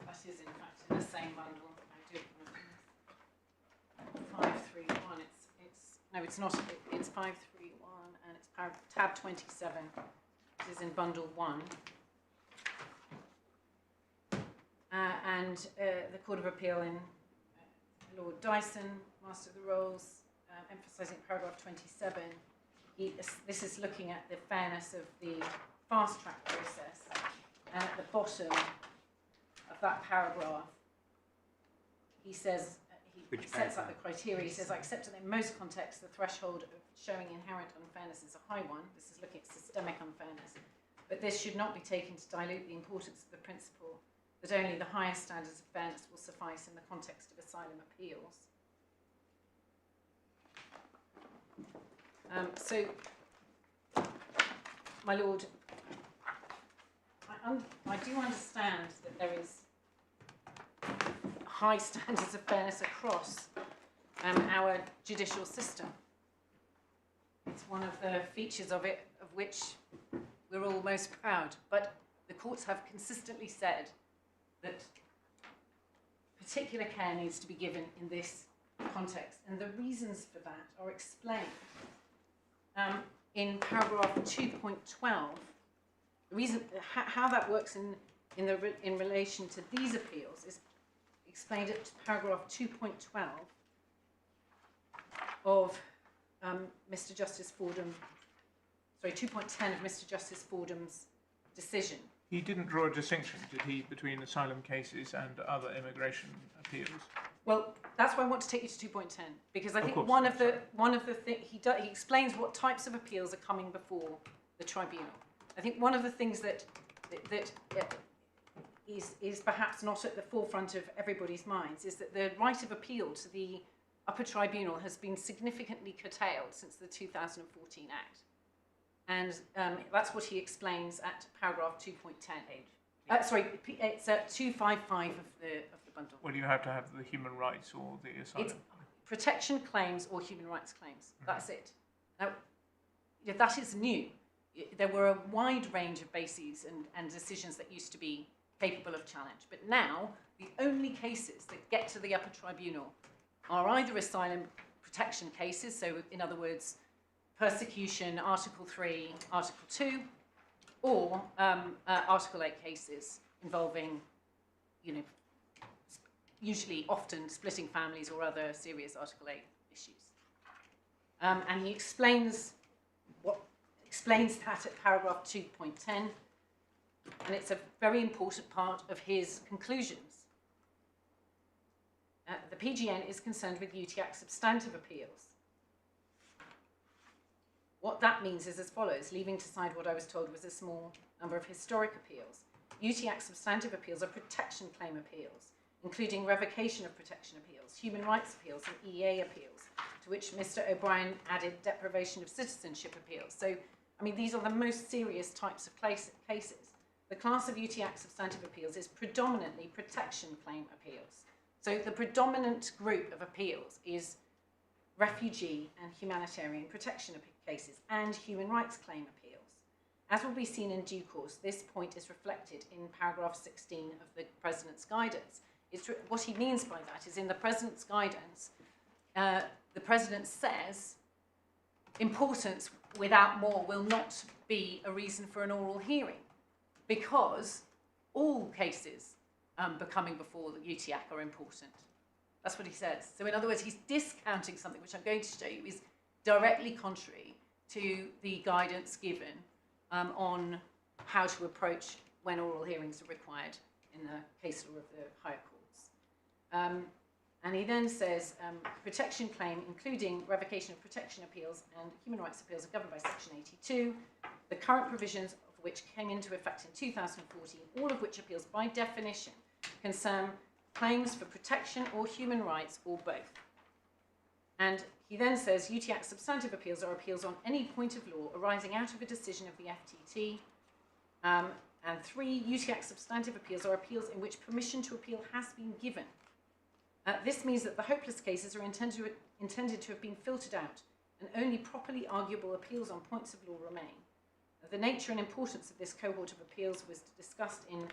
That is in fact in the same bundle. I do apologize. 531. It's not. It's 531, and it's tab 27. This is in bundle 1. And the Court of Appeal in Lord Dyson, Master of the Rolls, emphasising paragraph 27. This is looking at the fairness of the fast track process. And at the bottom of that paragraph, he says, he sets up the criteria. He says, I accept that in most contexts, the threshold of showing inherent unfairness is a high one. This is looking at systemic unfairness. But this should not be taken to dilute the importance of the principle that only the highest standards of fairness will suffice in the context of asylum appeals. So, my Lord, I do understand that there is high standards of fairness across our judicial system. It's one of the features of it of which we're all most proud. But the courts have consistently said that particular care needs to be given in this context. And the reasons for that are explained in paragraph 2.12. The reason how that works in relation to these appeals is explained at paragraph 2.12 of Mr. Justice Fordham, sorry, 2.10 of Mr. Justice Fordham's decision. He didn't draw a distinction, did he, between asylum cases and other immigration appeals? Well, that's why I want to take you to 2.10, because I think course, one of the things he explains what types of appeals are coming before the tribunal. I think one of the things that is perhaps not at the forefront of everybody's minds is that the right of appeal to the upper tribunal has been significantly curtailed since the 2014 Act. And that's what he explains at paragraph 2.10. Sorry, it's at 255 of the bundle. Well, you have to have the human rights or the asylum. It's protection claims or human rights claims. That's it. Now, that is new. There were a wide range of bases and decisions that used to be capable of challenge. But now, the only cases that get to the upper tribunal are either asylum protection cases, so in other words, persecution, Article 3, Article 2, or Article 8 cases involving, usually often splitting families or other serious Article 8 issues. And he explains that at paragraph 2.10, and it's a very important part of his conclusions. The PGN is concerned with UTAC substantive appeals. What that means is as follows, leaving aside what I was told was a small number of historic appeals. UTAC substantive appeals are protection claim appeals, including revocation of protection appeals, human rights appeals, and EA appeals, to which Mr. O'Brien added deprivation of citizenship appeals. So, these are the most serious types of cases. The class of UTAC substantive appeals is predominantly protection claim appeals. So the predominant group of appeals is refugee and humanitarian protection cases and human rights claim appeals. As will be seen in due course, this point is reflected in paragraph 16 of the President's guidance. What he means by that is in the President's guidance, the President says importance without more will not be a reason for an oral hearing, because all cases becoming before the UTAC are important. That's what he says. So in other words, he's discounting something which I'm going to show you is directly contrary to the guidance given on how to approach when oral hearings are required in the case law of the higher courts. And he then says, protection claim, including revocation of protection appeals and human rights appeals, are governed by Section 82, the current provisions of which came into effect in 2014, all of which appeals by definition concern claims for protection or human rights or both. And he then says, UTAC substantive appeals are appeals on any point of law arising out of a decision of the FTT. And 3, UTAC substantive appeals are appeals in which permission to appeal has been given. This means that the hopeless cases are intended to have been filtered out, and only properly arguable appeals on points of law remain. The nature and importance of this cohort of appeals was discussed in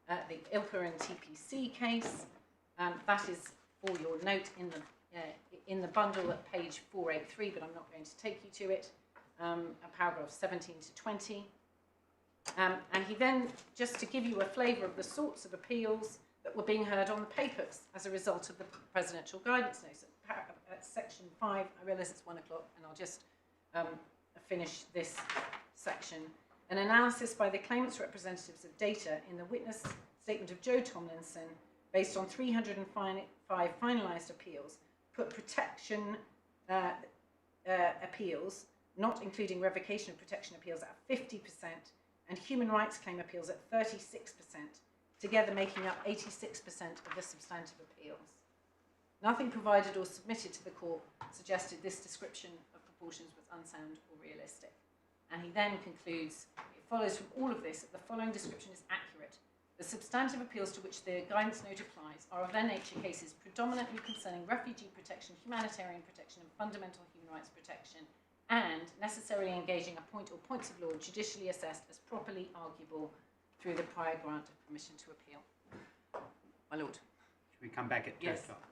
the ILPA and TPC case. That is for your note in the bundle at page 483, but I'm not going to take you to it, paragraph 17 to 20. And he then, just to give you a flavour of the sorts of appeals that were being heard on the papers as a result of the presidential guidance notice. At section 5, I realise it's 1 o'clock, and I'll just finish this section. An analysis by the claimant's representatives of data in the witness statement of Joe Tomlinson, based on 305 finalised appeals, put protection appeals, not including revocation of protection appeals, at 50%, and human rights claim appeals at 36%, together making up 86% of the substantive appeals. Nothing provided or submitted to the court suggested this description of proportions was unsound or realistic. And he then concludes, it follows from all of this that the following description is accurate. The substantive appeals to which the guidance note applies are of their nature cases predominantly concerning refugee protection, humanitarian protection, and fundamental human rights protection, and necessarily engaging a point or points of law judicially assessed as properly arguable through the prior grant of permission to appeal. My lord. Should we come back at 2 Yes. o'clock?